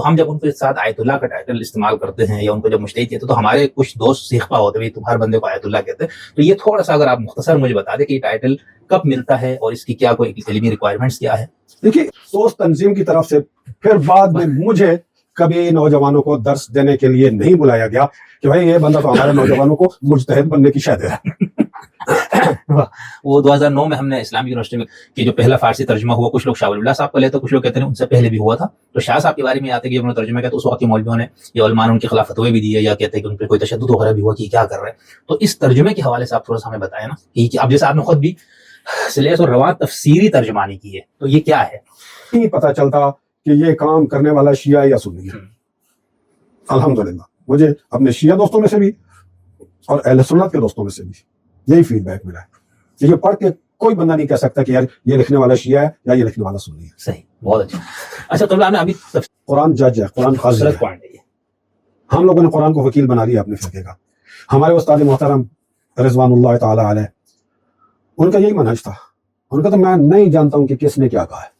تو ہم جب ان کے ساتھ آیت اللہ کا ٹائٹل استعمال کرتے ہیں یا ان کو جب مجتہد کہتے ہیں تو ہمارے کچھ دوست سیخپا ہوتے ہیں تم ہر بندے کو آیت اللہ کہتے ہیں. تو یہ تھوڑا سا اگر آپ مختصر مجھے بتا دیں کہ یہ ٹائٹل کب ملتا ہے اور اس کی کیا کوئی علمی ریکوائرمنٹس کیا ہے. دیکھیے سوچ تنظیم کی طرف سے پھر بعد میں مجھے کبھی نوجوانوں کو درس دینے کے لیے نہیں بلایا گیا کہ بھائی یہ بندہ تو ہمارے نوجوانوں کو مجتہد بننے کی شاید ہے. وہ 2009 میں ہم نے اسلامی یونیورسٹی میں کہ جو پہلا فارسی ترجمہ ہوا, کچھ لوگ شاہ ولی اللہ صاحب کا لیتے, کچھ لوگ کہتے ہیں ان سے پہلے بھی ہوا تھا. تو شاہ صاحب کے بارے میں آتے کہ جب انہوں نے ترجمہ کیا تو اس وقت کے مولویوں نے یا علماء نے ان کے خلاف فتوے بھی دیے یا کہتے ہیں کہ ان پہ کوئی تشدد وغیرہ بھی ہوا کہ کیا کر رہے ہیں. تو اس ترجمے کے حوالے سے آپ تھوڑا سا ہمیں بتائیں نا کہ اب جیسے آپ نے خود بھی سلیس اور رواں تفسیری ترجمانی کی ہے تو یہ کیا ہے. نہیں پتہ چلتا کہ یہ کام کرنے والا شیعہ یا سنی ہے. الحمدللہ مجھے اپنے شیعہ دوستوں میں سے بھی اور اہل سنت کے دوستوں میں سے بھی یہی فیڈ بیک ملا ہے کہ یہ پڑھ کے کوئی بندہ نہیں کہہ سکتا کہ یار یہ لکھنے والا شیعہ ہے یا یہ لکھنے والا سنی ہے. صحیح, بہت اچھا. اچھا قبل نے ابھی قرآن جج ہے, قرآن قاضی ہے. ہم لوگوں نے قرآن کو وکیل بنا لیا اپنے فرقے کا. ہمارے استاد محترم رضوان اللہ تعالی علیہ ان کا یہی منہج تھا. ان کا تو میں نہیں جانتا ہوں کہ کس نے کیا کہا ہے,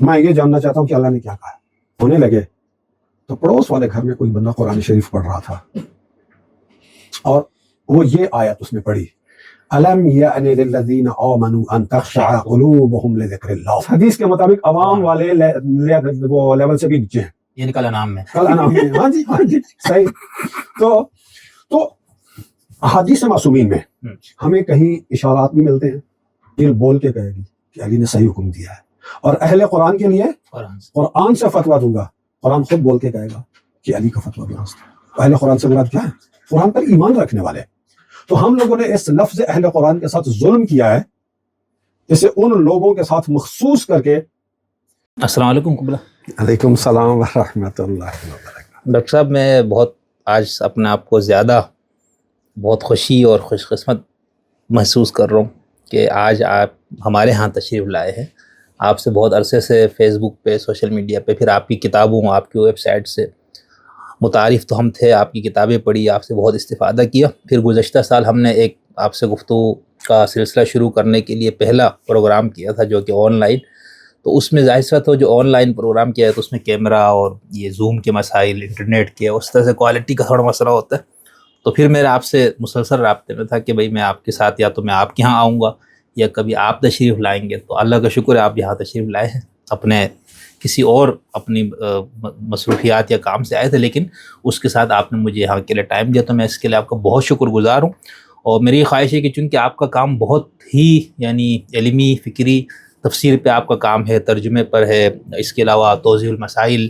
میں یہ جاننا چاہتا ہوں کہ اللہ نے کیا کہا ہے. ہونے لگے تو پڑوس والے گھر میں کوئی بندہ قرآن شریف پڑھ رہا تھا اور وہ یہ آیت اس نے پڑھی, الم یأن للذین آمنوا ان تخشع قلوبہم لذکر اللہ. حدیث کے مطابق عوام والے وہ لیول سے بھی نیچے ہیں, یعنی کل انعام میں. کل انعام میں. ہاں جی صحیح. تو احادیث معصومین میں ہمیں کہیں اشارات بھی ملتے ہیں, دل بول کے کہے گی کہ علی نے صحیح حکم دیا ہے. اور اہل قرآن کے لیے قرآن سے فتویٰ دوں گا, قرآن خود بول کے کہے گا کہ علی کا فتویٰ درست ہے. اہل قرآن سے مراد کیا ہے؟ قرآن پر ایمان رکھنے والے. تو ہم لوگوں نے اس لفظ اہل قرآن کے ساتھ ظلم کیا ہے, اسے ان لوگوں کے ساتھ مخصوص کر کے. السلام علیکم قبلہ. علیکم السلام ورحمۃ اللہ وبرکاتہ. ڈاکٹر صاحب میں بہت آج اپنے آپ کو زیادہ بہت خوشی اور خوش قسمت محسوس کر رہا ہوں کہ آج آپ ہمارے ہاں تشریف لائے ہیں. آپ سے بہت عرصے سے فیس بک پہ, سوشل میڈیا پہ, پھر آپ کی کتابوں, آپ کی ویب سائٹ سے متعارف تو ہم تھے, آپ کی کتابیں پڑھی, آپ سے بہت استفادہ کیا. پھر گزشتہ سال ہم نے ایک آپ سے گفتگو کا سلسلہ شروع کرنے کے لیے پہلا پروگرام کیا تھا جو کہ آن لائن. تو اس میں ظاہر سی بات ہو جو آن لائن پروگرام کیا ہے تو اس میں کیمرہ اور یہ زوم کے مسائل, انٹرنیٹ کے, اس طرح سے کوالٹی کا تھوڑا مسئلہ ہوتا ہے. تو پھر میرا آپ سے مسلسل رابطے میں تھا کہ بھئی میں آپ کے ساتھ یا تو میں آپ کے یہاں آؤں گا یا کبھی آپ تشریف لائیں گے. تو اللہ کا شکر ہے آپ یہاں تشریف لائے ہیں, اپنے کسی اور اپنی مصروفیات یا کام سے آئے تھے, لیکن اس کے ساتھ آپ نے مجھے یہاں کے لیے ٹائم دیا, تو میں اس کے لیے آپ کا بہت شکر گزار ہوں. اور میری خواہش ہے کہ چونکہ آپ کا کام بہت ہی یعنی علمی, فکری, تفسیر پہ آپ کا کام ہے, ترجمے پر ہے, اس کے علاوہ توضیح المسائل,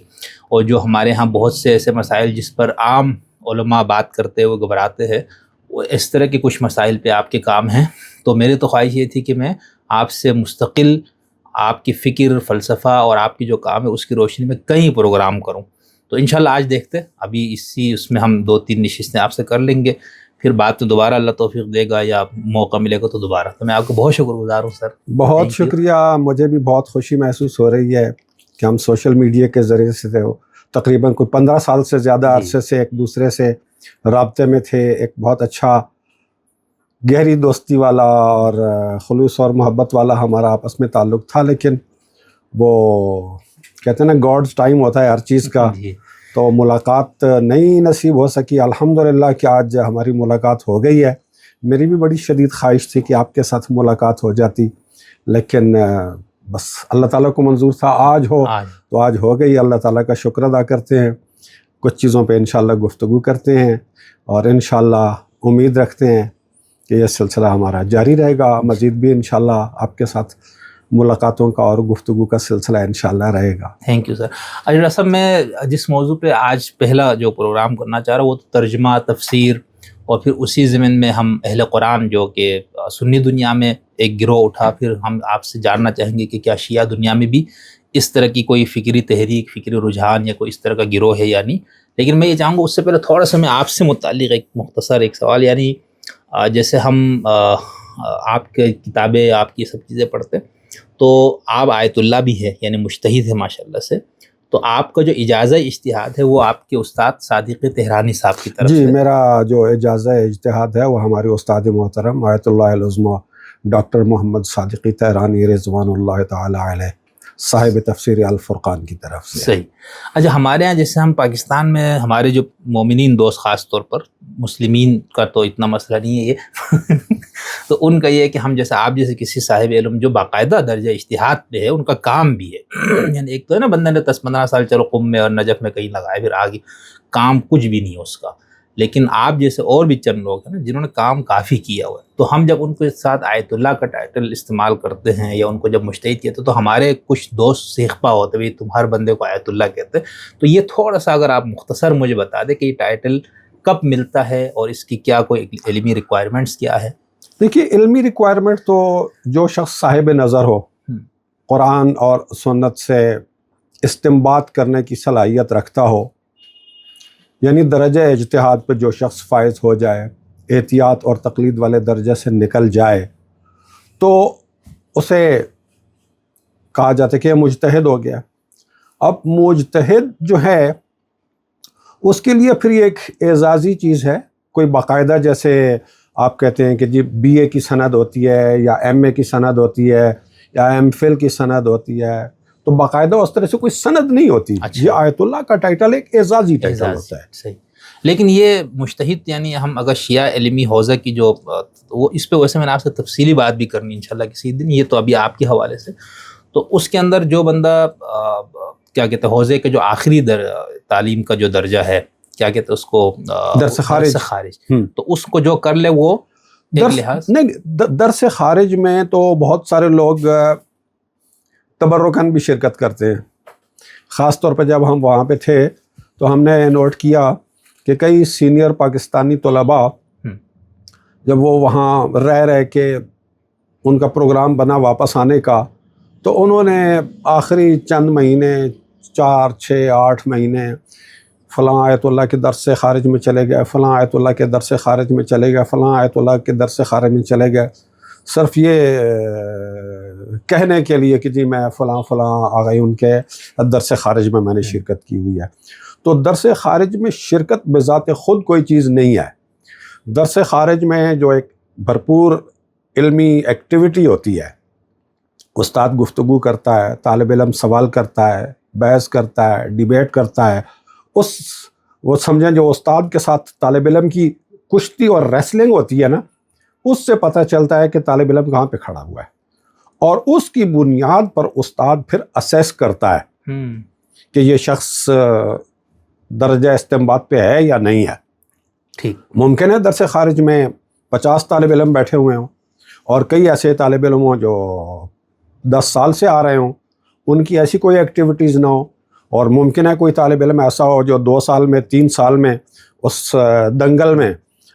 اور جو ہمارے ہاں بہت سے ایسے مسائل جس پر عام علماء بات کرتے ہوئے گھبراتے ہیں, وہ اس طرح کے کچھ مسائل پہ آپ کے کام ہیں. تو میری تو خواہش یہ تھی کہ میں آپ سے مستقل آپ کی فکر, فلسفہ اور آپ کی جو کام ہے اس کی روشنی میں کئی پروگرام کروں. تو انشاءاللہ آج دیکھتے, ابھی اس میں ہم 2-3 نشستیں آپ سے کر لیں گے, پھر بات تو دوبارہ اللہ توفیق دے گا یا موقع ملے گا تو دوبارہ. تو میں آپ کو بہت شکر گزار ہوں سر. بہت شکریہ. مجھے بھی بہت خوشی محسوس ہو رہی ہے کہ ہم سوشل میڈیا کے ذریعے سے تقریباً کوئی 15 سال سے زیادہ عرصے سے ایک دوسرے سے رابطے میں تھے. ایک بہت اچھا گہری دوستی والا اور خلوص اور محبت والا ہمارا آپس میں تعلق تھا, لیکن وہ کہتے ہیں نا گاڈز ٹائم ہوتا ہے ہر چیز کا, تو ملاقات نہیں نصیب ہو سکی. الحمدللہ کہ آج ہماری ملاقات ہو گئی ہے. میری بھی بڑی شدید خواہش تھی کہ آپ کے ساتھ ملاقات ہو جاتی, لیکن بس اللہ تعالیٰ کو منظور تھا آج ہو, تو آج ہو گئی. اللہ تعالیٰ کا شکر ادا کرتے ہیں, کچھ چیزوں پہ انشاءاللہ گفتگو کرتے ہیں اور انشاءاللہ امید رکھتے ہیں کہ یہ سلسلہ ہمارا جاری رہے گا. مزید بھی انشاءاللہ آپ کے ساتھ ملاقاتوں کا اور گفتگو کا سلسلہ انشاءاللہ رہے گا. Thank you sir. ڈاکٹر صاحب میں جس موضوع پہ آج پہلا جو پروگرام کرنا چاہ رہا ہوں وہ تو ترجمہ, تفسیر, اور پھر اسی ضمن میں ہم اہل قرآن جو کہ سنی دنیا میں ایک گروہ اٹھا, پھر ہم آپ سے جاننا چاہیں گے کہ کیا شیعہ دنیا میں بھی اس طرح کی کوئی فکری تحریک, فکری رجحان یا کوئی اس طرح کا گروہ ہے یا نہیں. لیکن میں یہ چاہوں گا اس سے پہلے تھوڑا سا میں آپ سے متعلق ایک مختصر ایک سوال, یعنی جیسے ہم آپ کے کتابیں, آپ کی سب چیزیں پڑھتے ہیں تو آپ آیت اللہ بھی ہے یعنی مجتہد ہے ماشاءاللہ سے, تو آپ کا جو اجازہ اجتہاد ہے وہ آپ کے استاد صادق تہرانی صاحب کی طرف سے. جی, میرا جو اجازہ اجتہاد ہے وہ ہمارے استاد محترم آیت اللہ العظمہ ڈاکٹر محمد صادق تہرانی رضوان اللہ تعالی علیہ صاحب تفسیر الفرقان کی طرف سے. صحیح. اچھا ہمارے ہاں جیسے ہم پاکستان میں ہمارے جو مومنین دوست خاص طور پر مسلمین کا تو اتنا مسئلہ نہیں ہے یہ تو ان کا یہ ہے کہ ہم جیسے آپ جیسے کسی صاحب علم جو باقاعدہ درجہ اجتہاد پہ ہے ان کا کام بھی ہے یعنی ایک تو ہے نا بندہ نے 10-15 سال چلو قم میں اور نجف میں کہیں لگائے پھر آگے کام کچھ بھی نہیں ہے اس کا، لیکن آپ جیسے اور بھی چند لوگ ہیں نا جنہوں نے کام کافی کیا ہوا ہے، تو ہم جب ان کے ساتھ آیت اللہ کا ٹائٹل استعمال کرتے ہیں یا ان کو جب مجتہد کہتے ہیں تو ہمارے کچھ دوست سیخپا ہوتے ہیں تم ہر بندے کو آیت اللہ کہتے ہیں. تو یہ تھوڑا سا اگر آپ مختصر مجھے بتا دیں کہ یہ ٹائٹل کب ملتا ہے اور اس کی کیا کوئی علمی ریکوائرمنٹس کیا ہے؟ دیکھیے علمی ریکوائرمنٹ تو جو شخص صاحب نظر ہو، قرآن اور سنت سے استنباط کرنے کی صلاحیت رکھتا ہو، یعنی درجہ اجتہاد پہ جو شخص فائز ہو جائے، احتیاط اور تقلید والے درجے سے نکل جائے، تو اسے کہا جاتا ہے کہ مجتہد ہو گیا. اب مجتہد جو ہے اس کے لیے پھر یہ ایک اعزازی چیز ہے، کوئی باقاعدہ جیسے آپ کہتے ہیں کہ جی بی اے کی سند ہوتی ہے یا ایم اے کی سند ہوتی ہے یا ایم فل کی سند ہوتی ہے، تو باقاعدہ اس طرح سے کوئی سند نہیں ہوتی. یہ آیت اللہ کا ٹائٹل ایک اعزازی ٹائٹل ہوتا ہے. صحیح. لیکن یہ مجتہد یعنی ہم اگر شیعہ علمی حوزہ کی جو وہ اس پہ ویسے میں نے آپ سے تفصیلی بات بھی کرنی انشاءاللہ کسی دن، یہ تو ابھی آپ کے حوالے سے، تو اس کے اندر جو بندہ کیا کہتے ہیں حوزے کے جو آخری تعلیم کا جو درجہ ہے کیا کہتے ہیں اس کو درس خارج، تو اس کو جو کر لے وہ درس خارج میں تو بہت سارے لوگ تبرکاً بھی شرکت کرتے ہیں. خاص طور پہ جب ہم وہاں پہ تھے تو ہم نے نوٹ کیا کہ کئی سینئر پاکستانی طلباء جب وہ وہاں رہ کے ان کا پروگرام بنا واپس آنے کا، تو انہوں نے آخری چند مہینے 4 6 8 مہینے فلاں آیت اللہ کے درس خارج میں چلے گئے، فلاں آیت اللہ کے درس خارج میں چلے گئے، فلاں آیت اللہ کے درس خارج میں چلے گئے، صرف یہ کہنے کے لیے کہ جی میں فلاں آ گئی ان کے درس خارج میں نے شرکت کی ہوئی ہے. تو درس خارج میں شرکت بذات خود کوئی چیز نہیں ہے. درس خارج میں جو ایک بھرپور علمی ایکٹیویٹی ہوتی ہے، استاد گفتگو کرتا ہے، طالب علم سوال کرتا ہے، بحث کرتا ہے، ڈیبیٹ کرتا ہے، وہ سمجھیں جو استاد کے ساتھ طالب علم کی کشتی اور ریسلنگ ہوتی ہے نا، اس سے پتہ چلتا ہے کہ طالب علم کہاں پہ کھڑا ہوا ہے، اور اس کی بنیاد پر استاد پھر اسیس کرتا ہے کہ یہ شخص درجہ استنباط پہ ہے یا نہیں ہے. ٹھیک. ممکن ہے درس خارج میں 50 طالب علم بیٹھے ہوئے ہوں اور کئی ایسے طالب علم ہوں جو 10 سال سے آ رہے ہوں، ان کی ایسی کوئی ایکٹیویٹیز نہ ہو، اور ممکن ہے کوئی طالب علم ایسا ہو جو 2 سال میں 3 سال میں اس دنگل میں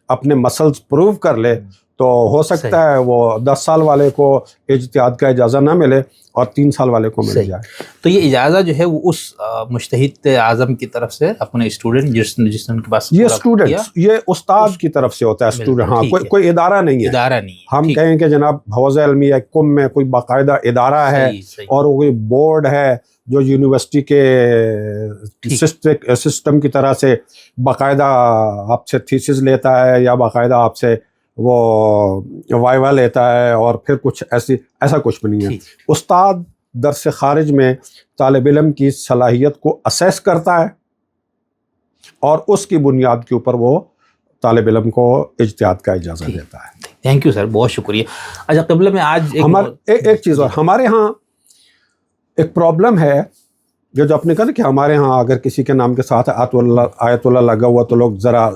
اپنے مسلز پروو کر لے، تو ہو سکتا ہے وہ 10 سال والے کو اجتہاد کا اجازہ نہ ملے اور 3 سال والے کو مل جائے. تو یہ اجازہ جو ہے وہ اس مجتہد اعظم کی طرف سے اپنے اسٹوڈنٹ جس نے کے پاس یہ اسٹوڈنٹ یہ استاد کی طرف سے ہوتا ہے. اسٹوڈنٹ ہاں کوئی ادارہ نہیں ہے. ہم کہیں کہ جناب حوزہ علمیہ قم میں کوئی باقاعدہ ادارہ ہے اور کوئی بورڈ ہے جو یونیورسٹی کے سسٹم کی طرح سے باقاعدہ آپ سے تھیسس لیتا ہے یا باقاعدہ آپ سے وہ وائیوا لیتا ہے اور پھر کچھ ایسا کچھ بھی نہیں ہے. استاد درس خارج میں طالب علم کی صلاحیت کو اسیس کرتا ہے اور اس کی بنیاد کے اوپر وہ طالب علم کو اجتہاد کا اجازہ دیتا ہے. تھینک یو سر، بہت شکریہ. اچھا قبلہ میں آج ایک چیز اور ہمارے ہاں ایک پرابلم ہے جو آپ نے کہا نا کہ ہمارے ہاں اگر کسی کے نام کے ساتھ آیت اللہ لگا ہوا تو لوگ ذرا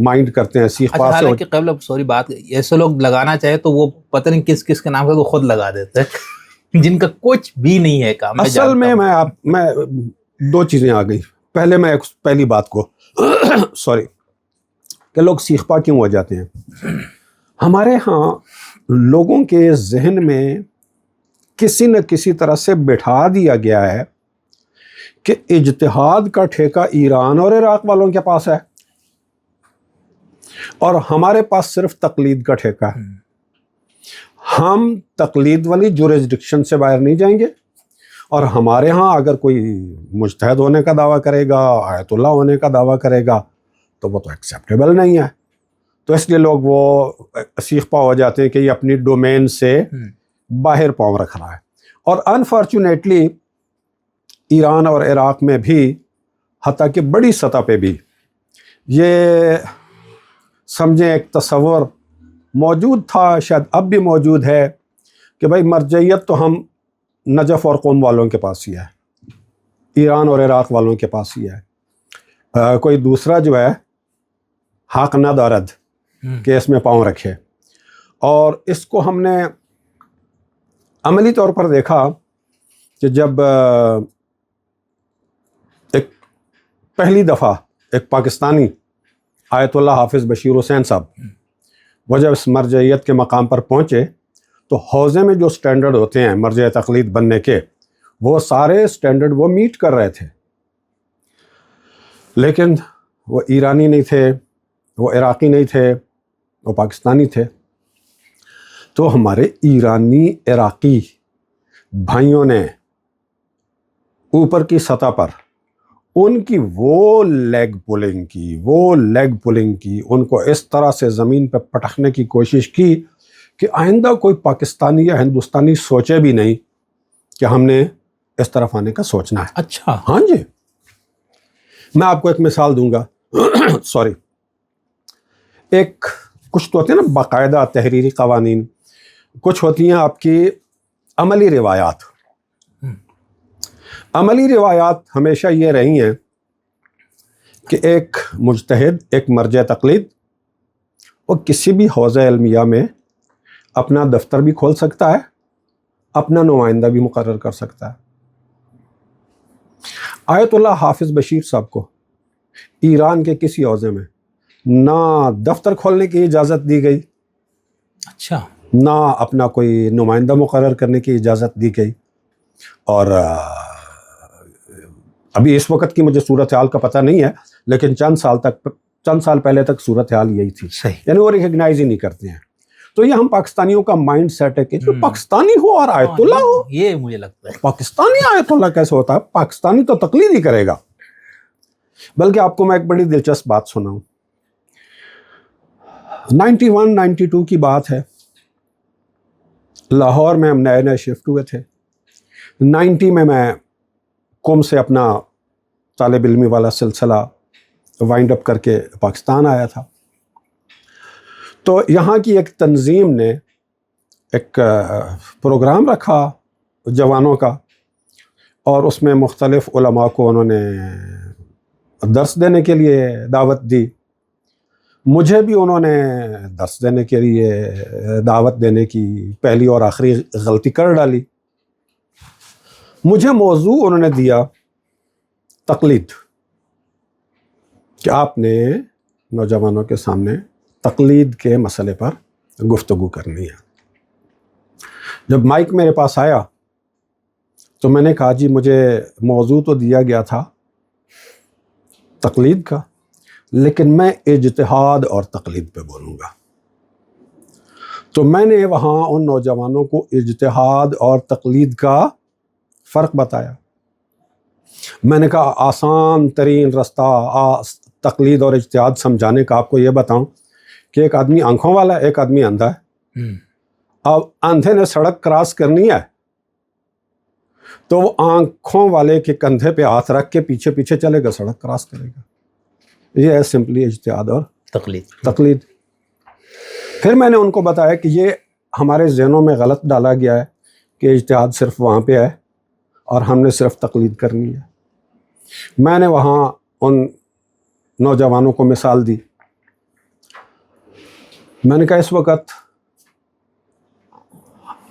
مائنڈ کرتے ہیں. سیخ پاس سے حالانکہ قبل سوری بات ایسے لوگ لگانا چاہے تو وہ پتہ نہیں کس کے نام سے تو خود لگا دیتے ہیں جن کا کچھ بھی نہیں ہے کام. اصل میں 2 چیزیں آ گئی. پہلے میں پہلی بات کو سوری کہ لوگ سیخ پا کیوں ہو جاتے ہیں. ہمارے ہاں لوگوں کے ذہن میں کسی نہ کسی طرح سے بٹھا دیا گیا ہے کہ اجتہاد کا ٹھیکہ ایران اور عراق والوں کے پاس ہے اور ہمارے پاس صرف تقلید کا ٹھیکہ ہے. ہم تقلید والی جورسڈکشن سے باہر نہیں جائیں گے، اور ہمارے ہاں اگر کوئی مجتہد ہونے کا دعویٰ کرے گا، آیت اللہ ہونے کا دعویٰ کرے گا تو وہ تو ایکسیپٹیبل نہیں ہے. تو اس لیے لوگ وہ سیخ پا ہو جاتے ہیں کہ یہ اپنی ڈومین سے باہر پاؤں رکھ رہا ہے. اور انفارچونیٹلی ایران اور عراق میں بھی حتیٰ کہ بڑی سطح پہ بھی یہ سمجھیں ایک تصور موجود تھا، شاید اب بھی موجود ہے، کہ بھائی مرجعیت تو ہم نجف اور قوم والوں کے پاس ہی ہے، ایران اور عراق والوں کے پاس ہی ہے، کوئی دوسرا جو ہے حق نہ دارد کہ اس میں پاؤں رکھے۔ اور اس کو ہم نے عملی طور پر دیکھا کہ جب ایک پہلی دفعہ ایک پاکستانی آیت اللہ حافظ بشیر حسین صاحب وہ جب اس مرجعیت کے مقام پر پہنچے تو حوزے میں جو سٹینڈرڈ ہوتے ہیں مرجع تقلید بننے کے، وہ سارے سٹینڈرڈ وہ میٹ کر رہے تھے، لیکن وہ ایرانی نہیں تھے، وہ عراقی نہیں تھے، وہ پاکستانی تھے۔ تو ہمارے ایرانی عراقی بھائیوں نے اوپر کی سطح پر ان کی وہ لیگ پولنگ کی، ان کو اس طرح سے زمین پہ پٹکنے کی کوشش کی کہ آئندہ کوئی پاکستانی یا ہندوستانی سوچے بھی نہیں کہ ہم نے اس طرف آنے کا سوچنا ہے۔ اچھا، ہاں جی، میں آپ کو ایک مثال دوں گا سوری، ایک کچھ تو ہوتے ہیں نا باقاعدہ تحریری قوانین، کچھ ہوتی ہیں آپ کی عملی روایات۔ عملی روایات ہمیشہ یہ رہی ہیں کہ ایک مجتہد، ایک مرجع تقلید، وہ کسی بھی حوزہ علمیہ میں اپنا دفتر بھی کھول سکتا ہے، اپنا نمائندہ بھی مقرر کر سکتا ہے۔ آیت اللہ حافظ بشیر صاحب کو ایران کے کسی حوزے میں نہ دفتر کھولنے کی اجازت دی گئی، اچھا، نہ اپنا کوئی نمائندہ مقرر کرنے کی اجازت دی گئی۔ اور ابھی اس وقت کی مجھے صورتحال کا پتہ نہیں ہے، لیکن چند سال پہلے تک صورتحال یہی تھی، صحیح، یعنی وہ ریکگنائز ہی نہیں کرتے ہیں۔ تو یہ ہم پاکستانیوں کا مائنڈ سیٹ ہے کہ جو پاکستانی ہو اور آیت اللہ ہو، یہ مجھے لگتا ہے پاکستانی آیت اللہ کیسے ہوتا ہے؟ پاکستانی تو تقلید ہی کرے گا۔ بلکہ آپ کو میں ایک بڑی دلچسپ بات سناؤں، 91-92 کی بات ہے، لاہور میں ہم نئے شفٹ ہوئے تھے۔ 90 میں قم سے اپنا طالب علمی والا سلسلہ وائنڈ اپ کر کے پاکستان آیا تھا۔ تو یہاں کی ایک تنظیم نے ایک پروگرام رکھا جوانوں کا، اور اس میں مختلف علماء کو انہوں نے درس دینے کے لیے دعوت دی۔ مجھے بھی انہوں نے درس دینے کے لیے دعوت دینے کی پہلی اور آخری غلطی کر ڈالی۔ مجھے موضوع انہوں نے دیا تقلید، کہ آپ نے نوجوانوں کے سامنے تقلید کے مسئلے پر گفتگو کرنی ہے۔ جب مائک میرے پاس آیا تو میں نے کہا جی مجھے موضوع تو دیا گیا تھا تقلید کا، لیکن میں اجتہاد اور تقلید پہ بولوں گا۔ تو میں نے وہاں ان نوجوانوں کو اجتہاد اور تقلید کا فرق بتایا۔ میں نے کہا آسان ترین رستہ تقلید اور اجتہاد سمجھانے کا آپ کو یہ بتاؤں کہ ایک آدمی آنکھوں والا ہے، ایک آدمی اندھا ہے۔ اب اندھے نے سڑک کراس کرنی ہے تو وہ آنکھوں والے کے کندھے پہ ہاتھ رکھ کے پیچھے پیچھے چلے گا، سڑک کراس کرے گا۔ یہ ہے سمپلی اجتہاد اور تقلید۔ پھر میں نے ان کو بتایا کہ یہ ہمارے ذہنوں میں غلط ڈالا گیا ہے کہ اجتہاد صرف وہاں پہ ہے اور ہم نے صرف تقلید کرنی ہے۔ میں نے وہاں ان نوجوانوں کو مثال دی۔ میں نے کہا اس وقت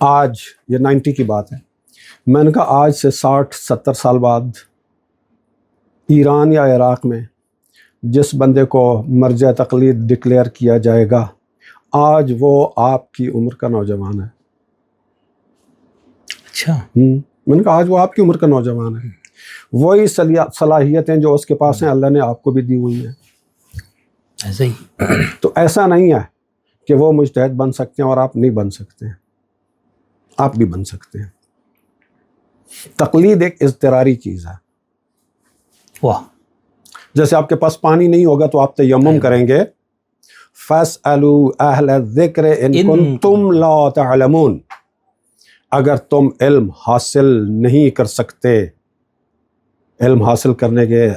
آج یہ 90 کی بات ہے، میں نے کہا آج سے 60-70 سال بعد ایران یا عراق میں جس بندے کو مرجع تقلید ڈکلیئر کیا جائے گا، آج وہ آپ کی عمر کا نوجوان ہے۔ اچھا، میں نے کہا آج وہ آپ کی عمر کا نوجوان ہے۔ وہی صلاحیتیں جو اس کے پاس ہیں اللہ نے آپ کو بھی دی ہوئی ہیں۔ ایسے ہی تو ایسا نہیں ہے کہ وہ مجتہد بن سکتے ہیں اور آپ نہیں بن سکتے ہیں، آپ بھی بن سکتے ہیں۔ تقلید ایک اضطراری چیز ہے۔ واہ، جیسے آپ کے پاس پانی نہیں ہوگا تو آپ تیمم کریں گے، فَاسْأَلُوا أَهْلَ الذِّكْرِ إِن كُنتُمْ لَا تَعْلَمُونَ۔ اگر تم علم حاصل نہیں کر سکتے، علم حاصل کرنے کے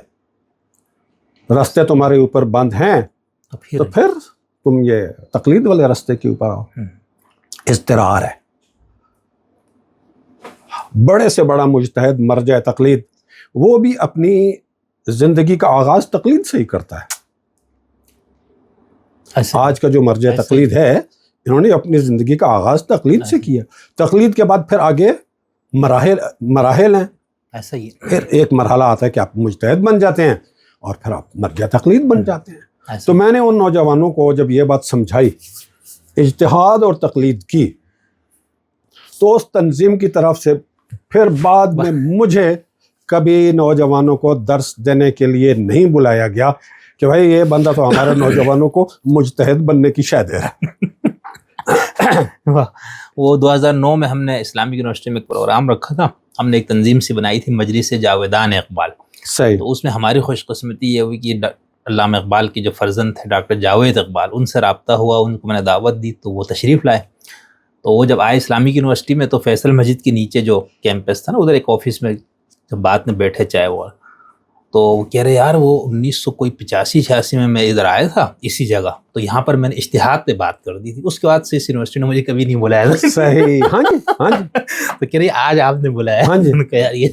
راستے تمہارے اوپر بند ہیں، تو پھر تم یہ تقلید والے راستے کے اوپر آؤ۔ اضطرار ہے۔ بڑے سے بڑا مجتہد مرجع تقلید، وہ بھی اپنی زندگی کا آغاز تقلید سے ہی کرتا ہے۔ آج کا جو مرجع تقلید ہے، انہوں نے اپنی زندگی کا آغاز تقلید سے کیا۔ تقلید کے بعد پھر آگے مراحل ہیں۔ ایسا ہی پھر ایک مرحلہ آتا ہے کہ آپ مجتہد بن جاتے ہیں اور پھر آپ مرجع تقلید بن جاتے ہیں۔ تو میں نے ان نوجوانوں کو جب یہ بات سمجھائی، اجتہاد اور تقلید کی، تو اس تنظیم کی طرف سے پھر بعد میں مجھے کبھی نوجوانوں کو درس دینے کے لیے نہیں بلایا گیا کہ بھائی یہ بندہ تو ہمارے نوجوانوں کو مجتہد بننے کی شے دے رہا ہے۔ وہ 2009 میں ہم نے اسلامک یونیورسٹی میں ایک پروگرام رکھا تھا، ہم نے ایک تنظیم سی بنائی تھی، مجلس جاویدان اقبال۔ صحیح۔ تو اس میں ہماری خوش قسمتی یہ ہوئی کہ علامہ اقبال کے جو فرزند تھے ڈاکٹر جاوید اقبال، ان سے رابطہ ہوا، ان کو میں نے دعوت دی تو وہ تشریف لائے۔ تو وہ جب آئے اسلامک یونیورسٹی میں تو فیصل مسجد کے نیچے جو کیمپس تھا نا، ادھر ایک آفس میں جب بات میں بیٹھے چائے وہ، تو وہ کہہ رہے یار وہ 1985-86 میں ادھر آیا تھا اسی جگہ، تو یہاں پر میں نے اجتہاد پہ بات کر دی تھی، اس کے بعد سے اس یونیورسٹی نے مجھے کبھی نہیں بلایا تھا۔ صحیح، ہاں جی ہاں جی۔ تو کہہ رہی آج آپ نے بلایا، ہاں جی۔ کہ یار یہ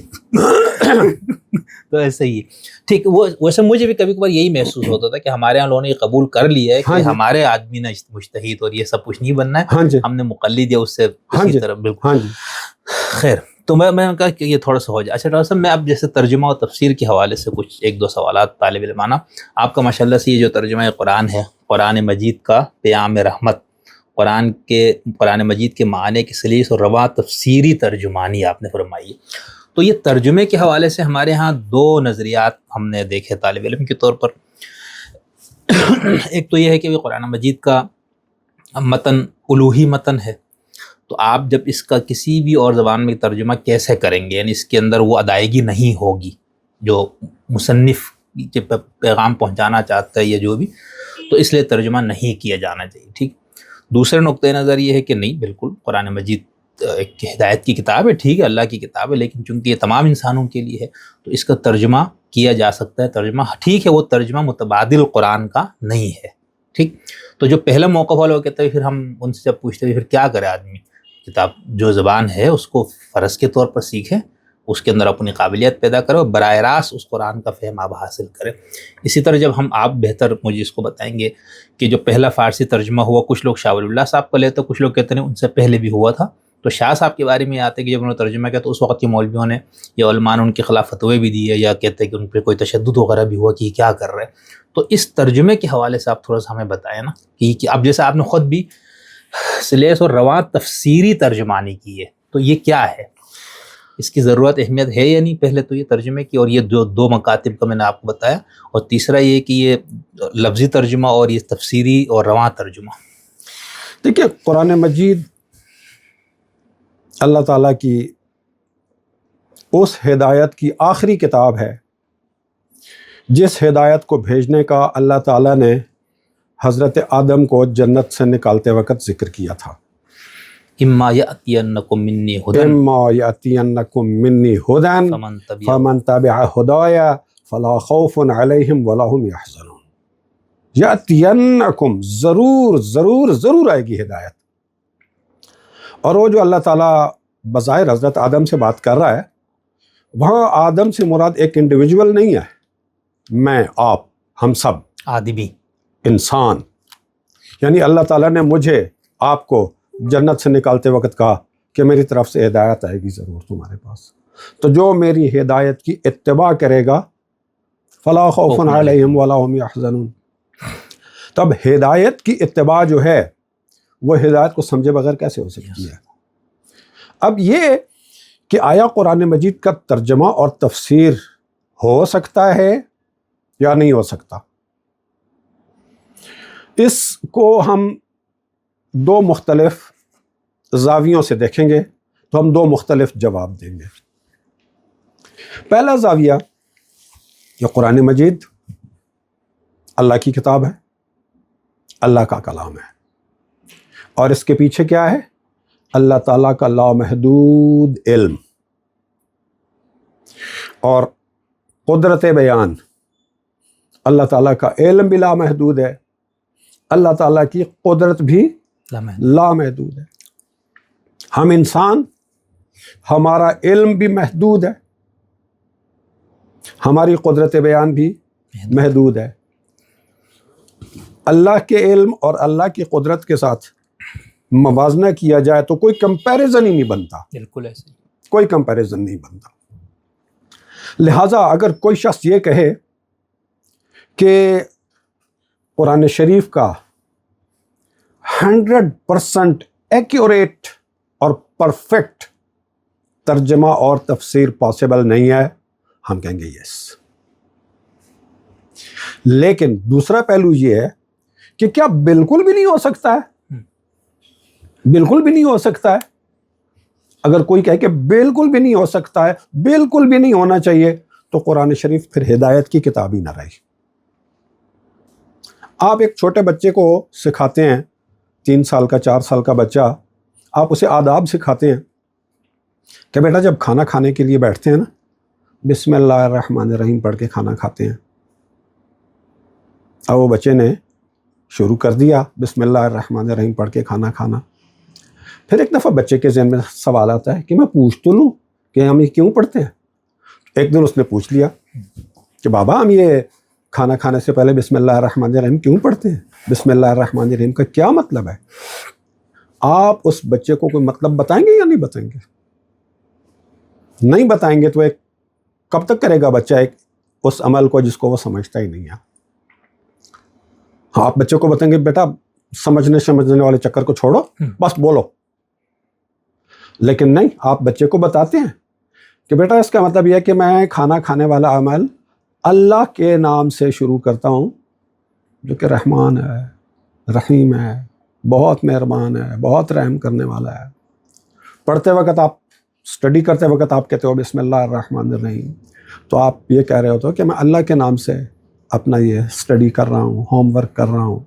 تو ایسے ہی ٹھیک۔ وہ ویسے مجھے بھی کبھی کبھار یہی محسوس ہوتا تھا کہ ہمارے یہاں لوگوں نے یہ قبول کر لیا ہے کہ ہمارے آدمی نے مجتہد اور یہ سب کچھ نہیں بننا ہے، ہم نے مقلد یا اس سے اسی طرح۔ بالکل خیر، تو میں نے کہا کہ یہ تھوڑا سا ہو جائے۔ اچھا ڈاکٹر صاحب، میں اب جیسے ترجمہ و تفسیر کے حوالے سے کچھ ایک دو سوالات طالب علمانہ، آپ کا ماشاء اللہ سے یہ جو ترجمہ قرآن ہے، قرآن مجید کا پیام رحمت، قرآن مجید کے معنی کی سلیس اور رواں تفسیری ترجمانی آپ نے فرمائی ہے، تو یہ ترجمے کے حوالے سے ہمارے ہاں دو نظریات ہم نے دیکھے طالب علم کے طور پر۔ ایک تو یہ ہے کہ قرآن مجید کا متن الوہی متن ہے، تو آپ جب اس کا کسی بھی اور زبان میں ترجمہ کیسے کریں گے، یعنی اس کے اندر وہ ادائیگی نہیں ہوگی جو مصنف پیغام پہنچانا چاہتا ہے یا جو بھی، تو اس لیے ترجمہ نہیں کیا جانا چاہیے۔ ٹھیک۔ دوسرے نقطۂ نظر یہ ہے کہ نہیں، بالکل قرآن مجید ایک ہدایت کی کتاب ہے، ٹھیک ہے، اللہ کی کتاب ہے، لیکن چونکہ یہ تمام انسانوں کے لیے ہے تو اس کا ترجمہ کیا جا سکتا ہے۔ ترجمہ ٹھیک ہے، وہ ترجمہ متبادل قرآن کا نہیں ہے۔ ٹھیک۔ تو جو پہلا موقف والا وہ کہتا ہے، پھر ہم ان سے جب پوچھتے ہیں پھر کیا کرے آدمی، کتاب جو زبان ہے اس کو فرض کے طور پر سیکھے، اس کے اندر اپنی قابلیت پیدا کرے اور براہ راست اس قرآن کا فہم آپ حاصل کرے۔ اسی طرح جب ہم آپ بہتر مجھے اس کو بتائیں گے کہ جو پہلا فارسی ترجمہ ہوا، کچھ لوگ شاہ ولی اللہ صاحب کا لیتے، کچھ لوگ کہتے ہیں ان سے پہلے بھی ہوا تھا، تو شاہ صاحب کے بارے میں یہ آتے ہیں کہ جب انہوں نے ترجمہ کیا تو اس وقت کے مولویوں نے یا علماء نے ان کے خلاف فتوے بھی دیے، یا کہتے ہیں کہ ان پہ کوئی تشدد وغیرہ بھی ہوا کہ یہ کیا کر رہے ہیں۔ تو اس ترجمے کے حوالے سے آپ تھوڑا سا ہمیں بتائیں نا کہ اب جیسے آپ نے خود بھی سلیس اور رواں تفسیری ترجمانی کی ہے، تو یہ کیا ہے، اس کی ضرورت اہمیت ہے یا نہیں؟ پہلے تو یہ ترجمے کی اور یہ جو دو مکاتب کا میں نے آپ کو بتایا، اور تیسرا یہ کہ یہ لفظی ترجمہ اور یہ تفسیری اور رواں ترجمہ۔ دیکھیے، قرآن مجید اللہ تعالیٰ کی اس ہدایت کی آخری کتاب ہے جس ہدایت کو بھیجنے کا اللہ تعالیٰ نے حضرت آدم کو جنت سے نکالتے وقت ذکر کیا تھا۔ اما یأتینکم منی ہدی اما یأتینکم منی ہدی فمن تبع ہدای فلا خوف علیہم ولا هم یحزنون۔ یأتینکم، ضرور ضرور ضرور آئے گی ہدایت۔ اور وہ جو اللہ تعالیٰ بظاہر حضرت آدم سے بات کر رہا ہے، وہاں آدم سے مراد ایک انڈیویجول نہیں ہے، میں، آپ، ہم سب آدمی انسان، یعنی اللہ تعالیٰ نے مجھے، آپ کو جنت سے نکالتے وقت کہا کہ میری طرف سے ہدایت آئے گی ضرور تمہارے پاس، تو جو میری ہدایت کی اتباع کرے گا فلا خوف علیہم ولا هم یحزنون۔ تب ہدایت کی اتباع جو ہے وہ ہدایت کو سمجھے بغیر کیسے ہو سکتی ہے؟ اب یہ کہ آیا قرآن مجید کا ترجمہ اور تفسیر ہو سکتا ہے یا نہیں ہو سکتا، اس کو ہم دو مختلف زاویوں سے دیکھیں گے تو ہم دو مختلف جواب دیں گے۔ پہلا زاویہ کہ قرآن مجید اللہ کی کتاب ہے، اللہ کا کلام ہے، اور اس کے پیچھے کیا ہے؟ اللہ تعالیٰ کا لامحدود علم اور قدرت بیان. اللہ تعالیٰ کا علم بھی لامحدود ہے, اللہ تعالیٰ کی قدرت بھی لامحدود ہے. ہم انسان, ہمارا علم بھی محدود ہے, ہماری قدرت بیان بھی محدود ہے. اللہ کے علم اور اللہ کی قدرت کے ساتھ موازنہ کیا جائے تو کوئی کمپیریزن ہی نہیں بنتا. بالکل ایسے, کوئی کمپیریزن نہیں بنتا. لہٰذا اگر کوئی شخص یہ کہے کہ قرآن شریف کا 100% ایکیوریٹ اور پرفیکٹ ترجمہ اور تفسیر پاسبل نہیں ہے, ہم کہیں گے یس. لیکن دوسرا پہلو یہ ہے کہ کیا بالکل بھی نہیں ہو سکتا ہے؟ بالکل بھی نہیں ہو سکتا ہے. اگر کوئی کہے کہ بالکل بھی نہیں ہو سکتا ہے, بالکل بھی نہیں ہونا چاہیے, تو قرآن شریف پھر ہدایت کی کتاب ہی نہ رہی. آپ ایک چھوٹے بچے کو سکھاتے ہیں, 3 سال کا 4 سال کا بچہ, آپ اسے آداب سکھاتے ہیں کہ بیٹا جب کھانا کھانے کے لیے بیٹھتے ہیں نا, بسم اللہ الرحمن الرحیم پڑھ کے کھانا کھاتے ہیں. اب وہ بچے نے شروع کر دیا بسم اللہ الرحمن الرحیم پڑھ کے کھانا کھانا. پھر ایک دفعہ بچے کے ذہن میں سوال آتا ہے کہ میں پوچھ تو لوں کہ ہم یہ کیوں پڑھتے ہیں. ایک دن اس نے پوچھ لیا کہ بابا ہم یہ کھانا کھانے سے پہلے بسم اللہ الرحمن الرحیم کیوں پڑھتے ہیں, بسم اللہ الرحمن الرحیم کا کیا مطلب ہے؟ آپ اس بچے کو کوئی مطلب بتائیں گے یا نہیں بتائیں گے؟ نہیں بتائیں گے تو ایک کب تک کرے گا بچہ ایک اس عمل کو جس کو وہ سمجھتا ہی نہیں ہے. آپ بچے کو بتائیں گے بیٹا سمجھنے والے چکر کو چھوڑو, بس بولو. لیکن نہیں, آپ بچے کو بتاتے ہیں کہ بیٹا اس کا مطلب یہ ہے کہ میں کھانا کھانے والا عمل اللہ کے نام سے شروع کرتا ہوں, جو کہ رحمان ہے, رحیم ہے, بہت مہربان ہے, بہت رحم کرنے والا ہے. پڑھتے وقت آپ, اسٹڈی کرتے وقت آپ کہتے ہو بسم اللہ الرحمن الرحیم, تو آپ یہ کہہ رہے ہوتے ہو کہ میں اللہ کے نام سے اپنا یہ اسٹڈی کر رہا ہوں, ہوم ورک کر رہا ہوں,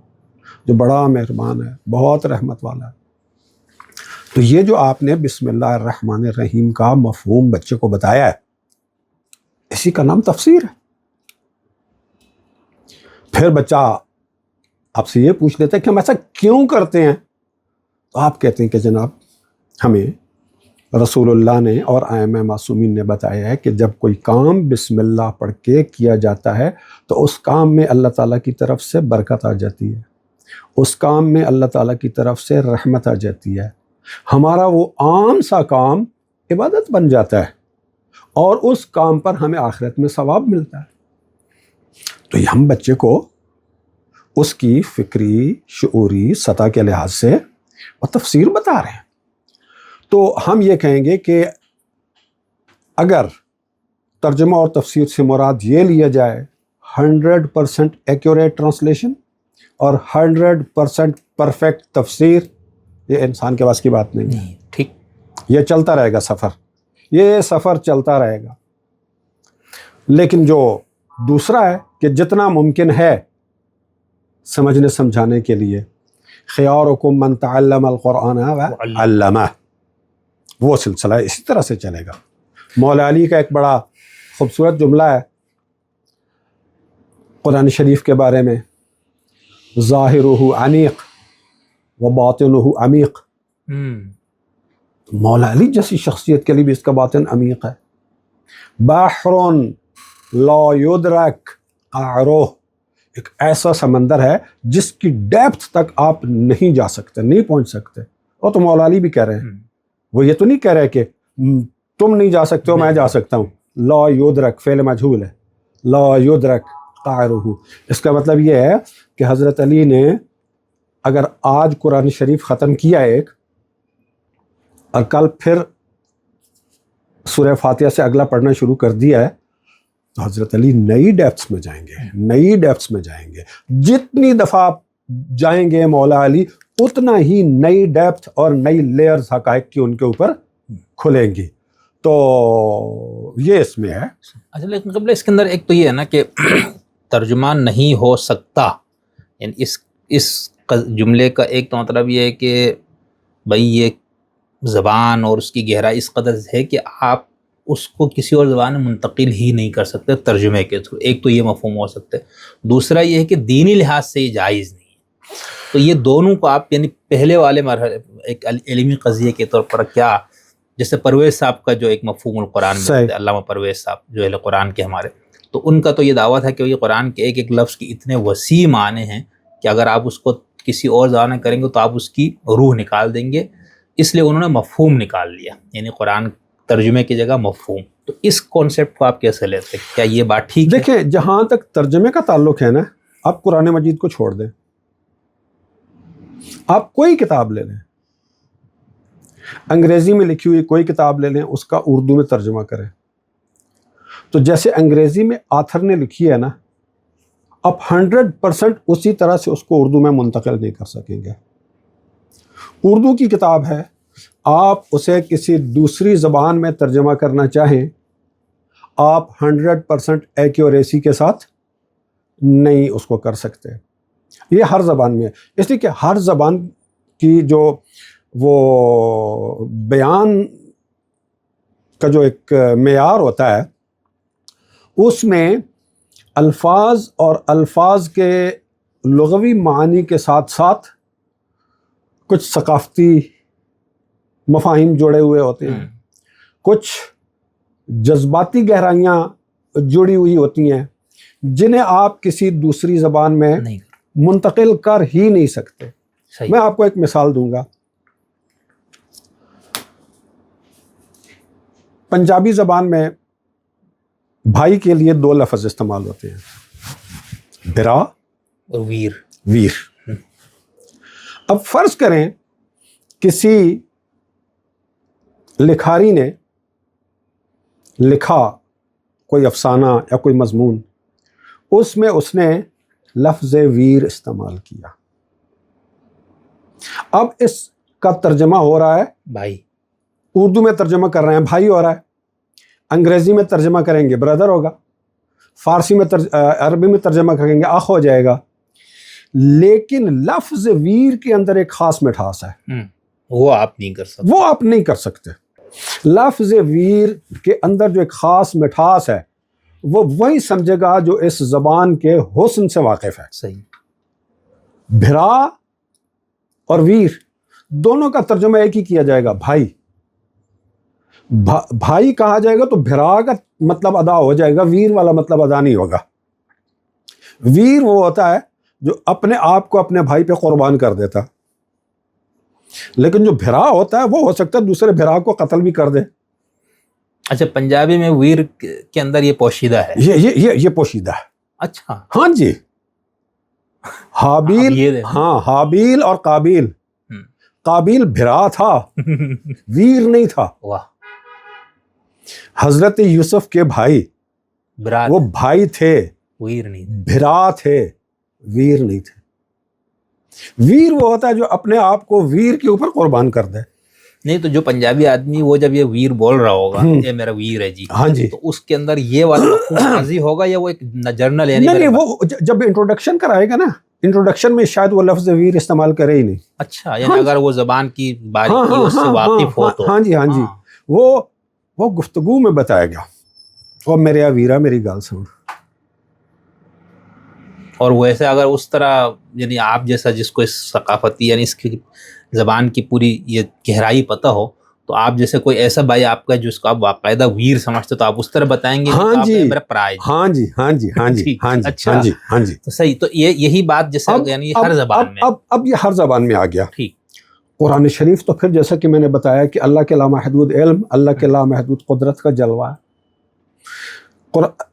جو بڑا مہربان ہے, بہت رحمت والا ہے. تو یہ جو آپ نے بسم اللہ الرحمن الرحیم کا مفہوم بچے کو بتایا ہے, اسی کا نام تفسیر ہے. پھر بچہ آپ سے یہ پوچھ لیتا ہے کہ ہم ایسا کیوں کرتے ہیں, تو آپ کہتے ہیں کہ جناب ہمیں رسول اللہ نے اور ائمہ معصومین نے بتایا ہے کہ جب کوئی کام بسم اللہ پڑھ کے کیا جاتا ہے تو اس کام میں اللہ تعالیٰ کی طرف سے برکت آ جاتی ہے, اس کام میں اللہ تعالیٰ کی طرف سے رحمت آ جاتی ہے. ہمارا وہ عام سا کام عبادت بن جاتا ہے اور اس کام پر ہمیں آخرت میں ثواب ملتا ہے. تو یہ ہم بچے کو اس کی فکری شعوری سطح کے لحاظ سے وہ تفسیر بتا رہے ہیں. تو ہم یہ کہیں گے کہ اگر ترجمہ اور تفسیر سے مراد یہ لیا جائے 100% ایکیوریٹ ٹرانسلیشن اور 100% پرفیکٹ تفسیر, یہ انسان کے پاس کی بات نہیں ہے. ٹھیک, یہ چلتا رہے گا سفر, یہ سفر چلتا رہے گا. لیکن جو دوسرا ہے کہ جتنا ممکن ہے سمجھنے سمجھانے کے لیے, خیارکم من تعلم القرآن وعلمہ, وہ سلسلہ اسی طرح سے چلے گا. مولا علی کا ایک بڑا خوبصورت جملہ ہے قرآن شریف کے بارے میں, ظاہرہ عمیق و باطنہ عمیق. مولا علی جیسی شخصیت کے لیے بھی اس کا باطن عمیق ہے. بحر لا یدرک قعرہ, ایک ایسا سمندر ہے جس کی ڈیپتھ تک آپ نہیں جا سکتے, نہیں پہنچ سکتے. اور تو مولا علی بھی کہہ رہے ہیں, وہ یہ تو نہیں کہہ رہے کہ تم نہیں جا سکتے ہو میں جا سکتا ہوں. لا یدرک فعل مجہول ہے, لا یدرک قعرہ. اس کا مطلب یہ ہے کہ حضرت علی نے اگر آج قرآن شریف ختم کیا ایک اور کل پھر سورہ فاتحہ سے اگلا پڑھنا شروع کر دیا ہے, تو حضرت علی نئی ڈیپتھس میں جائیں گے, نئی ڈیپتھس میں جائیں گے. جتنی دفعہ آپ جائیں گے مولا علی, اتنا ہی نئی ڈیپتھ اور نئی لیئرز حقائق کی ان کے اوپر کھلیں گی. تو یہ اس میں ہے. اچھا, لیکن قبل اس کے اندر ایک تو یہ ہے نا کہ ترجمہ نہیں ہو سکتا, یعنی اس جملے کا ایک تو مطلب یہ ہے کہ بھائی یہ زبان اور اس کی گہرائی اس قدر ہے کہ آپ اس کو کسی اور زبان میں منتقل ہی نہیں کر سکتے ترجمے کے تھرو. ایک تو یہ مفہوم ہو سکتا ہے. دوسرا یہ ہے کہ دینی لحاظ سے یہ جائز نہیں ہے. تو یہ دونوں کو آپ یعنی پہلے والے مرحلے ایک علمی قضیے کے طور پر کیا، جیسے پرویز صاحب کا جو ایک مفہوم القرآن میں ہوتا ہے، علامہ پرویز صاحب جو اہل قرآن کے ہمارے، تو ان کا تو یہ دعویٰ تھا کہ یہ قرآن کے ایک ایک لفظ کے اتنے وسیع معنی ہیں کہ اگر آپ اس کو کسی اور زبان میں کریں گے تو آپ اس کی روح نکال دیں گے. اس لیے انہوں نے مفہوم نکال لیا، یعنی قرآن ترجمے کی جگہ مفہوم. تو اس کانسیپٹ کو آپ کیسے لیتے ہیں؟ کیا یہ بات ٹھیک ہے؟ دیکھیں، جہاں تک ترجمے کا تعلق ہے نا، آپ قرآن مجید کو چھوڑ دیں، آپ کوئی کتاب لے لیں، انگریزی میں لکھی ہوئی کوئی کتاب لے لیں، اس کا اردو میں ترجمہ کریں. تو جیسے انگریزی میں آتھر نے لکھی ہے نا، آپ 100% اسی طرح سے اس کو اردو میں منتقل نہیں کر سکیں گے. اردو کی کتاب ہے، آپ اسے کسی دوسری زبان میں ترجمہ کرنا چاہیں، آپ 100% ایکیوریسی کے ساتھ نہیں اس کو کر سکتے. یہ ہر زبان میں ہے، اس لیے کہ ہر زبان کی جو وہ بیان کا جو ایک معیار ہوتا ہے، اس میں الفاظ اور الفاظ کے لغوی معانی کے ساتھ ساتھ کچھ ثقافتی مفاہیم جڑے ہوئے ہوتے ہیں، کچھ جذباتی گہرائیاں جڑی ہوئی ہوتی ہیں جنہیں آپ کسی دوسری زبان میں منتقل کر ہی نہیں سکتے. میں آپ کو ایک مثال دوں گا. پنجابی زبان میں بھائی کے لیے 2 لفظ استعمال ہوتے ہیں، برا اور ویر. اب فرض کریں کسی لکھاری نے لکھا کوئی افسانہ یا کوئی مضمون، اس میں اس نے لفظ ویر استعمال کیا. اب اس کا ترجمہ ہو رہا ہے بھائی، اردو میں ترجمہ کر رہے ہیں بھائی ہو رہا ہے، انگریزی میں ترجمہ کریں گے بردر ہوگا، فارسی میں عربی میں ترجمہ کریں گے اخ ہو جائے گا. لیکن لفظ ویر کے اندر ایک خاص مٹھاس ہے، وہ آپ نہیں کر سکتے. وہ آپ نہیں کر سکتے. لفظ ویر کے اندر جو ایک خاص مٹھاس ہے، وہ وہی سمجھے گا جو اس زبان کے حسن سے واقف ہے. صحیح. بھرا اور ویر دونوں کا ترجمہ ایک ہی کیا جائے گا، بھائی. بھائی کہا جائے گا تو بھرا کا مطلب ادا ہو جائے گا، ویر والا مطلب ادا نہیں ہوگا. ویر وہ ہوتا ہے جو اپنے آپ کو اپنے بھائی پہ قربان کر دیتا، لیکن جو بھرا ہوتا ہے وہ ہو سکتا ہے دوسرے بھرا کو قتل بھی کر دے. اچھا، پنجابی میں ویر کے اندر یہ پوشیدہ ہے؟ یہ پوشیدہ ہے. اچھا. ہاں جی. حابیل اور قابیل بھرا تھا، ویر نہیں تھا. واہ. حضرت یوسف کے بھائی وہ بھائی تھے، ویر نہیں، بھرا تھے، ویر نہیں تھے. ویر وہ ہوتا ہے جو اپنے آپ کو ویر کے اوپر قربان کر دے. نہیں تو جو پنجابی آدمی وہ جب یہ ویر بول رہا ہوگا، یہ میرا ویر ہے جی، ہاں جی، تو اس کے اندر یہ والا مفہوم قاضی ہوگا یا وہ ایک جرنل؟ یعنی نہیں، وہ جب انٹروڈکشن کرائے گا نا، انٹروڈکشن میں شاید وہ لفظ ویر استعمال کرے ہی نہیں. اچھا، یعنی اگر وہ زبان کی باریکی اس سے واقف ہو تو. ہاں جی، وہ گفتگو میں بتائے گا، اور میرے ویرا میری گال سن. اور ویسے اگر اس طرح یعنی آپ جیسا جس کو اس ثقافتی یعنی اس کی زبان کی پوری یہ گہرائی پتہ ہو، تو آپ جیسے کوئی ایسا بھائی آپ کا جس کو آپ باقاعدہ ویر سمجھتے تو آپ اس طرح بتائیں گے. ہاں جی، میرا پرائز. ہاں جی. اچھا، تو صحیح. تو یہی بات جیسے یعنی ہر زبان میں اب یہ ہر زبان میں آ گیا. ٹھیک. قرآن شریف تو پھر جیسا کہ میں نے بتایا کہ اللہ کے لامحدود علم، اللہ کے لامحدود قدرت کا جلوہ ہے.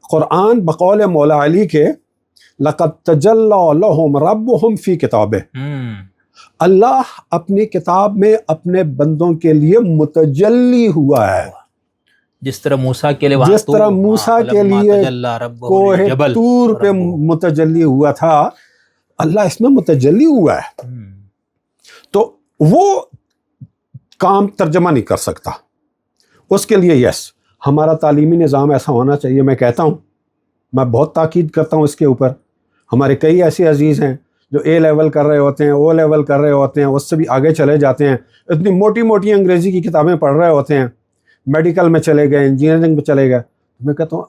قرآن بقول مولا علی کے لَقَدْ تَجَلَّى لَهُمْ رَبُّهُمْ فِي كِتَابِهِ، اللہ اپنی کتاب میں اپنے بندوں کے لیے متجلی ہوا ہے. جس طرح موسیٰ کے لیے کوہ طور پہ متجلی ہوا تھا، اللہ اس میں متجلی ہوا ہے. تو وہ کام ترجمہ نہیں کر سکتا. اس کے لیے ہمارا تعلیمی نظام ایسا ہونا چاہیے. میں کہتا ہوں، میں بہت تاکید کرتا ہوں اس کے اوپر. ہمارے کئی ایسے عزیز ہیں جو اے لیول کر رہے ہوتے ہیں, او لیول کر رہے ہوتے ہیں, اس سے بھی آگے چلے جاتے ہیں, اتنی موٹی موٹی انگریزی کی کتابیں پڑھ رہے ہوتے ہیں, میڈیکل میں چلے گئے, انجینئرنگ میں چلے گئے. میں کہتا ہوں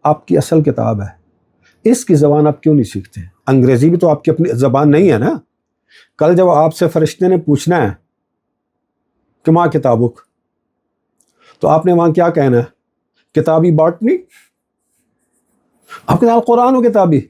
آپ کی اصل کتاب ہے, اس کی زبان آپ کیوں نہیں سیکھتے؟ انگریزی بھی تو آپ کی اپنی زبان نہیں ہے نا. کل جب آپ سے فرشتے نے پوچھنا ہے کہ ماں کتابک, تو آپ نے وہاں کیا کہنا ہے؟ کتابی باٹنی. آپ کہتے ہیں القرآن و کتابی.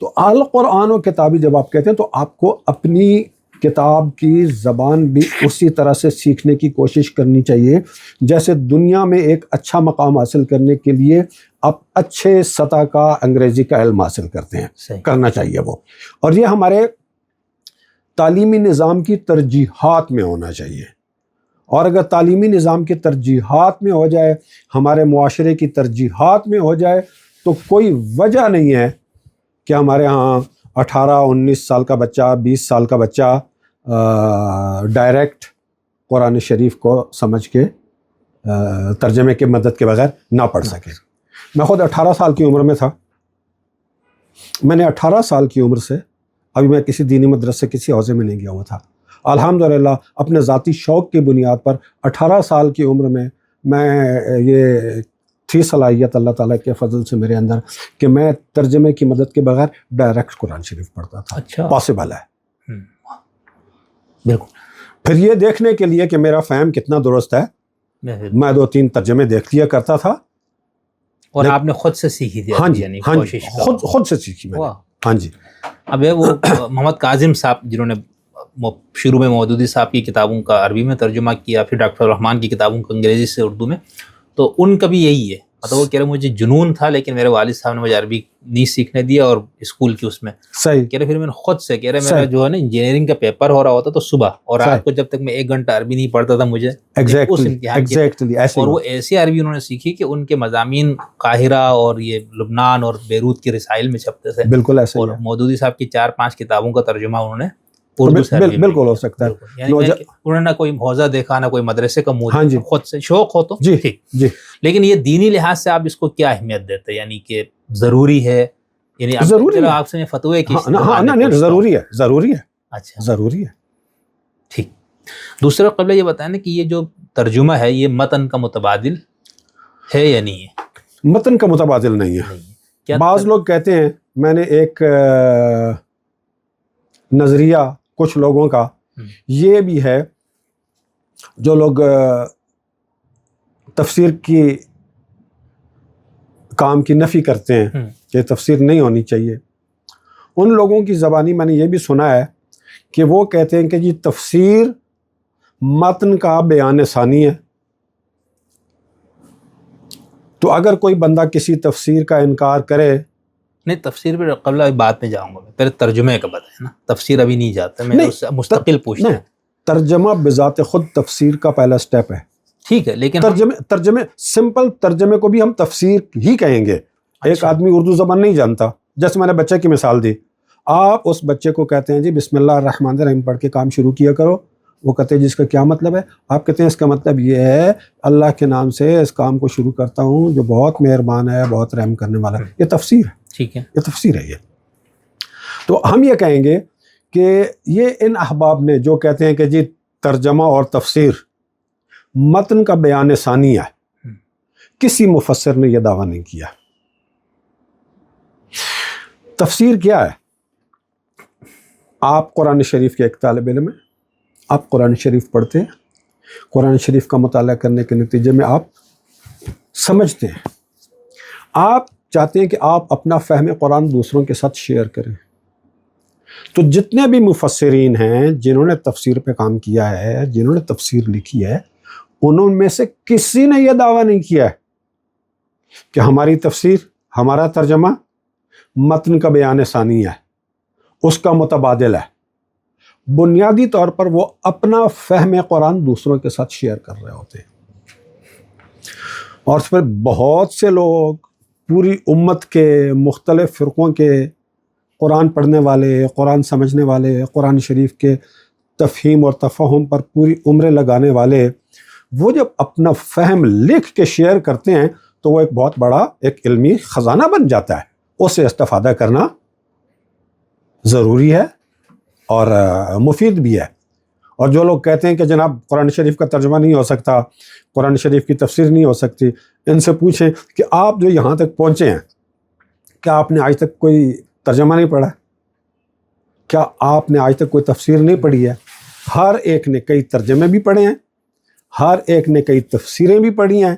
تو القرآن و کتابی جب آپ کہتے ہیں تو آپ کو اپنی کتاب کی زبان بھی اسی طرح سے سیکھنے کی کوشش کرنی چاہیے جیسے دنیا میں ایک اچھا مقام حاصل کرنے کے لیے آپ اچھے سطح کا انگریزی کا علم حاصل کرتے ہیں, کرنا چاہیے وہ. اور یہ ہمارے تعلیمی نظام کی ترجیحات میں ہونا چاہیے. اور اگر تعلیمی نظام کی ترجیحات میں ہو جائے, ہمارے معاشرے کی ترجیحات میں ہو جائے, تو کوئی وجہ نہیں ہے کہ ہمارے ہاں 18-19 سال کا بچہ, 20 سال کا بچہ ڈائریکٹ قرآن شریف کو سمجھ کے ترجمے کی مدد کے بغیر نہ پڑھ سکے. میں خود 18 سال کی عمر میں تھا. میں نے 18 سال کی عمر سے, ابھی میں کسی دینی مدرسے کسی حوزے میں نہیں گیا ہوا تھا, الحمدللہ اپنے ذاتی شوق کی بنیاد پر 18 سال کی عمر میں یہ تھی صلاحیت اللہ تعالیٰ کے فضل سے میرے اندر کہ میں ترجمے کی مدد کے بغیر ڈائریکٹ قرآن شریف پڑھتا تھا. اچھا, پاسبل ہے بالکل. پھر یہ دیکھنے کے لیے کہ میرا فہم کتنا درست ہے, میں 2-3 ترجمے دیکھ لیا کرتا تھا. اور آپ نے خود سے سیکھی تھی؟ ہاں جی, یعنی ہاں کوشش جی, خود سے سیکھی میں نے. ہاں جی. اب وہ محمد کاظم صاحب جنہوں نے شروع میں مودودی صاحب کی کتابوں کا عربی میں ترجمہ کیا, پھر ڈاکٹر الرحمان کی کتابوں کا انگریزی سے اردو میں, تو ان کا بھی یہی ہے. مطلب وہ کہہ رہے مجھے جنون تھا لیکن میرے والد صاحب نے مجھے عربی نہیں سیکھنے دیا, اور اسکول کی اس میں صحیح کہہ رہے پھر میں نے خود سے, کہہ رہے میرا جو ہے نا انجینئرنگ کا پیپر ہو رہا ہوتا تو صبح, اور رات کو جب تک میں 1 گھنٹہ عربی نہیں پڑھتا تھا مجھے اس امتحان کی, اور وہ ایسی عربی انہوں نے سیکھی کہ ان کے مضامین قاہرہ اور یہ لبنان اور بیروت کے رسائل میں چھپتے تھے. بالکل ایسے. اور مودودی صاحب کی 4-5 کتابوں کا ترجمہ انہوں نے اردو سے بالکل ہو سکتا ہے. یعنی انہوں نے نہ کوئی حوزہ دیکھا نہ کوئی مدرسے کا ہاں جی, خود سے شوق ہو تو جی جی. لیکن یہ دینی لحاظ سے آپ اس کو کیا اہمیت دیتے ہیں؟ یعنی کہ ضروری ہے, یعنی آپ سے فتوے کی ضروری ہے, ضروری ہے. اچھا, ضروری ہے. ٹھیک. دوسرا قبلہ یہ بتائیں نا کہ یہ جو ترجمہ ہے یہ متن کا متبادل ہے یا نہیں ہے؟ متن کا متبادل نہیں ہے. بعض لوگ کہتے ہیں, میں نے ایک نظریہ کچھ لوگوں کا یہ بھی ہے, جو لوگ تفسیر کی کام کی نفی کرتے ہیں کہ تفسیر نہیں ہونی چاہیے, ان لوگوں کی زبانی میں نے یہ بھی سنا ہے کہ وہ کہتے ہیں کہ جی تفسیر متن کا بیان ثانی ہے, تو اگر کوئی بندہ کسی تفسیر کا انکار کرے. نہیں, تفسیر پہ قبل بات میں جاؤں گا, پہلے ترجمے کا بتائیں نا, تفسیر ابھی نہیں جاتا, میں مستقل پوچھتا ہوں. ترجمہ بذات خود تفسیر کا پہلا سٹیپ ہے. ٹھیک ہے, لیکن ترجمے سمپل ترجمے کو بھی ہم تفسیر ہی کہیں گے. ایک آدمی اردو زبان نہیں جانتا, جیسے میں نے بچے کی مثال دی, آپ اس بچے کو کہتے ہیں جی بسم اللہ الرحمن الرحیم پڑھ کے کام شروع کیا کرو, وہ کہتے ہیں جس کا کیا مطلب ہے؟ آپ کہتے ہیں اس کا مطلب یہ ہے اللہ کے نام سے اس کام کو شروع کرتا ہوں جو بہت مہربان ہے, بہت رحم کرنے والا ہے. یہ تفسیر ہے. ٹھیک ہے, یہ تفسیر ہے. یہ تو ہم یہ کہیں گے کہ یہ ان احباب نے جو کہتے ہیں کہ جی ترجمہ اور تفسیر متن کا بیان ثانی ہے, کسی مفسر نے یہ دعویٰ نہیں کیا. تفسیر کیا ہے؟ آپ قرآن شریف کے ایک طالب علم ہیں, آپ قرآن شریف پڑھتے ہیں, قرآن شریف کا مطالعہ کرنے کے نتیجے میں آپ سمجھتے ہیں, آپ چاہتے ہیں کہ آپ اپنا فہم قرآن دوسروں کے ساتھ شیئر کریں. تو جتنے بھی مفسرین ہیں جنہوں نے تفسیر پہ کام کیا ہے, جنہوں نے تفسیر لکھی ہے, انہوں میں سے کسی نے یہ دعویٰ نہیں کیا ہے کہ ہماری تفسیر, ہمارا ترجمہ متن کا بیان ثانی ہے, اس کا متبادل ہے. بنیادی طور پر وہ اپنا فہم قرآن دوسروں کے ساتھ شیئر کر رہے ہوتے ہیں. اور پھر بہت سے لوگ پوری امت کے مختلف فرقوں کے قرآن پڑھنے والے, قرآن سمجھنے والے, قرآن شریف کے تفہیم اور تفہم پر پوری عمریں لگانے والے, وہ جب اپنا فہم لکھ کے شیئر کرتے ہیں تو وہ ایک بہت بڑا ایک علمی خزانہ بن جاتا ہے. اس سے استفادہ کرنا ضروری ہے اور مفید بھی ہے. اور جو لوگ کہتے ہیں کہ جناب قرآن شریف کا ترجمہ نہیں ہو سکتا, قرآن شریف کی تفسیر نہیں ہو سکتی, ان سے پوچھیں کہ آپ جو یہاں تک پہنچے ہیں, کیا آپ نے آج تک کوئی ترجمہ نہیں پڑھا؟ کیا آپ نے آج تک کوئی تفسیر نہیں پڑھی ہے؟ ہر ایک نے کئی ترجمے بھی پڑھے ہیں, ہر ایک نے کئی تفسیریں بھی پڑھی ہیں.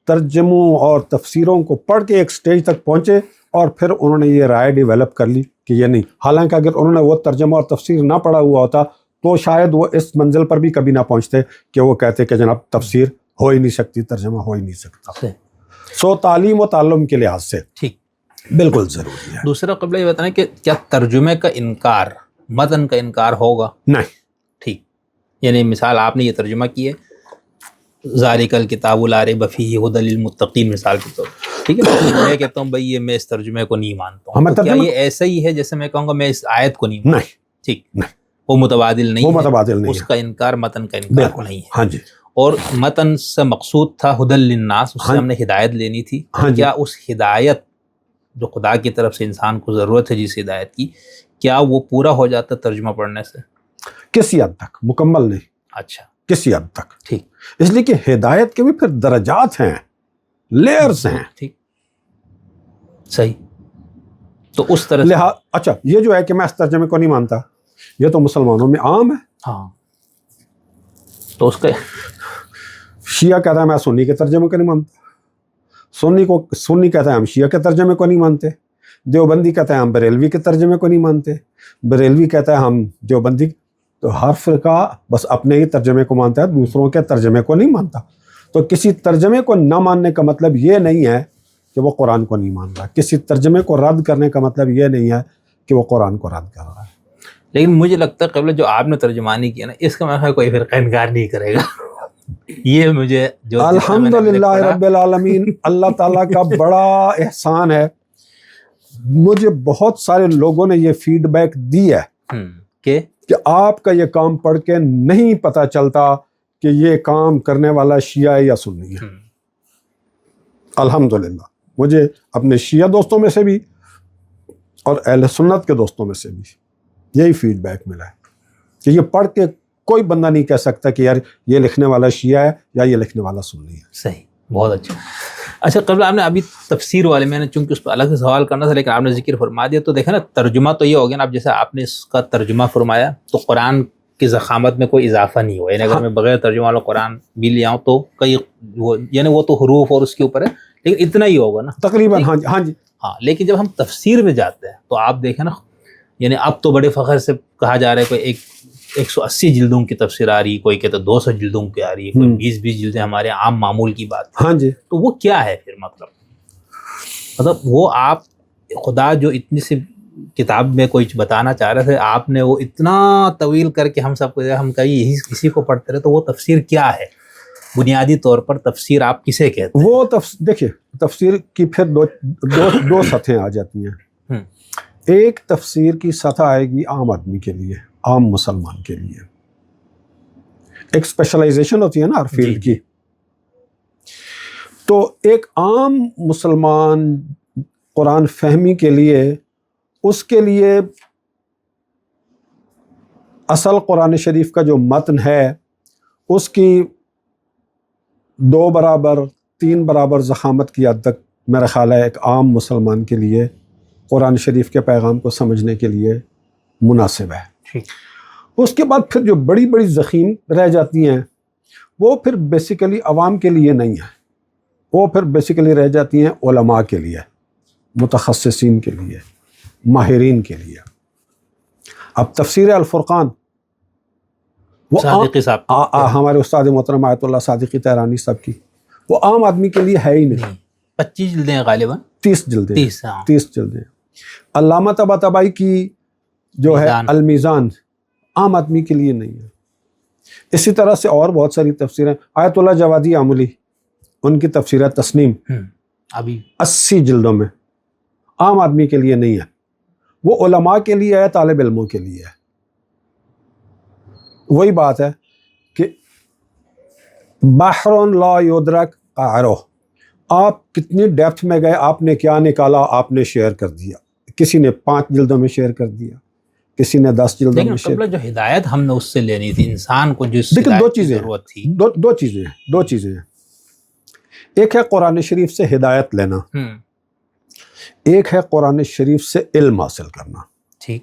ترجموں اور تفسیروں کو پڑھ کے ایک سٹیج تک پہنچے اور پھر انہوں نے یہ رائے ڈیولپ کر لی کہ یہ نہیں. حالانکہ اگر انہوں نے وہ ترجمہ اور تفسیر نہ پڑھا ہوا ہوتا تو شاید وہ اس منزل پر بھی کبھی نہ پہنچتے کہ وہ کہتے کہ جناب تفسیر ہو ہی نہیں سکتی, ترجمہ ہو ہی نہیں سکتا. سو تعلیم و تعلم کے لحاظ سے ٹھیک بالکل ضروری ہے. دوسرا قبلہ یہ بتائیں کہ کیا ترجمے کا انکار متن کا انکار ہوگا؟ نہیں. ٹھیک, یعنی مثال آپ نے یہ ترجمہ کی ہے ذالک الکتاب لا ریب فیہ ھدی للمتقین مثال کے طور, ٹھیک ہے, میں کہتا ہوں بھائی یہ میں اس ترجمے کو نہیں مانتا ہوں, تو کیا یہ ایسا ہی ہے جیسے میں کہوں گا میں اس آیت کو نہیں مانتا؟ نہیں. ٹھیک, وہ متبادل نہیں, وہ متبادل نہیں اس کا انکار متن کا انکار بالکل نہیں ہے. ہاں جی. اور متن سے مقصود تھا ھدی للناس, اس سے ہم نے ہدایت لینی تھی. کیا اس ہدایت جو خدا کی طرف سے انسان کو ضرورت ہے جس ہدایت کی, کیا وہ پورا ہو جاتا ترجمہ پڑھنے سے؟ کسی حد تک, مکمل نہیں. اچھا, کسی حد تک. ٹھیک, اس لیے کہ ہدایت کے بھی پھر درجات ہیں, لیئرز ہیں. ٹھیک, صحیح. تو اس طرح اچھا, یہ جو ہے کہ میں اس ترجمے کو نہیں مانتا, یہ تو مسلمانوں میں عام ہے. ہاں, تو اس کا شیعہ کہتا ہے میں سنی کے ترجمے کو نہیں مانتا, سنی کہتا ہے ہم شیعہ کے ترجمے کو نہیں مانتے, دیوبندی کہتا ہے ہم بریلوی کے ترجمے کو نہیں مانتے, بریلوی کہتا ہے ہم دیوبندی. تو ہر فرقہ بس اپنے ہی ترجمے کو مانتا ہے, دوسروں کے ترجمے کو نہیں مانتا. تو کسی ترجمے کو نہ ماننے کا مطلب یہ نہیں ہے کہ وہ قرآن کو نہیں مان رہا, کسی ترجمے کو رد کرنے کا مطلب یہ نہیں ہے کہ وہ قرآن کو رد کر رہا ہے. لیکن مجھے لگتا ہے قبل جو آپ نے ترجمانی کیا نا, اس کا میں کوئی فرقہ انکار نہیں کرے گا. یہ مجھے جو الحمدللہ رب العالمین, اللہ تعالیٰ کا بڑا احسان ہے. مجھے بہت سارے لوگوں نے یہ فیڈ بیک دی ہے کہ آپ کا یہ کام پڑھ کے نہیں پتہ چلتا کہ یہ کام کرنے والا شیعہ ہے یا سنی ہے. الحمدللہ مجھے اپنے شیعہ دوستوں میں سے بھی اور اہل سنت کے دوستوں میں سے بھی یہی فیڈ بیک ملا ہے کہ یہ پڑھ کے کوئی بندہ نہیں کہہ سکتا کہ یار یہ لکھنے والا شیعہ ہے یا یہ لکھنے والا سنی ہے. صحیح, بہت اچھا. اچھا, قبل آپ نے ابھی تفسیر والے میں نے چونکہ اس پہ الگ سے سوال کرنا تھا لیکن آپ نے ذکر فرما دیا, تو دیکھیں نا ترجمہ تو یہ ہو گیا نا, اب جیسے آپ نے اس کا ترجمہ فرمایا تو قرآن کی ضخامت میں کوئی اضافہ نہیں ہوا, یعنی اگر میں بغیر ترجمہ والا قرآن بھی لے آؤں تو کئی یعنی وہ تو حروف اور اس کے اوپر ہے لیکن اتنا ہی ہوگا نا تقریباً. ہاں جی ہاں. لیکن جب ہم تفسیر میں جاتے ہیں تو آپ دیکھیں نا, یعنی اب تو بڑے فخر سے کہا جا رہا ہے کوئی 180 جلدوں کی تفسیر آ رہی ہے, کوئی کہتے 200 جلدوں کی آ رہی ہے, کوئی 20 جلدیں ہمارے عام معمول کی بات ہے. ہاں جی. تو وہ کیا ہے پھر مطلب وہ آپ خدا جو اتنی سی کتاب میں کوئی بتانا چاہ رہے تھے, آپ نے وہ اتنا طویل کر کے ہم سب کو ہم کہیں کسی کو پڑھتے رہے, تو وہ تفسیر کیا ہے بنیادی طور پر؟ تفسیر آپ کسے کہتے ہیں؟ وہ دیکھیے تفسیر کی پھر دو سطحیں آ جاتی ہیں. ایک تفسیر کی سطح آئے گی عام آدمی کے لیے, عام مسلمان کے لیے. ایک اسپیشلائزیشن ہوتی ہے نا ہر فیلڈ کی. تو ایک عام مسلمان قرآن فہمی کے لیے, اس کے لیے اصل قرآن شریف کا جو متن ہے اس کی 2 برابر 3 برابر ضخامت کی حد تک میرا خیال ہے ایک عام مسلمان کے لیے قرآن شریف کے پیغام کو سمجھنے کے لیے مناسب ہے. اس کے بعد پھر جو بڑی بڑی ضخیم رہ جاتی ہیں وہ پھر بیسیکلی عوام کے لیے نہیں ہے, وہ پھر بیسیکلی رہ جاتی ہیں علماء کے لیے, متخصصین کے لیے, ماہرین کے لیے. اب تفسیر الفرقان وہ ہمارے استاد محترم آیت اللہ صادقی تہرانی صاحب کی, وہ عام آدمی کے لیے ہے ہی نہیں. 25 جلدیں غالباً 30 جلدیں. علامہ طباطبائی کی جو ہے المیزان عام آدمی کے لیے نہیں ہے. اسی طرح سے اور بہت ساری تفسیریں, آیت اللہ جوادی عاملی ان کی تفسیر تسنیم ابھی 80 جلدوں میں, عام آدمی کے لیے نہیں ہے. وہ علماء کے لیے ہے, طالب علموں کے لیے ہے. وہی بات ہے کہ بحر لا یدرک قعرہ, آپ کتنی ڈیپتھ میں گئے, آپ نے کیا نکالا, آپ نے شیئر کر دیا. کسی نے 5 جلدوں میں شیئر کر دیا, کسی نے 10 جلدوں لیکن میں شعر. قبلہ جو ہدایت ہم نے اس سے لینی تھی، انسان کو جس دیکھیں دو ہدایت کی چیزیں ضرورت تھی. ہیں. ایک ہے قرآن شریف سے ہدایت لینا، ایک ہے قرآن شریف سے علم حاصل کرنا. ٹھیک.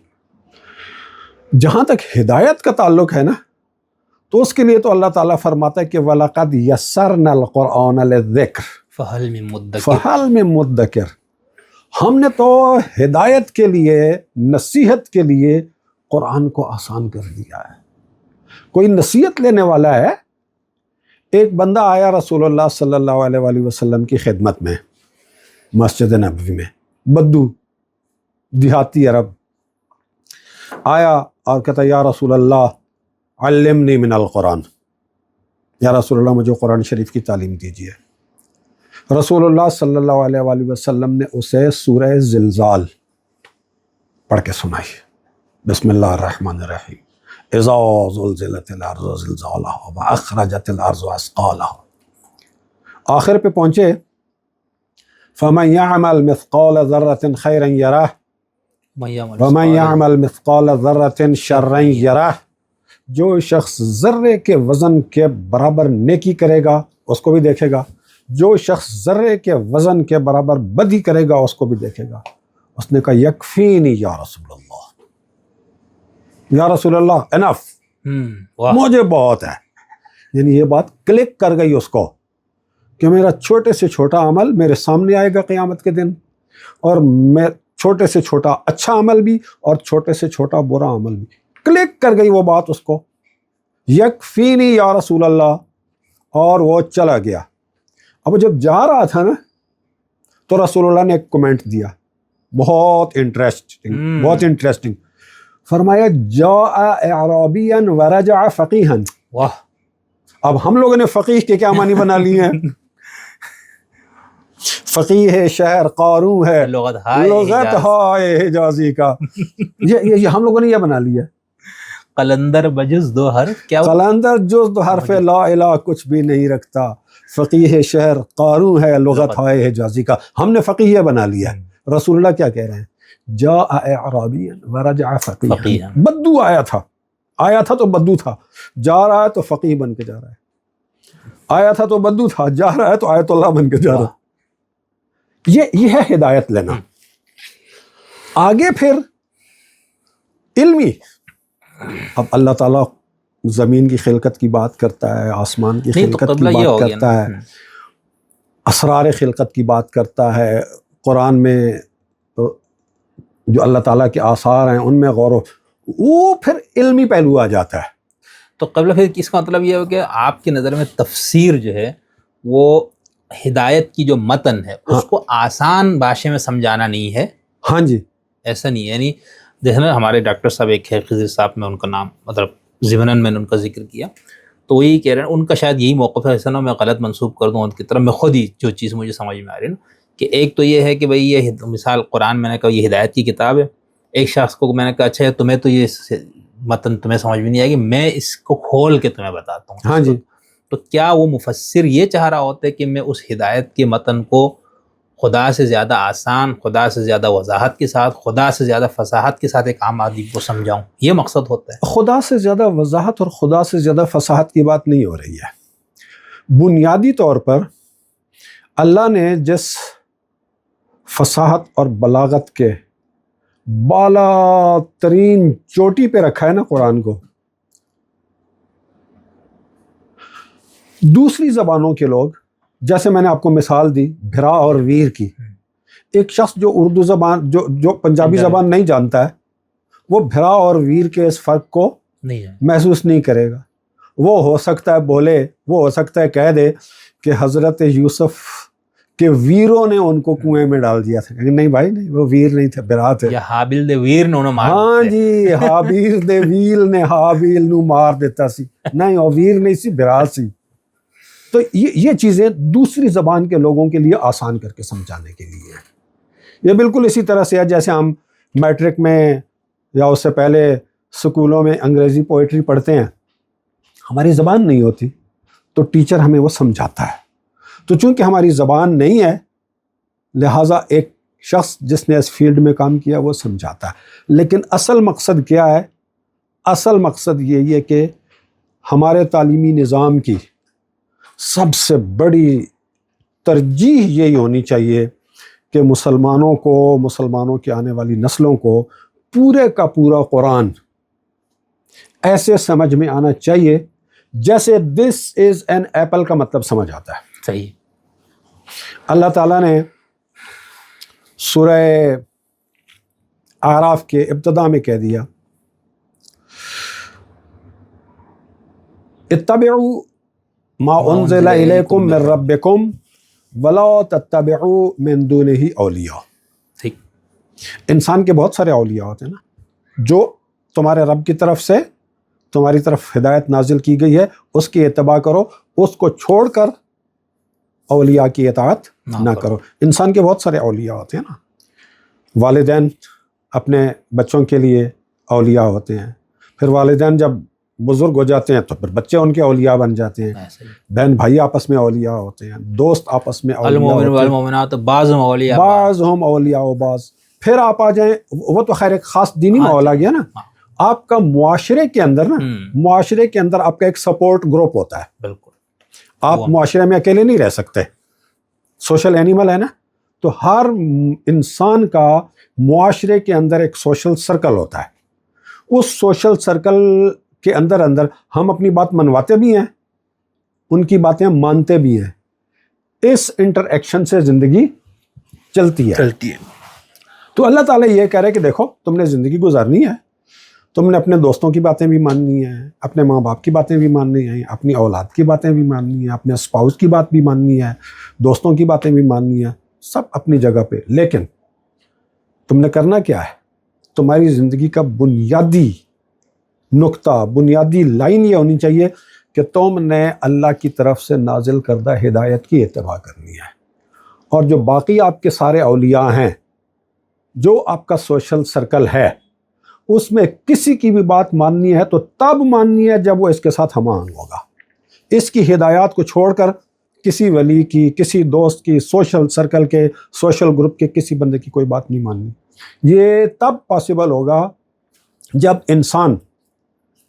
جہاں تک ہدایت کا تعلق ہے نا، تو اس کے لیے تو اللہ تعالیٰ فرماتا ہے کہ وَلَقَدْ يَسَّرْنَا الْقُرْآنَ لِلذِّكْرِ فہل میں مدکر. فَهَلْ مِن مُدَّكِرٍ. ہم نے تو ہدایت کے لیے، نصیحت کے لیے قرآن کو آسان کر دیا ہے. کوئی نصیحت لینے والا ہے، ایک بندہ آیا رسول اللہ صلی اللہ علیہ وآلہ وسلم کی خدمت میں مسجد نبوی میں، بدو دیہاتی عرب آیا اور کہتا یا رسول اللہ علمنی من القرآن، یا رسول اللہ مجھے قرآن شریف کی تعلیم دیجیے. رسول اللہ صلی اللہ علیہ وآلہ وسلم نے اسے سورہ زلزال پڑھ کے سنائی. بسم اللہ الرحمن الرحیم. اذا زلزلت الارض زلزالها واخرجت الارض اثقالها. آخر پہ پہنچے فمن يعمل مثقال ذرة خيرا يره ومن يعمل مثقال ذرة شرا يره. جو شخص ذرے کے وزن کے برابر نیکی کرے گا اس کو بھی دیکھے گا، جو شخص ذرے کے وزن کے برابر بدی کرے گا اس کو بھی دیکھے گا. اس نے کہا یکفینی یا رسول اللہ، یا رسول اللہ انف، مجھے بہت ہے. یعنی یہ بات کلک کر گئی اس کو کہ میرا چھوٹے سے چھوٹا عمل میرے سامنے آئے گا قیامت کے دن، اور میں چھوٹے سے چھوٹا اچھا عمل بھی اور چھوٹے سے چھوٹا برا عمل بھی. کلک کر گئی وہ بات اس کو، یکفینی یا رسول اللہ، اور وہ چلا گیا. اب جب جا رہا تھا نا تو رسول اللہ نے ایک کمنٹ دیا بہت انٹرسٹنگ. فرمایا جاء اعرابیا ورجع فقیہا. واہ. اب ہم لوگوں نے فقیہ کے کیا معنی بنا لیے ہیں؟ فقیہ ہے، شہر قارون ہے، لغت ہائے حجازی کا. یہ ہم لوگوں نے یہ بنا لیا. قلندر بجز دو حرف، کیا قلندر جز دو حرف لا الہ کچھ بھی نہیں رکھتا. فقیہ شہر قارون ہے، لغت ہائے حجازی کا. ہم نے فقیہ بنا لیا. رسول اللہ کیا کہہ رہے ہیں؟ جاء اعرابیا ورجع فقیہا. بدو آیا تھا تو بدو تھا، جا رہا ہے تو فقیہ بن کے جا رہا ہے. آیا تھا تو بدو تھا، جا رہا ہے تو آیت اللہ بن کے جا رہا ہے. یہ ہے ہدایت لینا. آگے پھر علمی. اب اللہ تعالیٰ زمین کی خلقت کی بات کرتا ہے، آسمان کی خلقت کی بات کرتا ہے، اسرار خلقت کی بات کرتا ہے. قرآن میں جو اللہ تعالیٰ کے آثار ہیں ان میں غور وہ پھر علمی پہلو آ جاتا ہے. تو قبل پھر اس کا مطلب یہ ہو کہ آپ کی نظر میں تفسیر جو ہے وہ ہدایت کی جو متن ہے اس کو آسان بھاشے میں سمجھانا نہیں ہے. ہاں جی، ایسا نہیں ہے. یعنی جیسے نا ہمارے ڈاکٹر صاحب ایک ہے خضر صاحب، میں ان کا نام مطلب ضمناً میں نے ان کا ذکر کیا، تو وہی کہہ رہے ہیں ان کا شاید یہی موقف ہے، ایسا نہ میں غلط منسوب کر دوں ان کی طرف. میں خود ہی جو چیز مجھے سمجھ میں آ رہی ہے نا کہ ایک تو یہ ہے کہ بھئی یہ مثال قرآن میں نے کہا یہ ہدایت کی کتاب ہے. ایک شخص کو میں نے کہا اچھا تمہیں تو یہ متن تمہیں سمجھ میں نہیں آئے گی، میں اس کو کھول کے تمہیں بتاتا ہوں. ہاں جی. تو کیا وہ مفسر یہ چاہ رہا ہوتا ہے کہ میں اس ہدایت کے متن کو خدا سے زیادہ آسان، خدا سے زیادہ وضاحت کے ساتھ، خدا سے زیادہ فصاحت کے ساتھ ایک عام آدمی کو سمجھاؤں؟ یہ مقصد ہوتا ہے. خدا سے زیادہ وضاحت اور خدا سے زیادہ فصاحت کی بات نہیں ہو رہی ہے. بنیادی طور پر اللہ نے جس فصاحت اور بلاغت کے بالا ترین چوٹی پہ رکھا ہے نا قرآن کو، دوسری زبانوں کے لوگ، جیسے میں نے آپ کو مثال دی بھرا اور ویر کی، ایک شخص جو اردو زبان جو پنجابی زبان نہیں جانتا ہے وہ بھرا اور ویر کے اس فرق کو محسوس نہیں کرے گا. وہ ہو سکتا ہے بولے، وہ ہو سکتا ہے کہہ دے کہ حضرت یوسف کہ ویروں نے ان کو کنویں میں ڈال دیا تھا. نہیں بھائی نہیں، وہ ویر نہیں تھے، برا تھے. حابیل دے ویر نے انہوں مار ہاں جی، حابیل دے ویل نے حابیل نو مار دیتا سی. نہیں، وہ ویر نہیں سی، برا سی. تو یہ چیزیں دوسری زبان کے لوگوں کے لیے آسان کر کے سمجھانے کے لیے ہیں. یہ بالکل اسی طرح سے ہے جیسے ہم میٹرک میں یا اس سے پہلے سکولوں میں انگریزی پوئٹری پڑھتے ہیں، ہماری زبان نہیں ہوتی تو ٹیچر ہمیں وہ سمجھاتا ہے. تو چونکہ ہماری زبان نہیں ہے لہٰذا ایک شخص جس نے اس فیلڈ میں کام کیا وہ سمجھاتا ہے. لیکن اصل مقصد کیا ہے؟ اصل مقصد یہی ہے کہ ہمارے تعلیمی نظام کی سب سے بڑی ترجیح یہی ہونی چاہیے کہ مسلمانوں کی آنے والی نسلوں کو پورے کا پورا قرآن ایسے سمجھ میں آنا چاہیے جیسے دس از این ایپل کا مطلب سمجھ آتا ہے. صحیح. اللہ تعالیٰ نے سورہ اعراف کے ابتدا میں کہہ دیا اتبعوا ما انزل الیکم من ربکم ولا تتبعوا من دونہ اولیاء. ٹھیک. انسان کے بہت سارے اولیاء ہوتے ہیں نا، جو تمہارے رب کی طرف سے تمہاری طرف ہدایت نازل کی گئی ہے اس کی اتباع کرو، اس کو چھوڑ کر اولیاء کی اطاعت نہ کرو. انسان کے بہت سارے اولیاء ہوتے ہیں نا، والدین اپنے بچوں کے لیے اولیاء ہوتے ہیں، پھر والدین جب بزرگ ہو جاتے ہیں تو پھر بچے ان کے اولیاء بن جاتے ہیں، بہن بھائی آپس میں اولیاء ہوتے ہیں، دوست آپس میں اولیاء ہوتے ہیں، والمؤمنات بعضهم اولیاء بعض ہم اولیاء و بعض. پھر آپ آ جائیں، وہ تو خیر ایک خاص دینی ماحول آ گیا نا. آپ کا معاشرے کے اندر معاشرے کے اندر آپ کا ایک سپورٹ گروپ ہوتا ہے. بالکل. آپ معاشرے میں اکیلے نہیں رہ سکتے، سوشل اینیمل ہے نا. تو ہر انسان کا معاشرے کے اندر ایک سوشل سرکل ہوتا ہے. اس سوشل سرکل کے اندر ہم اپنی بات منواتے بھی ہیں، ان کی باتیں مانتے بھی ہیں. اس انٹر ایکشن سے زندگی چلتی ہے. تو اللہ تعالیٰ یہ کہہ رہے کہ دیکھو تم نے زندگی گزارنی ہے، تم نے اپنے دوستوں کی باتیں بھی ماننی ہیں، اپنے ماں باپ کی باتیں بھی ماننی ہیں، اپنی اولاد کی باتیں بھی ماننی ہیں، اپنے اسپاؤس کی بات بھی ماننی ہے، دوستوں کی باتیں بھی ماننی ہیں، سب اپنی جگہ پہ. لیکن تم نے کرنا کیا ہے؟ تمہاری زندگی کا بنیادی نقطہ، بنیادی لائن یہ ہونی چاہیے کہ تم نے اللہ کی طرف سے نازل کردہ ہدایت کی اتباع کرنی ہے. اور جو باقی آپ کے سارے اولیاء ہیں، جو آپ کا سوشل سرکل ہے، اس میں کسی کی بھی بات ماننی ہے تو تب ماننی ہے جب وہ اس کے ساتھ ہم آہنگ ہوگا. اس کی ہدایات کو چھوڑ کر کسی ولی کی، کسی دوست کی، سوشل سرکل کے، سوشل گروپ کے کسی بندے کی کوئی بات نہیں ماننی. یہ تب پاسبل ہوگا جب انسان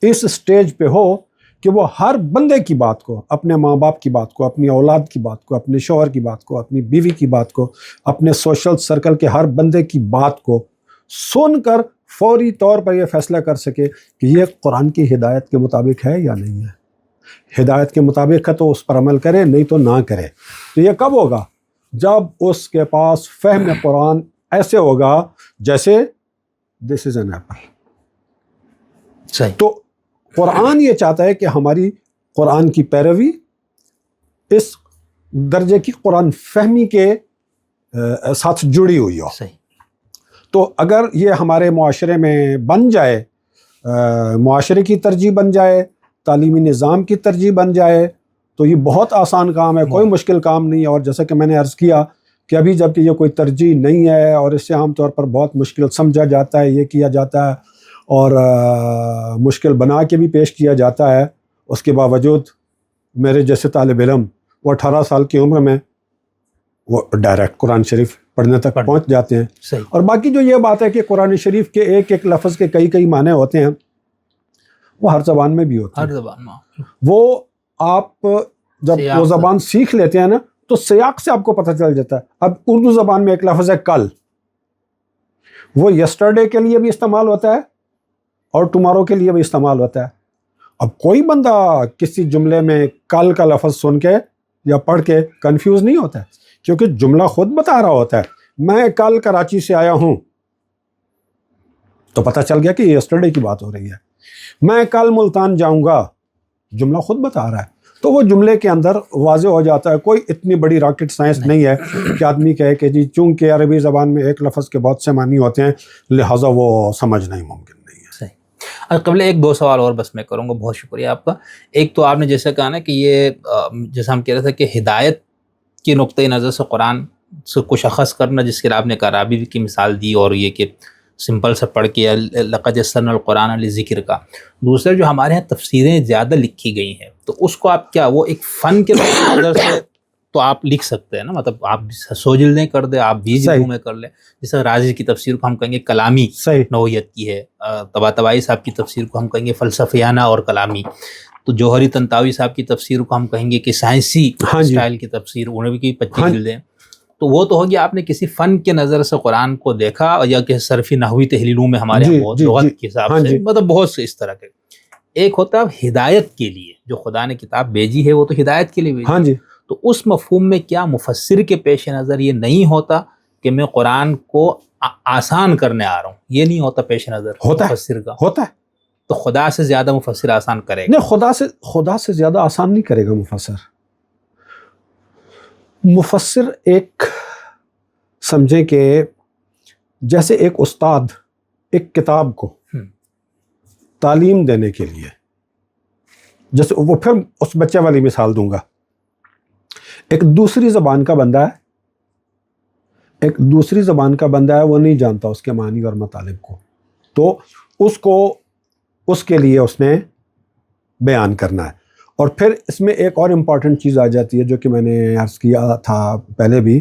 اس سٹیج پہ ہو کہ وہ ہر بندے کی بات کو، اپنے ماں باپ کی بات کو، اپنی اولاد کی بات کو، اپنے شوہر کی بات کو، اپنی بیوی کی بات کو، اپنے سوشل سرکل کے ہر بندے کی بات کو سن کر فوری طور پر یہ فیصلہ کر سکے کہ یہ قرآن کی ہدایت کے مطابق ہے یا نہیں ہے. ہدایت کے مطابق ہے تو اس پر عمل کرے، نہیں تو نہ کرے. تو یہ کب ہوگا؟ جب اس کے پاس فہم قرآن ایسے ہوگا جیسے دس از این ایپل. تو قرآن یہ چاہتا ہے کہ ہماری قرآن کی پیروی اس درجے کی قرآن فہمی کے ساتھ جڑی ہوئی ہو. تو اگر یہ ہمارے معاشرے میں بن جائے، معاشرے کی ترجیح بن جائے، تعلیمی نظام کی ترجیح بن جائے، تو یہ بہت آسان کام ہے، کوئی مشکل کام نہیں ہے. اور جیسا کہ میں نے عرض کیا کہ ابھی جب کہ یہ کوئی ترجیح نہیں ہے اور اس سے عام طور پر بہت مشکل سمجھا جاتا ہے، یہ کیا جاتا ہے اور مشکل بنا کے بھی پیش کیا جاتا ہے، اس کے باوجود میرے جیسے طالب علم وہ 18 سال کی عمر میں وہ ڈائریکٹ قرآن شریف پڑھنے تک پہنچ جاتے ہیں. اور باقی جو یہ بات ہے کہ قرآن شریف کے ایک ایک لفظ کے کئی معنی ہوتے ہیں، وہ ہر زبان میں بھی ہوتے ہیں. ہر زبان میں وہ آپ جب وہ زبان سیکھ لیتے ہیں نا تو سیاق سے آپ کو پتہ چل جاتا ہے. اب اردو زبان میں ایک لفظ ہے کل، وہ یسٹرڈے کے لیے بھی استعمال ہوتا ہے اور ٹمارو کے لیے بھی استعمال ہوتا ہے. اب کوئی بندہ کسی جملے میں کل کا لفظ سن کے یا پڑھ کے کنفیوز نہیں ہوتا ہے، کیونکہ جملہ خود بتا رہا ہوتا ہے میں کل کراچی سے آیا ہوں، تو پتہ چل گیا کہ یسٹرڈے کی بات ہو رہی ہے. میں کل ملتان جاؤں گا، جملہ خود بتا رہا ہے. تو وہ جملے کے اندر واضح ہو جاتا ہے. کوئی اتنی بڑی راکٹ سائنس نہیں ہے کہ آدمی کہے کہ جی چونکہ عربی زبان میں ایک لفظ کے بہت سے معنی ہوتے ہیں لہٰذا وہ سمجھنا ہی ممکن نہیں ہے. صحیح. قبل ایک دو سوال اور بس میں کروں گا. بہت شکریہ آپ کا. ایک تو آپ نے جیسے کہا نا کہ یہ جیسا ہم کہہ رہے تھے کہ ہدایت کی نقطۂ نظر سے قرآن سے کچھ اخذ کرنا، جس کے آپ نے عربی کی مثال دی اور یہ کہ سمپل سے پڑھ کے لقد یسرنا القرآن للذکر کا. دوسرا جو ہمارے یہاں تفسیریں زیادہ لکھی گئی ہیں تو اس کو آپ کیا وہ ایک فن کے نظر سے تو آپ لکھ سکتے ہیں نا، مطلب آپ 100 جلدیں کر دیں، آپ 20 جلدوں میں کر لیں. جیسے رازی کی تفسیر کو ہم کہیں گے کلامی نوعیت کی ہے، طباطبائی صاحب کی تفسیر کو ہم کہیں گے فلسفیانہ اور کلامی، تو جوہری طنطاوی صاحب کی تفسیر کو ہم کہیں گے کہ سائنسی اسٹائل کی تفسیر، انہیں بھی 25 جلدیں. تو وہ تو ہوگی آپ نے کسی فن کے نظر سے قرآن کو دیکھا، یا کہ صرفی نحوی تحلیلوں میں ہمارے یہاں بہت لغت کے حساب سے مطلب بہت سے اس طرح کے. ایک ہوتا ہے ہدایت کے لیے، جو خدا نے کتاب بھیجی ہے وہ تو ہدایت کے لیے بھیجی ہے. تو اس مفہوم میں کیا مفسر کے پیش نظر یہ نہیں ہوتا کہ میں قرآن کو آسان کرنے آ رہا ہوں؟ یہ نہیں ہوتا پیش نظر مفسر کا؟ ہوتا ہے. تو خدا سے زیادہ مفسر آسان کرے گا؟ نہیں، خدا سے زیادہ آسان نہیں کرے گا مفسر. مفسر ایک سمجھیں کہ جیسے ایک استاد ایک کتاب کو تعلیم دینے کے لیے، جیسے وہ پھر اس بچے والی مثال دوں گا، ایک دوسری زبان کا بندہ ہے، وہ نہیں جانتا اس کے معنی اور مطالب کو، تو اس کے لیے اس نے بیان کرنا ہے. اور پھر اس میں ایک اور امپورٹنٹ چیز آ جاتی ہے جو کہ میں نے عرض کیا تھا پہلے بھی،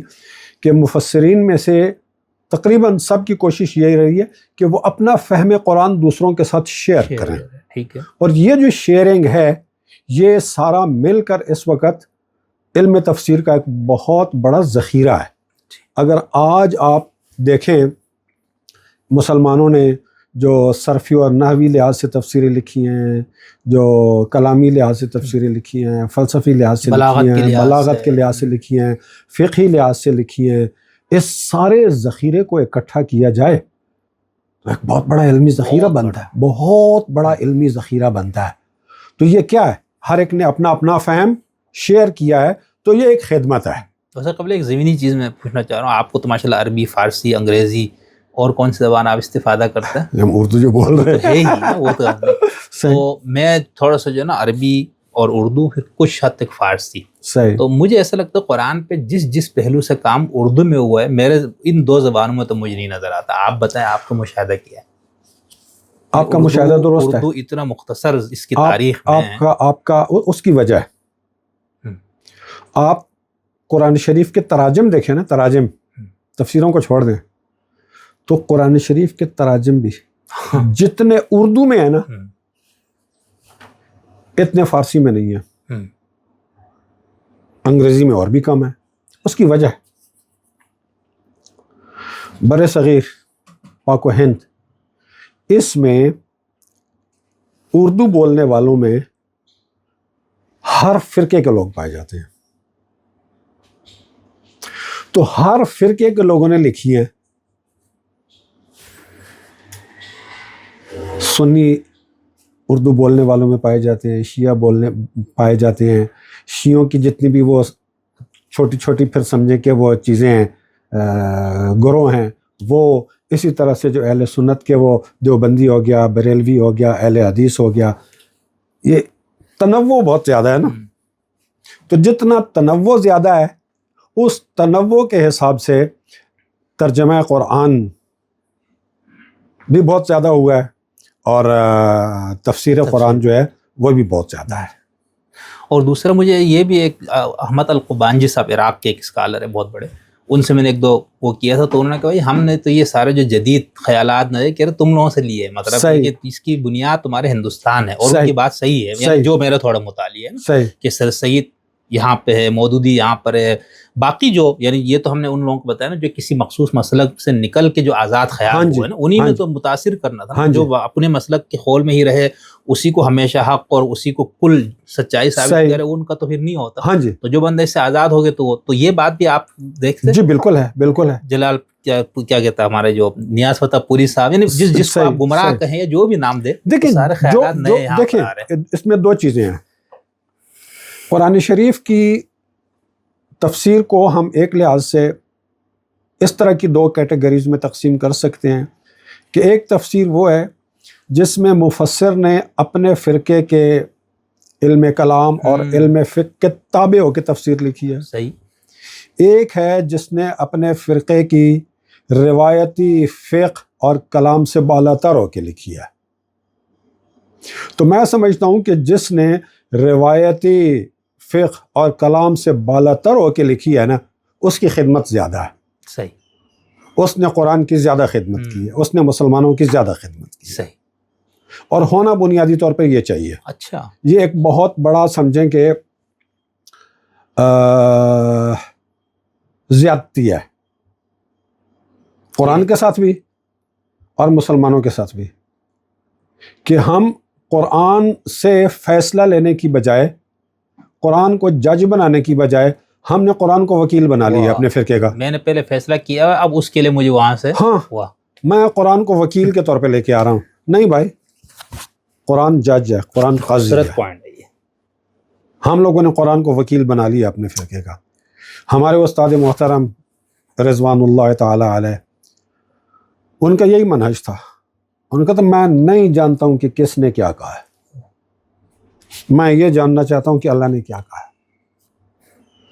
کہ مفسرین میں سے تقریباً سب کی کوشش یہی رہی ہے کہ وہ اپنا فہم قرآن دوسروں کے ساتھ شیئر کریں. ٹھیک ہے. اور یہ جو شیئرنگ ہے، یہ سارا مل کر اس وقت علم تفسیر کا ایک بہت بڑا ذخیرہ ہے. اگر آج آپ دیکھیں مسلمانوں نے جو صرفی اور نحوی لحاظ سے تفسیریں لکھی ہیں، جو کلامی لحاظ سے تفسیریں لکھی ہیں، فلسفی لحاظ سے لکھی ہیں، بلاغت کے لحاظ سے لکھی ہیں، فقہی لحاظ سے لکھی ہیں، اس سارے ذخیرے کو اکٹھا کیا جائے تو ایک بہت بڑا علمی ذخیرہ بنتا ہے، بہت بڑا علمی ذخیرہ بنتا ہے. تو یہ کیا ہے؟ ہر ایک نے اپنا اپنا فہم شیئر کیا ہے، تو یہ ایک خدمت ہے. ویسے قبل ایک ضمنی چیز میں پوچھنا چاہ رہا ہوں، آپ کو تو ماشاءاللہ عربی، فارسی، انگریزی اور کون سی زبان آپ استفادہ کرتے ہیں؟ ہم اردو جو بول رہے ہیں ہی نا، وہ تو میں تھوڑا سا جو ہے نا عربی اور اردو، پھر کچھ حد تک فارسی. صحیح. تو مجھے ایسا لگتا ہے قرآن پہ جس پہلو سے کام اردو میں ہوا ہے، میرے ان 2 زبانوں میں تو مجھے نہیں نظر آتا. آپ بتائیں، آپ کا مشاہدہ کیا ہے؟ آپ کا مشاہدہ درست ہے. اردو اتنا مختصر اس کی تاریخ میں آپ کا اس کی وجہ ہے، آپ قرآن شریف کے تراجم دیکھیں نا، تراجم، تفسیروں کو چھوڑ دیں، تو قرآن شریف کے تراجم بھی جتنے اردو میں ہیں نا، اتنے فارسی میں نہیں ہیں، انگریزی میں اور بھی کم ہے. اس کی وجہ ہے بر صغیر، پاک و ہند، اس میں اردو بولنے والوں میں ہر فرقے کے لوگ پائے جاتے ہیں. تو ہر فرقے کے لوگوں نے لکھی ہے. سنی اردو بولنے والوں میں پائے جاتے ہیں، شیعہ پائے جاتے ہیں. شیعوں کی جتنی بھی وہ چھوٹی چھوٹی پھر سمجھیں کہ وہ چیزیں ہیں، گروہ ہیں، وہ اسی طرح سے جو اہل سنت کے وہ دیوبندی ہو گیا، بریلوی ہو گیا، اہل حدیث ہو گیا. یہ تنوع بہت زیادہ ہے نا. تو جتنا تنوع زیادہ ہے، اس تنوع کے حساب سے ترجمہ قرآن بھی بہت زیادہ ہوا ہے، اور تفسیر قرآن جو ہے وہ بھی بہت زیادہ ہے. اور دوسرا مجھے یہ بھی، ایک احمد القبانجی صاحب عراق کے ایک اسکالر ہیں بہت بڑے، ان سے میں نے ایک دو وہ کیا تھا، تو انہوں نے کہا بھائی ہم نے تو یہ سارے جو جدید خیالات نہ کہہ رہے تم لوگوں سے لیے، مطلب کہ اس کی بنیاد تمہارے ہندوستان ہے. اور ان کی بات صحیح ہے، یعنی جو میرا تھوڑا مطالعہ ہے کہ سر سید یہاں پہ ہے، مودودی یہاں پر ہے، باقی جو یعنی یہ تو ہم نے ان لوگوں کو بتایا نا جو کسی مخصوص مسلک سے نکل کے جو آزاد خیال ہوئے نا، انہی میں تو متاثر کرنا تھا. جو اپنے مسلک کے خول میں ہی رہے، اسی کو ہمیشہ حق اور اسی کو کل سچائی ثابت کرے، ان کا تو پھر نہیں ہوتا. تو جو بندے اس سے آزاد ہو گئے تو یہ بات بھی آپ دیکھتے ہیں. جی بالکل ہے، بالکل ہے. جلال کیا کہتا ہے ہمارے جو نیاز فتح پوری صاحب، یعنی جس کو آپ گمراہ کہیں یا جو بھی نام دے، سارے خیالات نئے یہاں پر آ رہے ہیں. اس میں 2 چیزیں ہیں. قرآن شریف کی تفسیر کو ہم ایک لحاظ سے اس طرح کی 2 کیٹیگریز میں تقسیم کر سکتے ہیں کہ ایک تفسیر وہ ہے جس میں مفسر نے اپنے فرقے کے علم کلام اور علم فقہ کے تابع ہو کے تفسیر لکھی ہے. صحیح. ایک ہے جس نے اپنے فرقے کی روایتی فقہ اور کلام سے بالاتر ہو کے لکھی ہے. تو میں سمجھتا ہوں کہ جس نے روایتی فقہ اور کلام سے بالاتر ہو کے لکھی ہے نا، اس کی خدمت زیادہ ہے. صحیح. اس نے قرآن کی زیادہ خدمت کی ہے، اس نے مسلمانوں کی زیادہ خدمت کی ہے. صحیح. اور ہونا بنیادی طور پہ یہ چاہیے. اچھا. یہ ایک بہت بڑا سمجھیں کہ زیادتی ہے قرآن کے ساتھ بھی اور مسلمانوں کے ساتھ بھی، کہ ہم قرآن سے فیصلہ لینے کی بجائے، قرآن کو جج بنانے کی بجائے، ہم نے قرآن کو وکیل بنا لیا اپنے فرقے کا. میں نے پہلے فیصلہ کیا ہے، اب اس کے لیے مجھے وہاں سے ہاں ہوا. میں قرآن کو وکیل کے طور پہ لے کے آ رہا ہوں. نہیں بھائی، قرآن جج ہے، قرآن قاضی ہے. پوائنٹ ہے یہ. ہم لوگوں نے قرآن کو وکیل بنا لیا اپنے فرقے کا. ہمارے استاد محترم رضوان اللہ تعالی علیہ، ان کا یہی منہج تھا. ان کا تو میں نہیں جانتا ہوں کہ کس نے کیا کہا ہے، میں یہ جاننا چاہتا ہوں کہ اللہ نے کیا کہا ہے.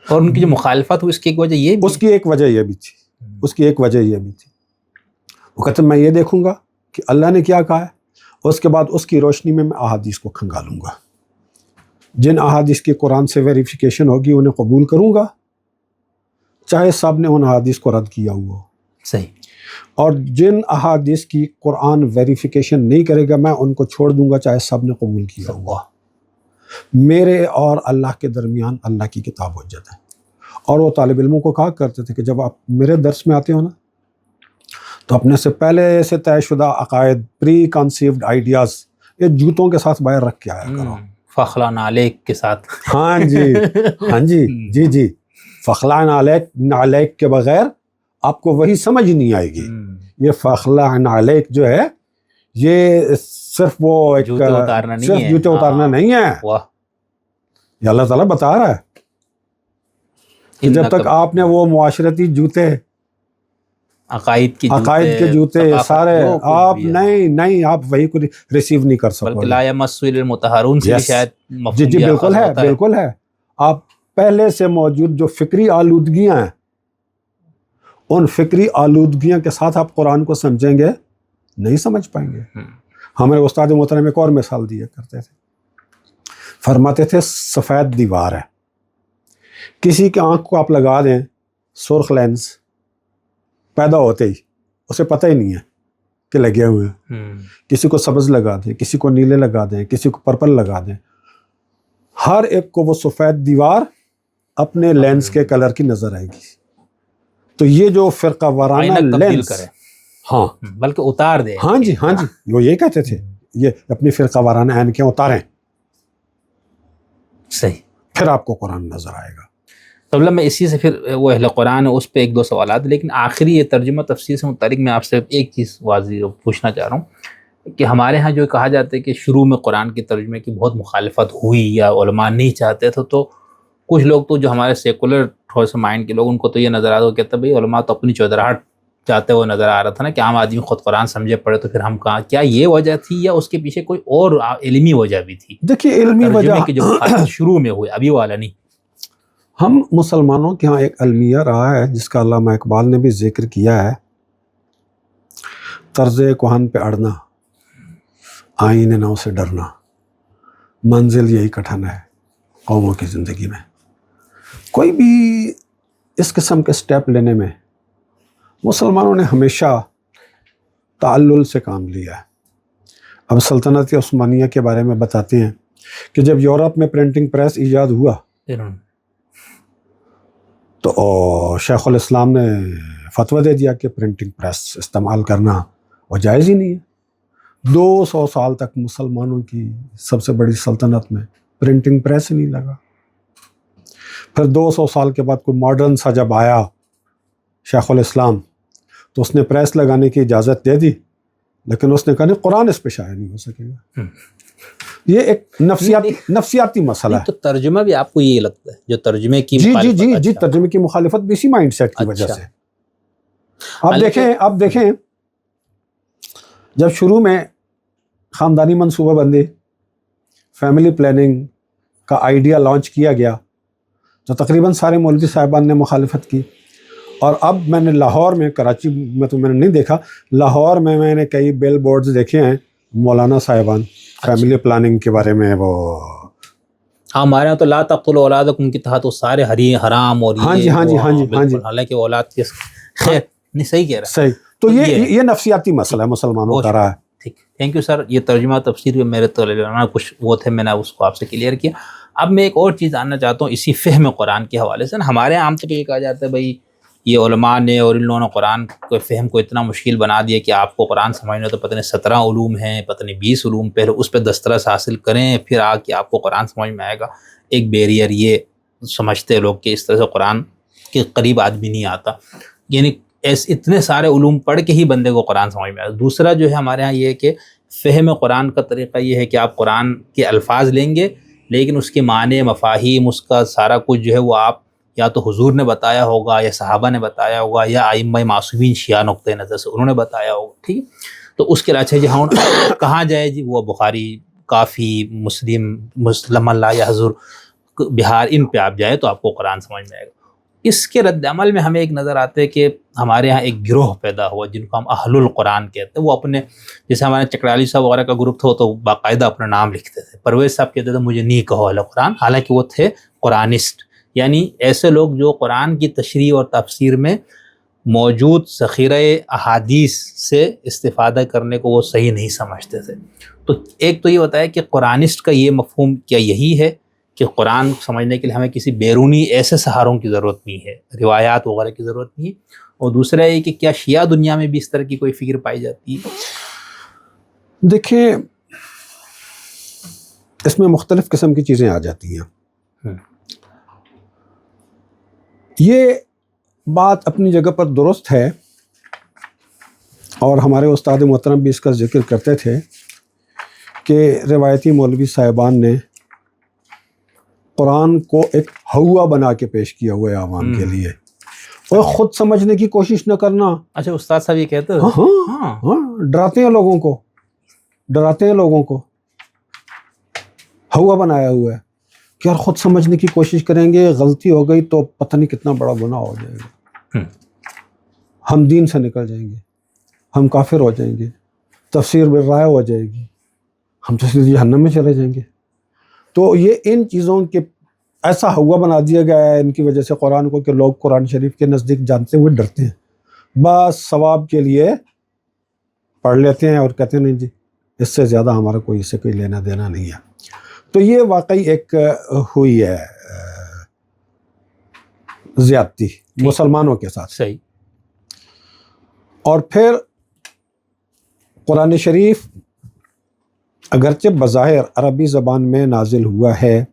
اور ان کی جو مخالفت ہوئی اس کی ایک وجہ یہ بھی، اس کی ایک وجہ یہ بھی تھی، اس کی ایک وجہ یہ بھی تھی. وہ کہتے میں یہ دیکھوں گا کہ اللہ نے کیا کہا ہے، اس کے بعد اس کی روشنی میں احادیث کو کھنگالوں گا. جن احادیث کی قرآن سے ویریفیکیشن ہوگی انہیں قبول کروں گا، چاہے سب نے ان احادیث کو رد کیا ہوا ہو. صحیح. اور جن احادیث کی قرآن ویریفیکیشن نہیں کرے گا میں ان کو چھوڑ دوں گا، چاہے سب نے قبول کیا ہوا. میرے اور اللہ کے درمیان اللہ کی کتاب حجت ہے. اور وہ طالب علموں کو کہا کرتے تھے کہ جب آپ میرے درس میں آتے ہو نا تو اپنے سے پہلے سے طے شدہ عقائد، پری کنسیوڈ آئیڈیاز، یہ جوتوں کے ساتھ باہر رکھ کے آیا کرو. فخلا نالیک کے ساتھ. ہاں جی، ہاں جی، جی جی. فخلا نالیک کے بغیر آپ کو وہی سمجھ نہیں آئے گی. یہ فخلا نالیک جو ہے یہ صرف وہ ایک جوتے اتارنا نہیں صرف ہے، جوتے اتارنا نہیں ہے. واہ. یہ اللہ تعالیٰ بتا رہا ہے کہ جب تک آپ نے وہ معاشرتی جوتے، عقائد کے جوتے سارے آپ نہیں آپ وہی کو ریسیو نہیں کر سکو. بلکہ لا یمسہ الا المطہرون سے بھی شاید جی جی بالکل ہے، بالکل ہے. آپ پہلے سے موجود جو فکری آلودگیاں ہیں، ان فکری آلودگیاں کے ساتھ آپ قرآن کو سمجھیں گے نہیں سمجھ پائیں گے. ہمارے استاد محترم ایک اور مثال دیا کرتے تھے، فرماتے تھے سفید دیوار ہے، کسی کے آنکھ کو آپ لگا دیں سرخ لینس، پیدا ہوتے ہی اسے پتہ ہی نہیں ہے کہ لگے ہوئے ہیں. کسی کو سبز لگا دیں، کسی کو نیلے لگا دیں، کسی کو پرپل لگا دیں، ہر ایک کو وہ سفید دیوار اپنے لینس کے کلر کی نظر آئے گی. تو یہ جو فرقہ وارانہ لینس، ہاں بلکہ اتار دے. ہاں جی ہاں جی، وہ یہ کہتے تھے یہ اپنی فرقہ وارانہ عینکیں اتاریں، صحیح، پھر آپ کو قرآن نظر آئے گا. تو میں اسی سے پھر وہ اہل قرآن ہے اس پہ ایک دو سوالات، لیکن آخری یہ ترجمہ تفسیر سے متعلق میں آپ سے ایک چیز واضح پوچھنا چاہ رہا ہوں کہ ہمارے ہاں جو کہا جاتا ہے کہ شروع میں قرآن کے ترجمے کی بہت مخالفت ہوئی یا علماء نہیں چاہتے تھے، تو کچھ لوگ تو جو ہمارے سیکولر تھوڑے سے مائنڈ کے لوگ، ان کو تو یہ نظر آتا ہے، وہ کہتے ہیں بھائی علماء تو اپنی چودراہٹ چاہتے ہوئے نظر آ رہا تھا نا کہ عام آدمی خود قرآن سمجھے پڑے تو پھر ہم کہاں. کیا یہ وجہ تھی یا اس کے پیچھے کوئی اور علمی وجہ بھی تھی؟ دیکھیے علمی وجہ کی جو مخالفت شروع میں ہوئی، ابھی والا نہیں. ہم مسلمانوں کے ہاں ایک المیہ رہا ہے جس کا علامہ اقبال نے بھی ذکر کیا ہے، طرز کہن پہ اڑنا، آئین نو سے ڈرنا، منزل یہی کٹھن ہے قوموں کی زندگی میں. کوئی بھی اس قسم کے سٹیپ لینے میں مسلمانوں نے ہمیشہ تعلل سے کام لیا ہے. اب سلطنت عثمانیہ کے بارے میں بتاتے ہیں کہ جب یورپ میں پرنٹنگ پریس ایجاد ہوا تو شیخ الاسلام نے فتویٰ دے دیا کہ پرنٹنگ پریس استعمال کرنا وہ جائز ہی نہیں ہے. 200 سال تک مسلمانوں کی سب سے بڑی سلطنت میں پرنٹنگ پریس نہیں لگا. پھر 200 سال کے بعد کوئی ماڈرن سا جب آیا شیخ الاسلام تو اس نے پریس لگانے کی اجازت دے دی، لیکن اس نے کہا نہیں قرآن اس پہ شائع نہیں ہو سکے گا. یہ ایک نفسیاتی مسئلہ ہے. تو ترجمہ بھی آپ کو یہ لگتا ہے جو ترجمے کی جی ترجمے کی مخالفت بھی اسی مائنڈ سیٹ کی وجہ سے. آپ دیکھیں جب شروع میں خاندانی منصوبہ بندی، فیملی پلاننگ کا آئیڈیا لانچ کیا گیا تو تقریباً سارے مولوی صاحبان نے مخالفت کی. اور اب میں نے لاہور میں، کراچی میں تو میں نے نہیں دیکھا، لاہور میں نے کئی بیل بورڈز دیکھے ہیں مولانا صاحبان فیملی پلاننگ کے بارے میں وہ ہاں ہمارے یہاں تو لا تقتلوا اولادکم کی تحت وہ سارے حرام اور ہاں جی ہاں جی ہاں جی ہاں جی، حالانکہ اولاد کے خیر نہیں صحیح کہہ رہا صحیح. تو یہ نفسیاتی مسئلہ ہے مسلمانوں کا رہا ہے. ٹھیک. تھینک یو سر. یہ ترجمہ تفسیر میں میرے طالب علم کچھ وہ تھے، میں نے اس کو آپ سے کلیئر کیا. اب میں ایک اور چیز جاننا چاہتا ہوں اسی فہم قرآن کے حوالے سے. ہمارے عام طور پہ یہ کہا جاتا ہے بھائی یہ علماء نے اور ان لوگوں نے قرآن کے فہم کو اتنا مشکل بنا دیا کہ آپ کو قرآن سمجھنا تو پتہ نہیں 17 علوم ہیں، پتہ نہیں 20 علوم، پہلے اس پہ دسترس حاصل کریں پھر آ کے آپ کو قرآن سمجھ میں آئے گا. ایک بیریئر یہ سمجھتے لوگ کہ اس طرح سے قرآن کے قریب آدمی نہیں آتا، یعنی ایسے اتنے سارے علوم پڑھ کے ہی بندے کو قرآن سمجھ میں آئے. دوسرا جو ہے ہمارے ہاں یہ ہے کہ فہم قرآن کا طریقہ یہ ہے کہ آپ قرآن کے الفاظ لیں گے لیکن اس کے معنی، مفاہیم، اس کا سارا کچھ جو ہے وہ آپ یا تو حضور نے بتایا ہوگا یا صحابہ نے بتایا ہوگا یا ائمہ معصومین شیعہ نقطۂ نظر سے انہوں نے بتایا ہوگا. ٹھیک. تو اس کے اچھا جی ہاں کہاں جائے جی، وہ بخاری، کافی، مسلم اللہ یا حضور بہار، ان پہ آپ جائے تو آپ کو قرآن سمجھ میں آئے گا. اس کے رد عمل میں ہمیں ایک نظر آتے کہ ہمارے ہاں ایک گروہ پیدا ہوا جن کو ہم اہل القرآن کہتے ہیں. وہ اپنے جیسے ہمارے چکرالی صاحب وغیرہ کا گروپ تھا تو باقاعدہ اپنا نام لکھتے تھے. پرویز صاحب کہتے تھے مجھے نہیں کہو اہل قرآن، حالانکہ وہ تھے قرآنسٹ، یعنی ایسے لوگ جو قرآن کی تشریح اور تفسیر میں موجود ذخیرہ احادیث سے استفادہ کرنے کو وہ صحیح نہیں سمجھتے تھے. تو ایک تو یہ بتایا کہ قرآنسٹ کا یہ مفہوم کیا یہی ہے کہ قرآن سمجھنے کے لیے ہمیں کسی بیرونی ایسے سہاروں کی ضرورت نہیں ہے، روایات وغیرہ کی ضرورت نہیں ہے. اور دوسرا یہ کہ کیا شیعہ دنیا میں بھی اس طرح کی کوئی فکر پائی جاتی ہے؟ دیکھیں اس میں مختلف قسم کی چیزیں آ جاتی ہیں. یہ بات اپنی جگہ پر درست ہے اور ہمارے استاد محترم بھی اس کا ذکر کرتے تھے کہ روایتی مولوی صاحبان نے قرآن کو ایک ہوا بنا کے پیش کیا ہوا ہے عوام کے لیے، اور خود سمجھنے کی کوشش نہ کرنا. اچھا استاد صاحب یہ کہتے ہیں؟ ہاں ڈراتے ہیں لوگوں کو، ڈراتے ہیں لوگوں کو. ہوا بنایا ہوا ہے کہ یار خود سمجھنے کی کوشش کریں گے، غلطی ہو گئی تو پتہ نہیں کتنا بڑا گناہ ہو جائے گا، ہم دین سے نکل جائیں گے، ہم کافر ہو جائیں گے، تفسیر بالرائے ہو جائے گی، ہم تو سیدھے جہنم میں چلے جائیں گے. تو یہ ان چیزوں کے ایسا ہوا بنا دیا گیا ہے ان کی وجہ سے قرآن کو کہ لوگ قرآن شریف کے نزدیک جانتے ہوئے ڈرتے ہیں. بس ثواب کے لیے پڑھ لیتے ہیں اور کہتے ہیں نہیں جی اس سے زیادہ ہمارا کوئی اس سے کوئی لینا دینا نہیں ہے. تو یہ واقعی ایک ہوئی ہے زیادتی مسلمانوں کے ساتھ. صحیح. اور پھر قرآن شریف اگرچہ بظاہر عربی زبان میں نازل ہوا ہے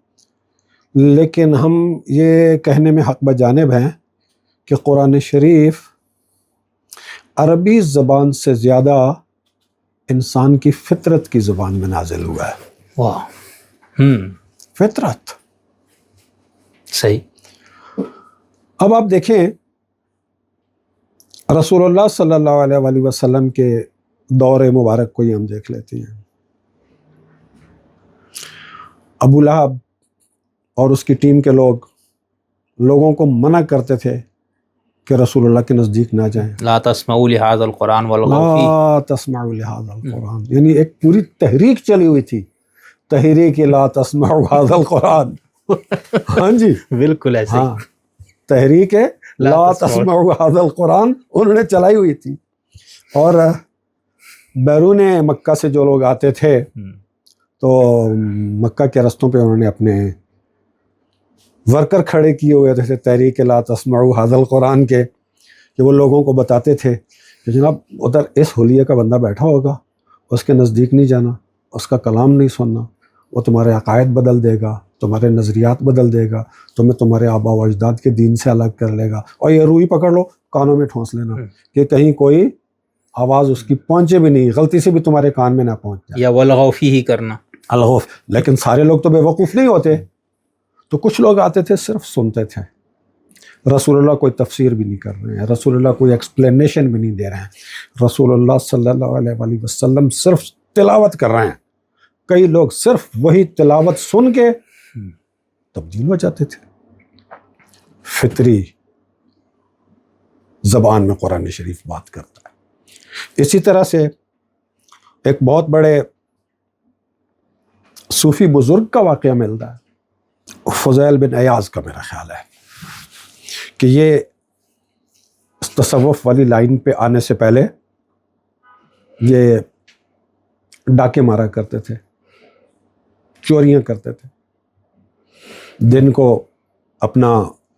لیکن ہم یہ کہنے میں حق بجانب ہیں کہ قرآن شریف عربی زبان سے زیادہ انسان کی فطرت کی زبان میں نازل ہوا ہے. واہ. فطرت. صحیح. اب آپ دیکھیں رسول اللہ صلی اللہ علیہ وآلہ وسلم کے دور مبارک کو ہی ہم دیکھ لیتے ہیں. ابو لہب اور اس کی ٹیم کے لوگوں کو منع کرتے تھے کہ رسول اللہ کے نزدیک نہ جائیں. لا تسمعوا لهذا القرآن والغوا فيه. لا تسمعوا لهذا القرآن، یعنی ایک پوری تحریک چلی ہوئی تھی، تحریک لا تسمعوا هذا القرآن. ہاں جی بالکل ایسے. ہاں تحریک لا تسمعوا هذا القرآن انہوں نے چلائی ہوئی تھی. اور بیرون مکہ سے جو لوگ آتے تھے تو مکہ کے رستوں پہ انہوں نے اپنے ورکر کھڑے کیے ہوئے تھے تحریک لا تسمعوا هذا القرآن کے، کہ وہ لوگوں کو بتاتے تھے کہ جناب ادھر اس حلیے کا بندہ بیٹھا ہوگا، اس کے نزدیک نہیں جانا، اس کا کلام نہیں سننا، وہ تمہارے عقائد بدل دے گا، تمہارے نظریات بدل دے گا، تمہیں تمہارے آبا و اجداد کے دین سے الگ کر لے گا. اور یہ روئی پکڑ لو، کانوں میں ٹھونس لینا کہ کہیں کوئی آواز اس کی پہنچے بھی نہیں، غلطی سے بھی تمہارے کان میں نہ پہنچ جائے. یا والغوا فیہ کرنا. الغوف. لیکن سارے لوگ تو بے وقوف نہیں ہوتے، تو کچھ لوگ آتے تھے صرف سنتے تھے، رسول اللہ کوئی تفسیر بھی نہیں کر رہے ہیں، رسول اللہ کوئی ایکسپلینیشن بھی نہیں دے رہے ہیں، رسول اللہ صلی اللہ علیہ وآلہ وسلم صرف تلاوت کر رہے ہیں. کئی لوگ صرف وہی تلاوت سن کے تبدیل ہو جاتے تھے. فطری زبان میں قرآن شریف بات کرتا ہے. اسی طرح سے ایک بہت بڑے صوفی بزرگ کا واقعہ ملتا ہے. فضیل بن ایاز کا میرا خیال ہے کہ یہ تصوف والی لائن پہ آنے سے پہلے یہ ڈاکے مارا کرتے تھے، چوریاں کرتے تھے، دن کو اپنا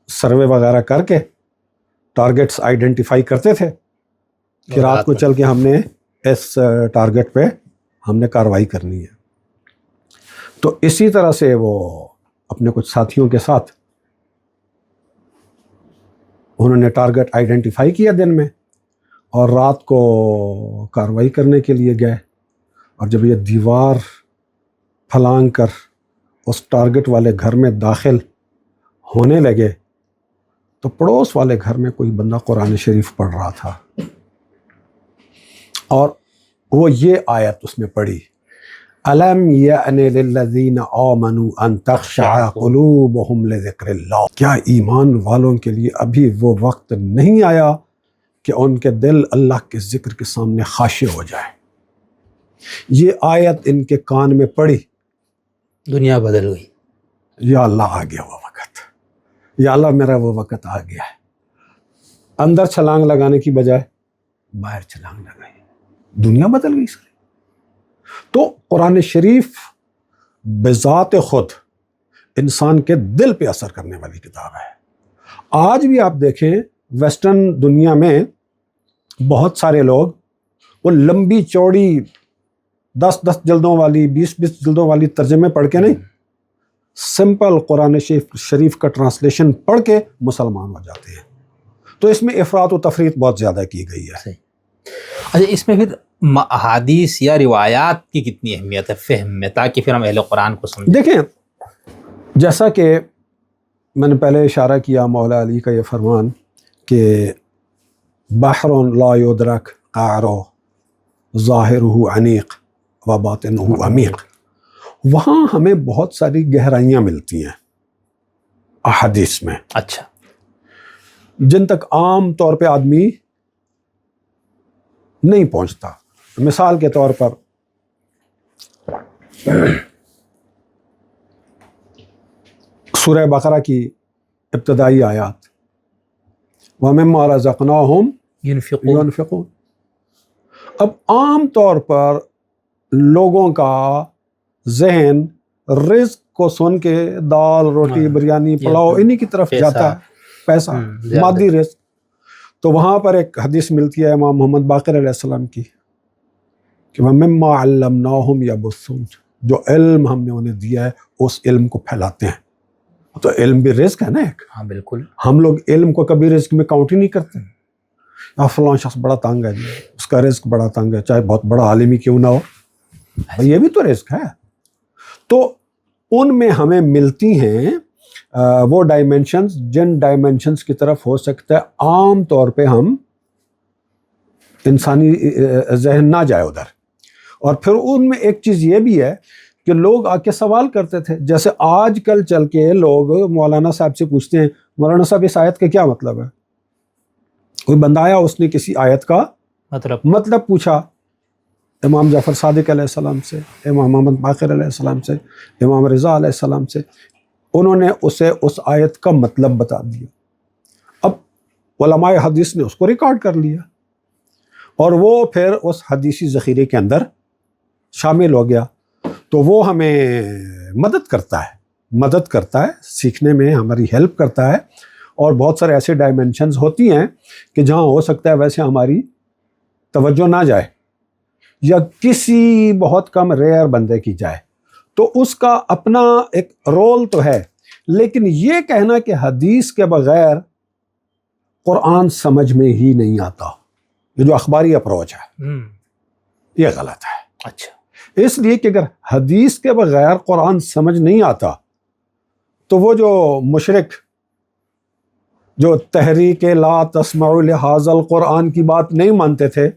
سروے وغیرہ کر کے ٹارگٹس آئیڈینٹیفائی کرتے تھے کہ رات کو چل کے ہم نے اس ٹارگٹ پہ ہم نے کارروائی کرنی ہے۔ تو اسی طرح سے وہ اپنے کچھ ساتھیوں کے ساتھ انہوں نے ٹارگٹ آئیڈینٹیفائی کیا دن میں، اور رات کو کارروائی کرنے کے لیے گئے، اور جب یہ دیوار پھلانگ کر اس ٹارگٹ والے گھر میں داخل ہونے لگے تو پڑوس والے گھر میں کوئی بندہ قرآن شریف پڑھ رہا تھا، اور وہ یہ آیت اس میں پڑھی، الم یأن للذین آمنوا ان تخشع قلوبہم لذکر اللہ، کیا ایمان والوں کے لیے ابھی وہ وقت نہیں آیا کہ ان کے دل اللہ کے ذکر کے سامنے خاشع ہو جائے۔ یہ آیت ان کے کان میں پڑی، دنیا بدل گئی۔ یا اللہ آ گیا وہ وقت، یا اللہ میرا وہ وقت آ گیا ہے۔ اندر چھلانگ لگانے کی بجائے باہر چھلانگ لگائی، دنیا بدل گئی سر۔ تو قرآن شریف بذات خود انسان کے دل پہ اثر کرنے والی کتاب ہے۔ آج بھی آپ دیکھیں ویسٹرن دنیا میں بہت سارے لوگ وہ لمبی چوڑی 10 جلدوں والی 20 جلدوں والی ترجمے پڑھ کے نہیں، سمپل قرآن شریف کا ٹرانسلیشن پڑھ کے مسلمان ہو جاتے ہیں۔ تو اس میں افراط و تفریط بہت زیادہ کی گئی ہے۔ اچھا، اس میں پھر احادیث یا روایات کی کتنی اہمیت ہے فہم میں، تاکہ پھر ہم اہل قرآن کو سمجھیں؟ دیکھیں، جیسا کہ میں نے پہلے اشارہ کیا مولا علی کا یہ فرمان کہ بحر لا یدرک قعرہ ظاہرہ عمیق و باطنہ عمیق، وہاں ہمیں بہت ساری گہرائیاں ملتی ہیں احادیث میں، اچھا، جن تک عام طور پہ آدمی نہیں پہنچتا۔ مثال کے طور پر سورہ بقرہ کی ابتدائی آیات، وَمِمَّا رَزَقْنَاهُمْ يُنْفِقُونَ، اب عام طور پر لوگوں کا ذہن رزق کو سن کے دال روٹی بریانی پلاؤ انہی کی طرف جاتا ہے، پیسہ مادی رزق۔ تو وہاں پر ایک حدیث ملتی ہے امام محمد باقر علیہ السلام کی کہ وَمِمَّا عَلَّمْنَاهُمْ يَبُثُّونَ، جو علم ہم نے انہیں دیا ہے اس علم کو پھیلاتے ہیں۔ تو علم بھی رزق ہے نا ایک۔ ہاں بالکل، ہم لوگ علم کو کبھی رزق میں کاؤنٹ ہی نہیں کرتے۔ فلاں شخص بڑا تنگ ہے جی، اس کا رزق بڑا تنگ ہے، چاہے بہت بڑا عالم ہی کیوں نہ ہو، یہ بھی تو رزق ہے۔ تو ان میں ہمیں ملتی ہیں وہ ڈائمنشنز جن ڈائمنشنز کی طرف ہو سکتا ہے عام طور پہ ہم انسانی ذہن نہ جائے ادھر۔ اور پھر ان میں ایک چیز یہ بھی ہے کہ لوگ آ کے سوال کرتے تھے، جیسے آج کل چل کے لوگ مولانا صاحب سے پوچھتے ہیں، مولانا صاحب اس آیت کا کیا مطلب ہے؟ کوئی بندہ آیا، اس نے کسی آیت کا مطلب پوچھا امام جعفر صادق علیہ السلام سے، امام محمد باقر علیہ السلام سے، امام رضا علیہ السلام سے، انہوں نے اسے اس آیت کا مطلب بتا دیا۔ اب علماء حدیث نے اس کو ریکارڈ کر لیا، اور وہ پھر اس حدیثی ذخیرے کے اندر شامل ہو گیا۔ تو وہ ہمیں مدد کرتا ہے سیکھنے میں، ہماری ہیلپ کرتا ہے، اور بہت سارے ایسے ڈائمنشنز ہوتی ہیں کہ جہاں ہو سکتا ہے ویسے ہماری توجہ نہ جائے، یا کسی بہت کم ریئر بندے کی جائے، تو اس کا اپنا ایک رول تو ہے۔ لیکن یہ کہنا کہ حدیث کے بغیر قرآن سمجھ میں ہی نہیں آتا، یہ جو اخباری اپروچ ہے یہ غلط ہے۔ اچھا، اس لیے کہ اگر حدیث کے بغیر قرآن سمجھ نہیں آتا تو وہ جو مشرک جو تحریک لا تسمعوا لہذا القرآن کی بات نہیں مانتے تھے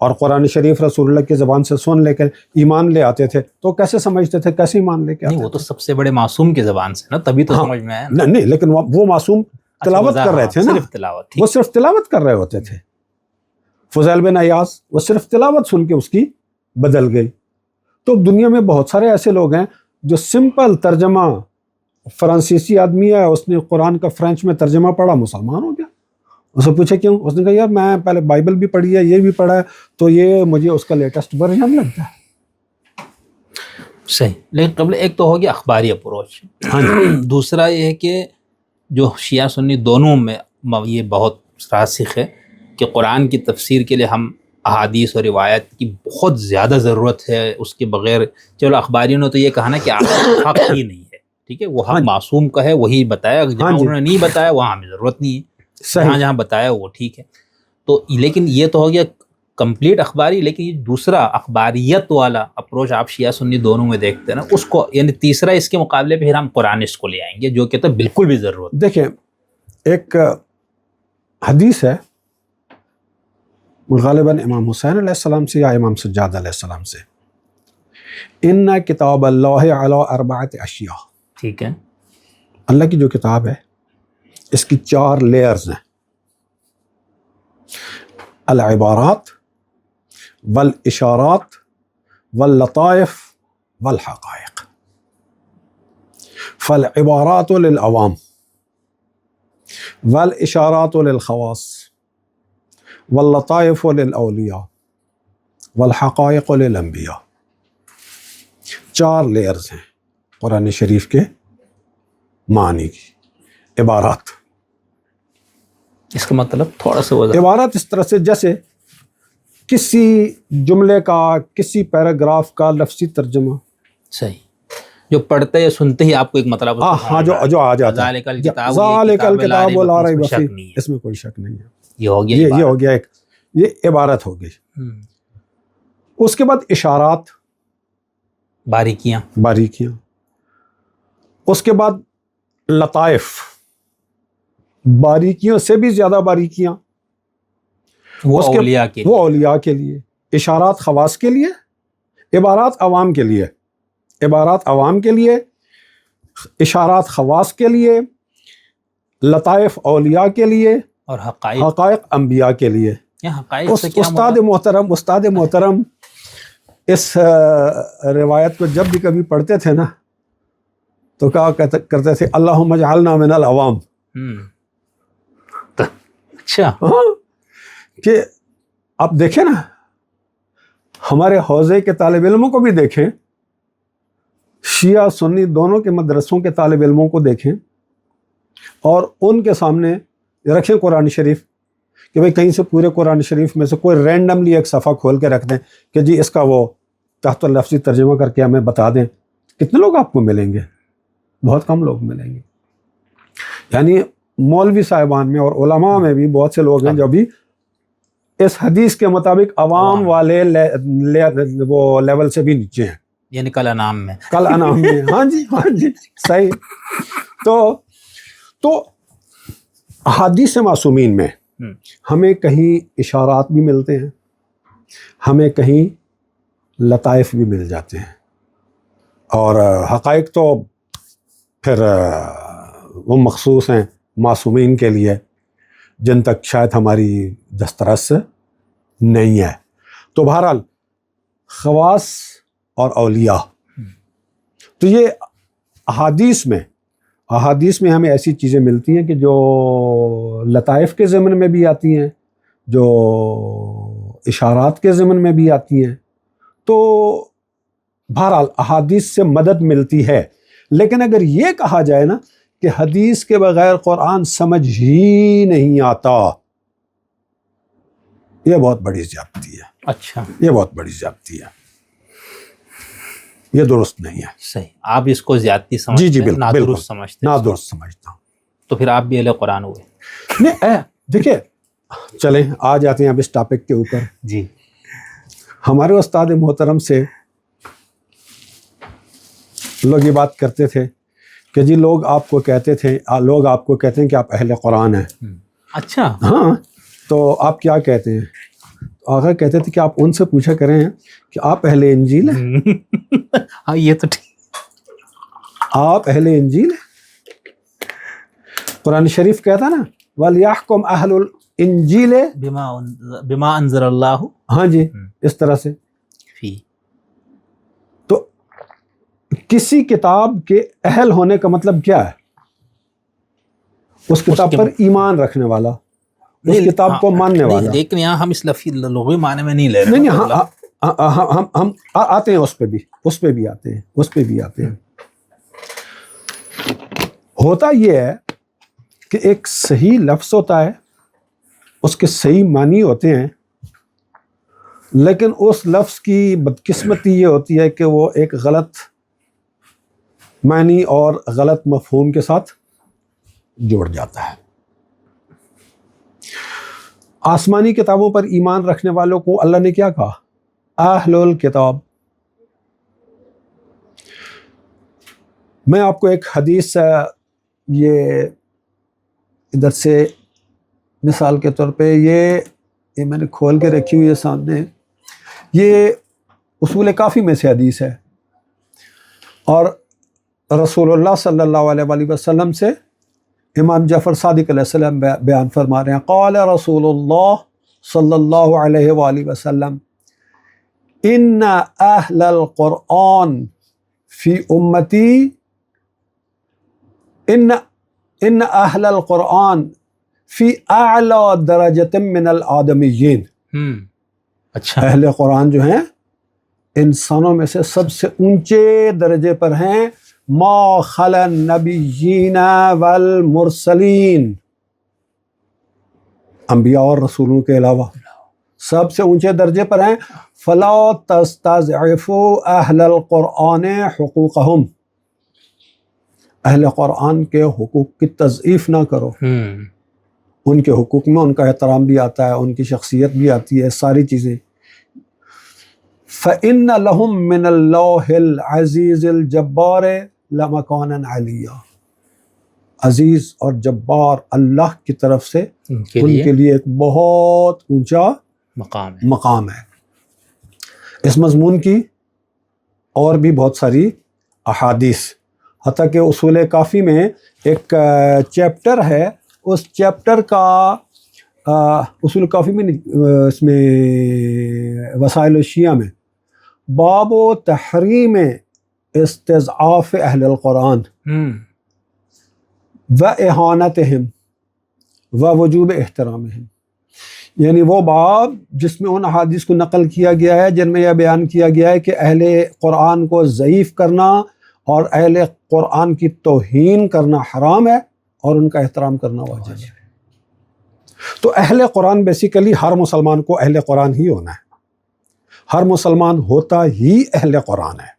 اور قرآن شریف رسول اللہ کی زبان سے سن لے کر ایمان لے آتے تھے، تو کیسے سمجھتے تھے، کیسے ایمان لے کے آتے نہیں، تھے؟ وہ تو سب سے بڑے معصوم کی زبان سے نا، تبھی تو سمجھ میں آیا نا۔ نہیں، لیکن وہ معصوم تلاوت کر رہے تھے نا، صرف تلاوت، وہ صرف تلاوت کر رہے ہوتے تھے۔ فضیل بن ایاز وہ صرف تلاوت سن کے اس کی بدل گئی۔ تو دنیا میں بہت سارے ایسے لوگ ہیں جو سمپل ترجمہ فرانسیسی آدمی ہے, اس نے قرآن کا فرینچ میں ترجمہ پڑھا, مسلمان ہو گیا. اس سے پوچھا کیوں؟ اس نے کہا یار میں پہلے بائبل بھی پڑھی ہے, یہ بھی پڑھا ہے, تو یہ مجھے اس کا لیٹسٹ ورژن لگتا ہے. صحیح. لیکن قبل ایک تو ہو گیا اخباری اپروچ, دوسرا یہ ہے کہ جو شیعہ سنی دونوں میں یہ بہت راسخ ہے کہ قرآن کی تفسیر کے لیے ہم احادیث اور روایت کی بہت زیادہ ضرورت ہے. اس کے بغیر, چلو اخباریوں نے تو یہ کہا نا کہ آپ کا حق ہی نہیں ہے, ٹھیک ہے, وہ حق معصوم کا ہے, وہی بتایا, جہاں انہوں نے نہیں بتایا وہاں ہمیں ضرورت نہیں ہے, جہاں جہاں بتایا وہ ٹھیک ہے. تو لیکن یہ تو ہو گیا کمپلیٹ اخباری. لیکن یہ دوسرا اخباریت والا اپروچ آپ شیعہ سنی دونوں میں دیکھتے ہیں نا, اس کو یعنی تیسرا اس کے مقابلے پہ پھر ہم قرآنسٹ کو لے آئیں گے جو کہتے ہیں بالکل بھی ضرورت. دیکھیں ایک حدیث ہے غالباً امام حسین علیہ السلام سے یا امام سجاد علیہ السلام سے, ان کتاب اللہ علی اربعۃ اشیاء. ٹھیک ہے, اللہ کی جو کتاب ہے اس کی 4 لیئرز ہیں, العبارات والاشارات واللطائف والحقائق. فالعبارات للعوام والاشارات للخواص واللطائف للاولیاء والحقائق للانبیاء. 4 لیئرز ہیں قرآن شریف کے معنی کی. عبارات, اس کا مطلب تھوڑا سا وضاحت. عبارت اس طرح سے جیسے کسی جملے کا, کسی پیراگراف کا لفظی ترجمہ. صحیح, جو پڑھتے یا سنتے ہی آپ کو ایک مطلب ہاں جو آ جاتا ہے, ذالک الکتاب لا ریب فیہ, اس میں کوئی شک نہیں ہے. یہ ہو گیا, یہ ہو گیا ایک, یہ عبارت ہو گئی. اس کے بعد اشارات, باریکیاں. اس کے بعد لطائف, باریکیوں سے بھی زیادہ باریکیاں, وہ اولیاء کے لیے. اشارات خواص کے لیے, عبارات عوام کے لیے. اشارات خواص کے لیے, لطائف اولیاء کے لیے, اور حقائق انبیاء کے لیے. استاد محترم اس روایت کو جب بھی کبھی پڑھتے تھے نا تو کہا کرتے تھے اللہم اجعلنا من العوام. اچھا, کہ آپ دیکھیں نا, ہمارے حوزے کے طالب علموں کو بھی دیکھیں, شیعہ سنی دونوں کے مدرسوں کے طالب علموں کو دیکھیں, اور ان کے سامنے رکھیں قرآن شریف کہ بھئی کہیں سے پورے قرآن شریف میں سے کوئی رینڈملی ایک صفحہ کھول کے رکھ دیں کہ جی اس کا وہ تحت اللفظی ترجمہ کر کے ہمیں بتا دیں. کتنے لوگ آپ کو ملیں گے؟ بہت کم لوگ ملیں گے. یعنی مولوی صاحبان میں اور علماء میں بھی بہت سے لوگ ہیں جو بھی اس حدیث کے مطابق عوام والے وہ لیول سے بھی نیچے ہیں, یعنی کل انعام میں. ہاں جی صحیح. تو احادیث معصومین میں ہمیں کہیں اشارات بھی ملتے ہیں, ہمیں کہیں لطائف بھی مل جاتے ہیں, اور حقائق تو پھر وہ مخصوص ہیں معصومین کے لیے جن تک شاید ہماری دسترس نہیں ہے. تو بہرحال خواص اور اولیاء, تو یہ احادیث میں ہمیں ایسی چیزیں ملتی ہیں کہ جو لطائف کے ضمن میں بھی آتی ہیں, جو اشارات کے ضمن میں بھی آتی ہیں. تو بہرحال احادیث سے مدد ملتی ہے. لیکن اگر یہ کہا جائے نا کہ حدیث کے بغیر قرآن سمجھ ہی نہیں آتا, یہ بہت بڑی زیادتی ہے. اچھا, یہ بہت بڑی زیادتی ہے, یہ درست نہیں ہے. صحیح, آپ اس کو زیادتی سمجھتے ہیں. جی بالکل, نادرست سمجھتے ہیں. نادرست سمجھتا ہوں. تو پھر آپ بھی اہل قرآن ہوئے. نہیں دیکھیں, چلیں آ جاتے ہیں اب اس ٹاپک کے اوپر. جی, ہمارے استاد محترم سے لوگ یہ بات کرتے تھے کہ جی لوگ آپ کو کہتے ہیں کہ آپ اہل قرآن ہیں. اچھا, ہاں, تو آپ کیا کہتے ہیں؟ آقا کہتے تھے کہ آپ ان سے پوچھا کریں کہ آپ اہل انجیل ہیں. ہاں یہ تو ٹھیک, آپ اہل انجیل ہیں. قرآن شریف کہتا نا وَلْيَحْكُمْ أَهْلُ الْإِنجِيلِ بما انزل اللہ. ہاں جی, اس طرح سے. فی, تو کسی کتاب کے اہل ہونے کا مطلب کیا ہے؟ اس کتاب پر ایمان رکھنے والا، اس کتاب کو ماننے والا. لیکن یہاں ہم اس لغوی معنی میں نہیں لے رہے. نہیں ہم آتے ہیں اس پہ بھی آتے ہیں. ہوتا یہ ہے کہ ایک صحیح لفظ ہوتا ہے، اس کے صحیح معنی ہوتے ہیں، لیکن اس لفظ کی بدقسمتی یہ ہوتی ہے کہ وہ ایک غلط معنی اور غلط مفہوم کے ساتھ جڑ جاتا ہے. آسمانی کتابوں پر ایمان رکھنے والوں کو اللہ نے کیا کہا؟ اہل الکتاب. میں آپ کو ایک حدیث یہ ادھر سے مثال کے طور پہ یہ میں نے کھول کے رکھی ہوئی ہے سامنے. یہ اصول کافی میں سے حدیث ہے، اور رسول اللہ صلی اللہ علیہ وآلہ وسلم سے امام جعفر صادق علیہ السلام بیان فرما رہے ہیں. قال رسول اللہ صلی اللہ علیہ وآلہ وسلم ان اہل القرآن فی امتی ان اہل القرآن فی اعلی درجۃ من الآدمیین. اچھا، اہل قرآن جو ہیں انسانوں میں سے سب سے اونچے درجے پر ہیں، ما خلا النبیین والمرسلین، انبیاء اور رسولوں کے علاوہ سب سے اونچے درجے پر ہیں. فلا تستضعفوا اہل القرآن حقوقہم، اہل قرآن کے حقوق کی تضعیف نہ کرو. ان کے حقوق میں ان کا احترام بھی آتا ہے، ان کی شخصیت بھی آتی ہے، ساری چیزیں. فَإِنَّ لَهُم مِّنَ اللَّهِ الْعَزِيزِ الْجَبَّارِ لَمَكَانًا عَلِيًّا. عزیز اور جبار اللہ کی طرف سے ان کے لیے ایک بہت اونچا مقام ہے. اس مضمون کی اور بھی بہت ساری احادیث، حتیٰ کہ اصول کافی میں ایک چیپٹر ہے، اس چیپٹر کا اصول کافی میں اس میں وسائل الشیعہ میں باب و تحریم استضعاف اہل القرآن و اہانتہم و وجوب احترامہم. یعنی وہ باب جس میں ان احادیث کو نقل کیا گیا ہے جن میں یہ بیان کیا گیا ہے کہ اہل قرآن کو ضعیف کرنا اور اہل قرآن کی توہین کرنا حرام ہے اور ان کا احترام کرنا واجب ہے. تو اہل قرآن بیسیکلی ہر مسلمان کو اہل قرآن ہی ہونا ہے، ہر مسلمان ہوتا ہی اہل قرآن ہے.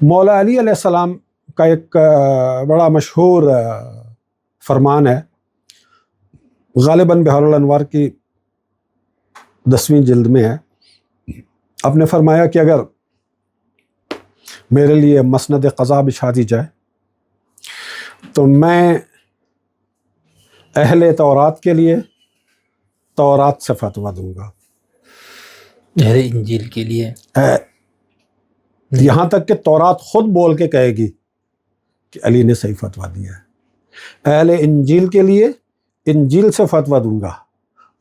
مولا علی علیہ السلام کا ایک بڑا مشہور فرمان ہے، غالباً بحار الانوار کی 10ویں جلد میں ہے. آپ نے فرمایا کہ اگر میرے لیے مسند قضا بچھا دی جائے تو میں اہل تورات کے لیے تورات سے فتویٰ دوں گا، اہل انجیل کے لیے یہاں تک کہ تورات خود بول کے کہے گی کہ علی نے صحیح فتویٰ دیا ہے. اہل انجیل کے لیے انجیل سے فتویٰ دوں گا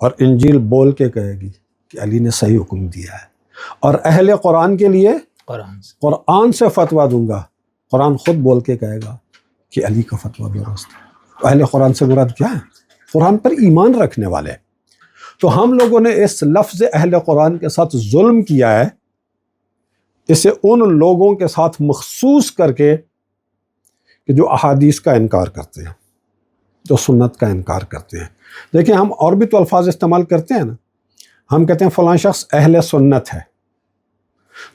اور انجیل بول کے کہے گی کہ علی نے صحیح حکم دیا ہے. اور اہل قرآن کے لیے قرآن سے فتویٰ دوں گا، قرآن خود بول کے کہے گا کہ علی کا فتویٰ درست ہے. اہل قرآن سے مراد کیا ہے؟ قرآن پر ایمان رکھنے والے. تو ہم لوگوں نے اس لفظ اہل قرآن کے ساتھ ظلم کیا ہے، اسے ان لوگوں کے ساتھ مخصوص کر کے کہ جو احادیث کا انکار کرتے ہیں، جو سنت کا انکار کرتے ہیں. دیکھیں ہم اور بھی تو الفاظ استعمال کرتے ہیں نا، ہم کہتے ہیں فلاں شخص اہل سنت ہے.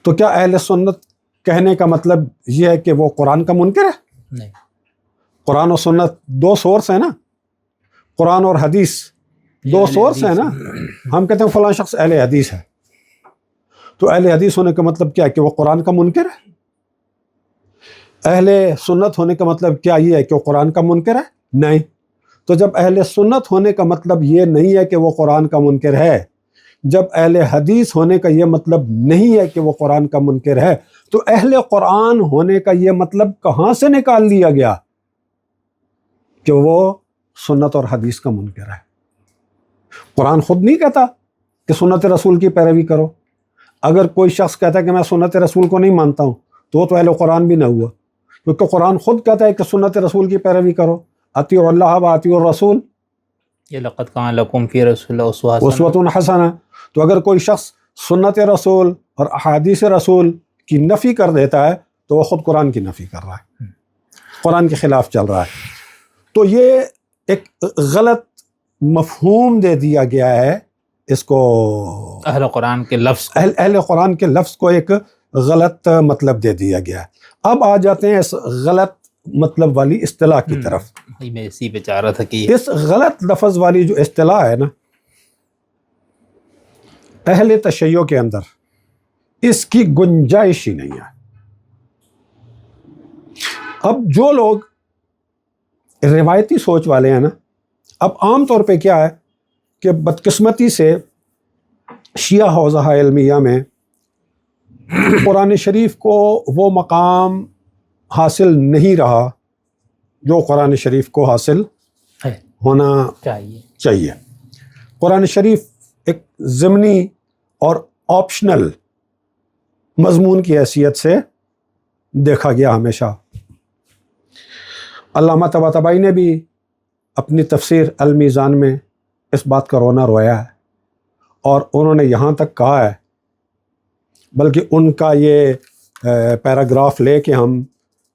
تو کیا اہل سنت کہنے کا مطلب یہ ہے کہ وہ قرآن کا منکر ہے؟ نہیں. قرآن و سنت دو سورس ہیں نا، قرآن اور حدیث دو سورس ہیں نا. ہم کہتے ہیں فلاں شخص اہل حدیث ہے، تو اہل حدیث ہونے کا مطلب کیا ہے کہ وہ قرآن کا منکر ہے؟ اہل سنت ہونے کا مطلب کیا یہ ہے کہ وہ قرآن کا منکر ہے؟ نہیں. تو جب اہل سنت ہونے کا مطلب یہ نہیں ہے کہ وہ قرآن کا منکر ہے، جب اہل حدیث ہونے کا یہ مطلب نہیں ہے کہ وہ قرآن کا منکر ہے، تو اہل قرآن ہونے کا یہ مطلب کہاں سے نکال لیا گیا کہ وہ سنت اور حدیث کا منکر ہے؟ قرآن خود نہیں کہتا کہ سنت رسول کی پیروی کرو. اگر کوئی شخص کہتا ہے کہ میں سنت رسول کو نہیں مانتا ہوں تو وہ تو اہل قرآن بھی نہ ہوا، کیونکہ قرآن خود کہتا ہے کہ سنت رسول کی پیروی کرو، اطیعوا اللہ و اطیعوا الرسول یہ لقد کان لکم فی رسول اللہ اسوۃ حسنہ. اسوۃ حسنہ. تو اگر کوئی شخص سنت رسول اور احادیث رسول کی نفی کر دیتا ہے تو وہ خود قرآن کی نفی کر رہا ہے، قرآن کے خلاف چل رہا ہے. تو یہ ایک غلط مفہوم دے دیا گیا ہے اس کو، اہل قرآن کے لفظ کو. اہل قرآن کے لفظ کو ایک غلط مطلب دے دیا گیا ہے. اب آ جاتے ہیں اس غلط مطلب والی اصطلاح کی طرف. میں اسی پہ چاہ رہا تھا کہ اس غلط لفظ والی جو اصطلاح ہے نا، اہل تشیع کے اندر اس کی گنجائش ہی نہیں ہے. اب جو لوگ روایتی سوچ والے ہیں نا، اب عام طور پہ کیا ہے کہ بدقسمتی سے شیعہ حوزہ علمیہ میں قرآن شریف کو وہ مقام حاصل نہیں رہا جو قرآن شریف کو حاصل ہے ہونا چاہیے. قرآن شریف ایک ضمنی اور آپشنل مضمون کی حیثیت سے دیکھا گیا ہمیشہ. علامہ طباطبائی نے بھی اپنی تفسیر المیزان میں اس بات کا رونا رویا ہے، اور انہوں نے یہاں تک کہا ہے، بلکہ ان کا یہ پیراگراف لے کے ہم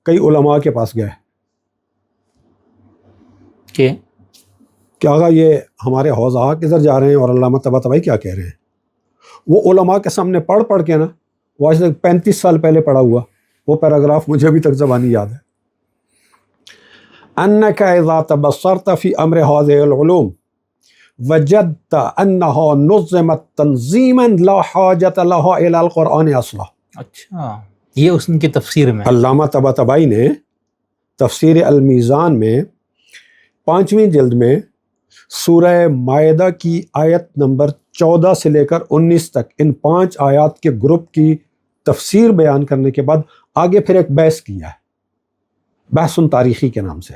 کئی علماء کے پاس گئے کہ آقا یہ ہمارے حوزہ کدھر جا رہے ہیں اور علامہ طباطبائی کیا کہہ رہے ہیں. وہ علماء کے سامنے پڑھ کے نا، وہ آج تک 35 سال پہلے پڑھا ہوا وہ پیراگراف مجھے ابھی تک زبانی یاد ہے. انک اذا تبصرت فی امر هذه العلوم وجدت انها نظمت تنظیما لا حاجت لها الى القرآن اصلا. اچھا، یہ اس کی تفسیر میں علامہ طباطبائی نے تفسیر المیزان میں 5ویں جلد میں سورہ مائدہ کی آیت نمبر 14 سے لے کر 19 تک ان 5 آیات کے گروپ کی تفسیر بیان کرنے کے بعد آگے پھر ایک بحث کیا ہے، بحث تاریخی کے نام سے.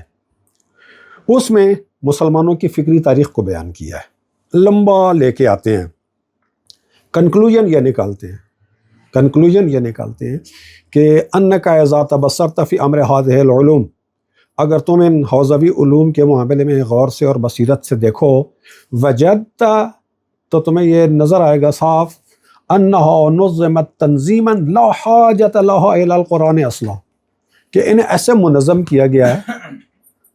اس میں مسلمانوں کی فکری تاریخ کو بیان کیا ہے، لمبا لے کے آتے ہیں. کنکلوژن یہ نکالتے ہیں کہ انک اذا تبصرت فی امر هذه العلوم، اگر تم ان حوزوی علوم کے معاملے میں غور سے اور بصیرت سے دیکھو، وجدت تو تمہیں یہ نظر آئے گا صاف، انها نظمت تنظیما لا حاجت لها الى القرآن اصلا، کہ انہیں ایسے منظم کیا گیا ہے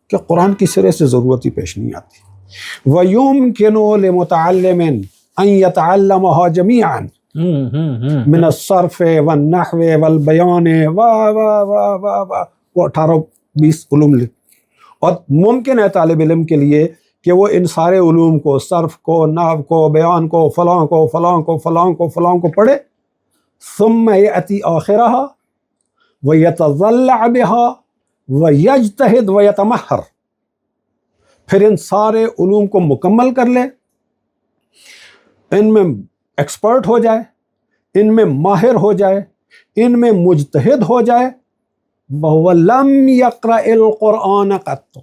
کہ قرآن کی سرے سے ضرورت ہی پیش نہیں آتی. وَيُمْكِنُ لِمُتَعَلِّمٍ أَن يَتَعَلَّمَهَا جَمِيعًا من الصرف والنحو والبیان وہ 18-20 علوم اور ممکن ہے طالب علم کے لیے کہ وہ ان سارے علوم کو، صرف کو، نحو کو، بیان کو، فلاں کو پڑھے. ثم یأتی آخرها ویتضلع بها ویجتہد ویتمہر، پھر ان سارے علوم کو مکمل کر لے، ان میں ایکسپرٹ ہو جائے، ان میں ماہر ہو جائے، ان میں مجتہد ہو جائے. وَهُوَ لَمْ يَقْرَأِ الْقُرْآنَ قَطُّ،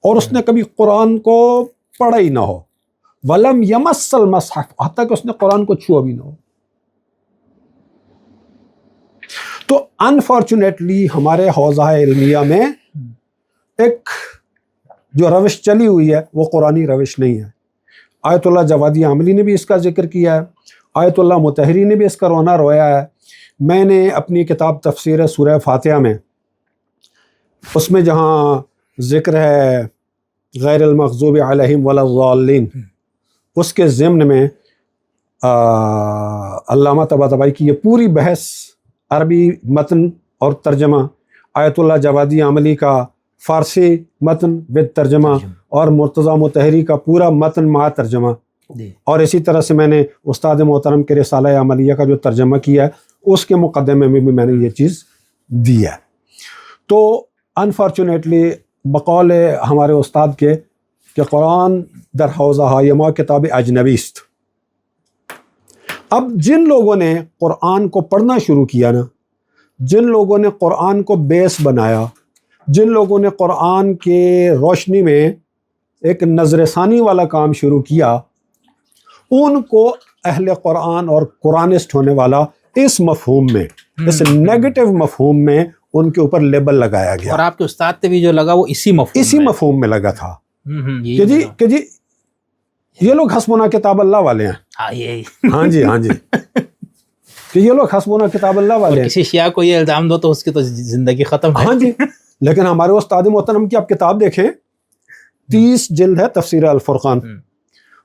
اور اس نے کبھی قرآن کو پڑھا ہی نہ ہو. وَلَمْ يَمَسَّ الْمَصْحَفَ، حتیٰ کہ اس نے قرآن کو چھوا بھی نہ ہو. تو انفارچونیٹلی ہمارے حوزہ علمیہ میں ایک جو روش چلی ہوئی ہے وہ قرآنی روش نہیں ہے. آیت اللہ جوادی عاملی نے بھی اس کا ذکر کیا ہے، آیت اللہ مطہری نے بھی اس کا رونا رویا ہے. میں نے اپنی کتاب تفسیر سورہ فاتحہ میں، اس میں جہاں ذکر ہے غیر المغضوب علیہم ولا الضالین، اس کے ضمن میں علامہ طباطبائی کی یہ پوری بحث، عربی متن اور ترجمہ، آیت اللہ جوادی عاملی کا فارسی متن ود ترجمہ، اور مرتضیٰ مطہری کا پورا متن مع ترجمہ، اور اسی طرح سے میں نے استاد محترم کے رسالہ عملیہ کا جو ترجمہ کیا ہے اس کے مقدمے میں بھی میں نے یہ چیز دی ہے. تو انفارچونیٹلی بقول ہمارے استاد کے کہ قرآن در حوزہ یما کتاب اجنبی است. اب جن لوگوں نے قرآن کو پڑھنا شروع کیا نا، جن لوگوں نے قرآن کو بیس بنایا، جن لوگوں نے قرآن کے روشنی میں ایک نظر ثانی والا کام شروع کیا، ان کو اہل قرآن اور قرآنسٹ ہونے والا اس مفہوم میں اس نیگیٹو مفہوم میں ان کے اوپر لیبل لگایا گیا. اور آپ کے استاد سے بھی جو لگا وہ اسی مفہوم میں لگا تھا کہ جی یہ لوگ حسبنا کتاب اللہ والے ہیں. ہاں جی کہ یہ لوگ حسبنا کتاب اللہ والے ہیں. کسی شیعہ کو یہ الزام دو تو اس کی تو زندگی ختم ہے. ہاں جی لیکن ہمارے استاد محترم کی آپ کتاب دیکھیں 30 جلد ہے تفسیر الفرقان.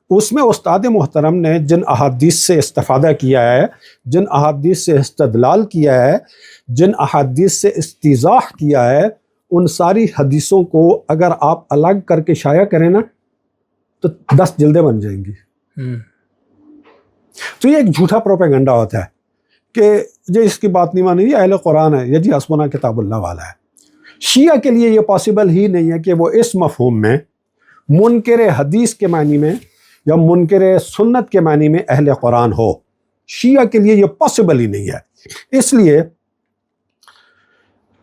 اس میں استاد محترم نے جن احادیث سے استفادہ کیا ہے، جن احادیث سے استدلال کیا ہے، جن احادیث سے استیضاح کیا ہے، ان ساری حدیثوں کو اگر آپ الگ کر کے شائع کریں نا تو 10 جلدیں بن جائیں گی. تو یہ ایک جھوٹا پروپیگنڈا ہوتا ہے کہ جو اس کی بات نہیں مانی، یہ اہل قرآن ہے، یہ جی حسبنا کتاب اللہ والا ہے. شیعہ کے لیے یہ پاسبل ہی نہیں ہے کہ وہ اس مفہوم میں منکر حدیث کے معنی میں یا منکر سنت کے معنی میں اہل قرآن ہو. شیعہ کے لیے یہ پاسبل ہی نہیں ہے، اس لیے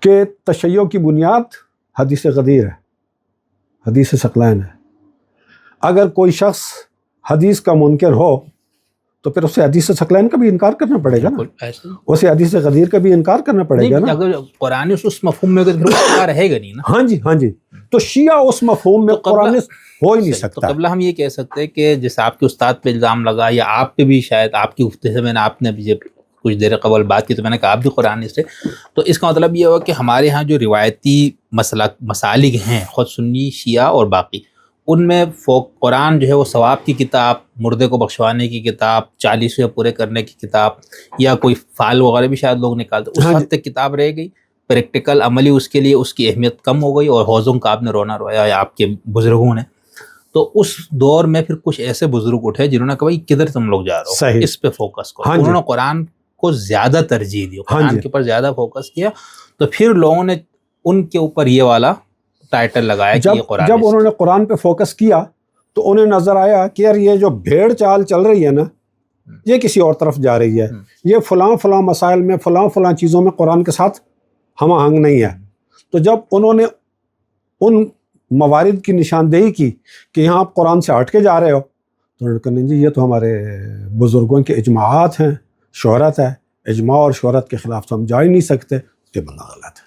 کہ تشیع کی بنیاد حدیث غدیر ہے، حدیث ثقلین ہے. اگر کوئی شخص حدیث کا منکر ہو تو پھر اسے حدیث ثقلین کا بھی انکار کرنا پڑے گا نا، اسے حدیث غدیر کا بھی انکار کرنا پڑے گا نا. اگر قرآن اس مفہوم میں رہے گا نہیں نا. ہاں جی تو شیعہ اس مفہوم میں قرآن ہو ہی نہیں سکتا. تو قبلہ ہم یہ کہہ سکتے ہیں کہ جیسے آپ کے استاد پہ الزام لگا یا آپ پہ بھی شاید آپ کی گفتگو سے آپ نے کچھ دیر قبل بات کی تو میں نے کہا آپ بھی قرآن سے، تو اس کا مطلب یہ ہوا کہ ہمارے ہاں جو روایتی مسالک ہیں خود سنی شیعہ اور باقی، ان میں قرآن جو ہے وہ ثواب کی کتاب، مردے کو بخشوانے کی کتاب، 40 پورے کرنے کی کتاب یا کوئی فعال وغیرہ بھی شاید لوگ نکالتے، اس حد تک کتاب رہ گئی. پریکٹیکل عملی اس کے لیے اس کی اہمیت کم ہو گئی اور حوضوں کا آپ نے رونا رویا یا آپ کے بزرگوں نے. تو اس دور میں پھر کچھ ایسے بزرگ اٹھے جنہوں نے کہا بھائی کدھر تم لوگ جا رہے ہو، اس پہ فوکس کرو. انہوں نے قرآن کو زیادہ ترجیح دی، قرآن کے اوپر زیادہ فوکس کیا. تو پھر لوگوں نے ان کے اوپر یہ والا ٹائٹل لگایا کہ یہ قرآن. جب انہوں نے قرآن پہ فوکس کیا تو انہیں نظر آیا کہ یار یہ جو بھیڑ چال چل رہی ہے نا یہ کسی اور طرف جا رہی ہے، یہ فلاں مسائل میں فلاں چیزوں میں قرآن کے ساتھ ہم آہنگ نہیں ہے. تو جب انہوں نے ان موارد کی نشاندہی کی کہ یہاں آپ قرآن سے ہٹ کے جا رہے ہو تو انہوں نے کہا نہیں جی یہ تو ہمارے بزرگوں کے اجماعات ہیں، شہرت ہے، اجماع اور شہرت کے خلاف تو ہم جا ہی نہیں سکتے. یہ بنا غلط ہے.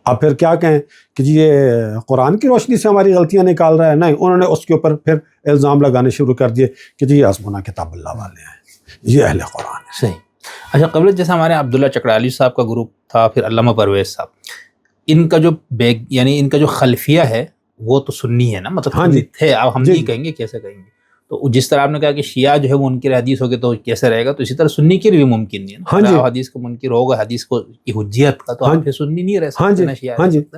اب پھر کیا کہیں کہ جی یہ قرآن کی روشنی سے ہماری غلطیاں نکال رہا ہے؟ نہیں، انہوں نے اس کے اوپر پھر الزام لگانے شروع کر دیے کہ جی یہ حسبنا کتاب اللہ والے ہیں، یہ اہل قرآن ہے. صحیح. اچھا قبل جیسے ہمارے عبداللہ چکڑالی صاحب کا گروپ تھا، پھر علامہ پرویز صاحب، ان کا جو یعنی ان کا جو خلفیہ ہے وہ تو سنی ہے نا، مطلب تھے، اب ہم نہیں کہیں گے، کیسے کہیں گے؟ تو جس طرح آپ نے کہا کہ شیعہ جو ہے وہ منکر حدیث ہوگے تو کیسے رہے گا، تو اسی طرح سنی کے لیے بھی ممکن نہیں ہے نا. حدیث کا منکر ہوگا، حدیث کو کی حجیت کا، تو آپ پھر سنی نہیں رہ سکتے نا، شیعہ رہ سکتا.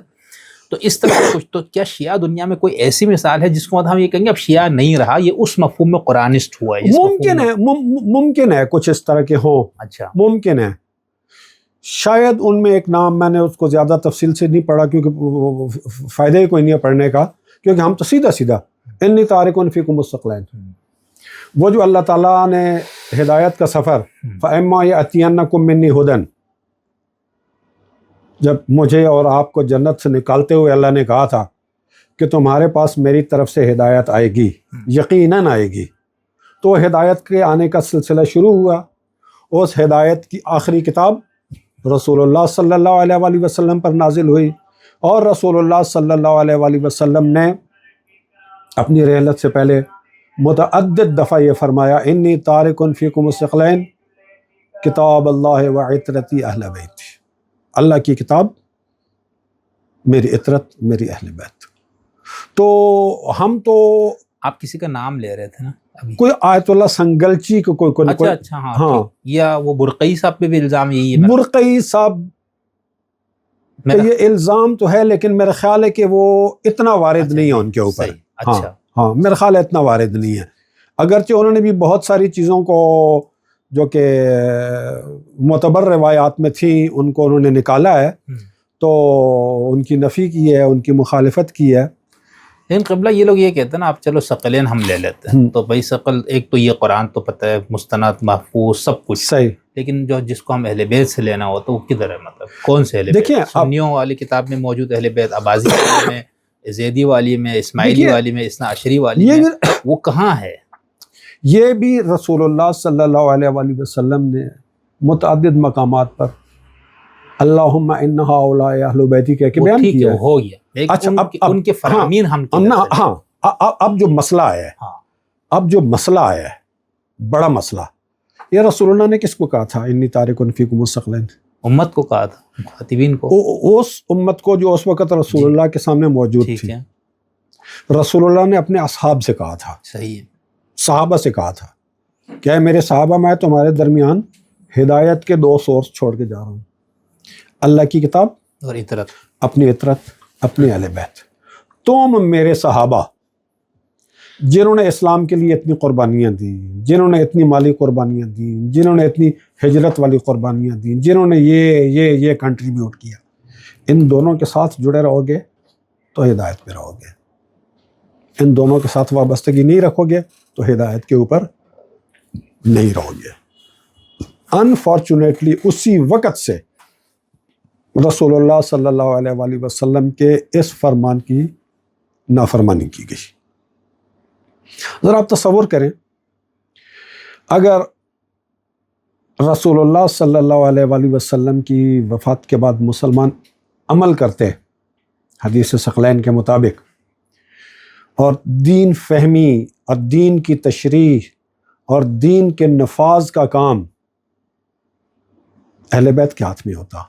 تو اس طرح کچھ، تو کیا شیعہ دنیا میں کوئی ایسی مثال ہے جس کو ہم یہ کہیں گے اب شیعہ نہیں رہا، یہ اس مفہوم میں قرآنسٹ ہوا ہے؟ ممکن ہے کچھ اس طرح کے ہوں. اچھا ممکن ہے. شاید ان میں ایک نام، میں نے اس کو زیادہ تفصیل سے نہیں پڑھا کیونکہ فائدہ ہی کوئی نہیں ہے پڑھنے کا، کیونکہ ہم تو سیدھا انی تارکن فیکم الثقلین، وہ جو اللہ تعالیٰ نے ہدایت کا سفر فَإِمَّا يَأْتِيَنَّكُم مِّنِّي هُدًى، جب مجھے اور آپ کو جنت سے نکالتے ہوئے اللہ نے کہا تھا کہ تمہارے پاس میری طرف سے ہدایت آئے گی، یقیناً آئے گی، تو ہدایت کے آنے کا سلسلہ شروع ہوا. اس ہدایت کی آخری کتاب رسول اللہ صلی اللہ علیہ وآلہ وسلم پر نازل ہوئی، اور رسول اللہ صلی اللہ علیہ وآلہ وسلم نے اپنی رحلت سے پہلے متعدد دفعہ یہ فرمایا انی تارکن فیکم الثقلین کتاب اللہ و عطرتی اہل بیت، اللہ کی کتاب، میری عطرت، میری اہل بیت. تو ہم تو آپ کسی کا نام لے رہے تھے نا ابھی، کوئی آیت اللہ سنگلچی کو کوئی اچھا ہاں، یا وہ برقعی صاحب پہ بھی الزام یہی ہے؟ برقعی صاحب یہ الزام تو ہے لیکن میرا خیال ہے کہ وہ اتنا وارد نہیں ہے ان کے اوپر. ہاں میرا خیال ہے اتنا وارد نہیں ہے، اگرچہ انہوں نے بھی بہت ساری چیزوں کو جو کہ معتبر روایات میں تھیں ان کو انہوں نے نکالا ہے، تو ان کی نفی کی ہے، ان کی مخالفت کی ہے. لیکن قبلہ یہ لوگ یہ کہتے ہیں نا، آپ چلو ثقلین ہم لے لیتے ہیں، تو بھائی ثقل ایک تو یہ قرآن تو پتہ ہے مستند محفوظ سب کچھ صحیح، لیکن جو جس کو ہم اہل بیت سے لینا ہو تو وہ کدھر ہے؟ مطلب کون سے اہل بیت؟ دیکھیں سنیوں والی کتاب میں موجود اہل بیت، عباسی والی میں، زیدی والی میں، اسماعیلی والی میں، اثنا عشری والی میں، وہ کہاں ہے؟ یہ بھی رسول اللہ صلی اللہ علیہ وآلہ وسلم نے متعدد مقامات پر اللہم ان ہؤلاء اہل بیتی کہہ کے بیان ٹھیک ہے کیا ہے. ہو گیا، لیکن اچھا ان کے فرامین ہم ہاں اب جو مسئلہ ہے، ہاں اب جو مسئلہ ہے بڑا مسئلہ، یہ رسول اللہ نے کس کو کہا تھا انی تارک فیکم الثقلین؟ امت کو کہا تھا، مخاطبین کو. اس امت کو جو اس وقت رسول اللہ کے سامنے موجود ٹھیک تھی. ہے، رسول اللہ نے اپنے اصحاب سے کہا تھا، صحیح ہے. صحابہ سے کہا تھا کہ اے میرے صحابہ، میں تمہارے درمیان ہدایت کے 2 سورس چھوڑ کے جا رہا ہوں، اللہ کی کتاب اور اطرت. اپنی اطرت، اپنے اہل بیت. تم میرے صحابہ جنہوں نے اسلام کے لیے اتنی قربانیاں دیں، جنہوں نے اتنی مالی قربانیاں دیں، جنہوں نے اتنی ہجرت والی قربانیاں دیں، جنہوں نے یہ کنٹریبیوٹ کیا، ان دونوں کے ساتھ جڑے رہو گے تو ہدایت پہ رہو گے. ان دونوں کے ساتھ وابستگی نہیں رکھو گے تو ہدایت کے اوپر نہیں رہو گے. انفارچونیٹلی اسی وقت سے رسول اللہ صلی اللہ علیہ وآلہ وسلم کے اس فرمان کی نافرمانی کی گئی. ذرا آپ تصور کریں، اگر رسول اللہ صلی اللہ علیہ وآلہ وسلم کی وفات کے بعد مسلمان عمل کرتے حدیث ثقلین کے مطابق، اور دین فہمی اور دین کی تشریح اور دین کے نفاذ کا کام اہل بیت کے ہاتھ میں ہوتا،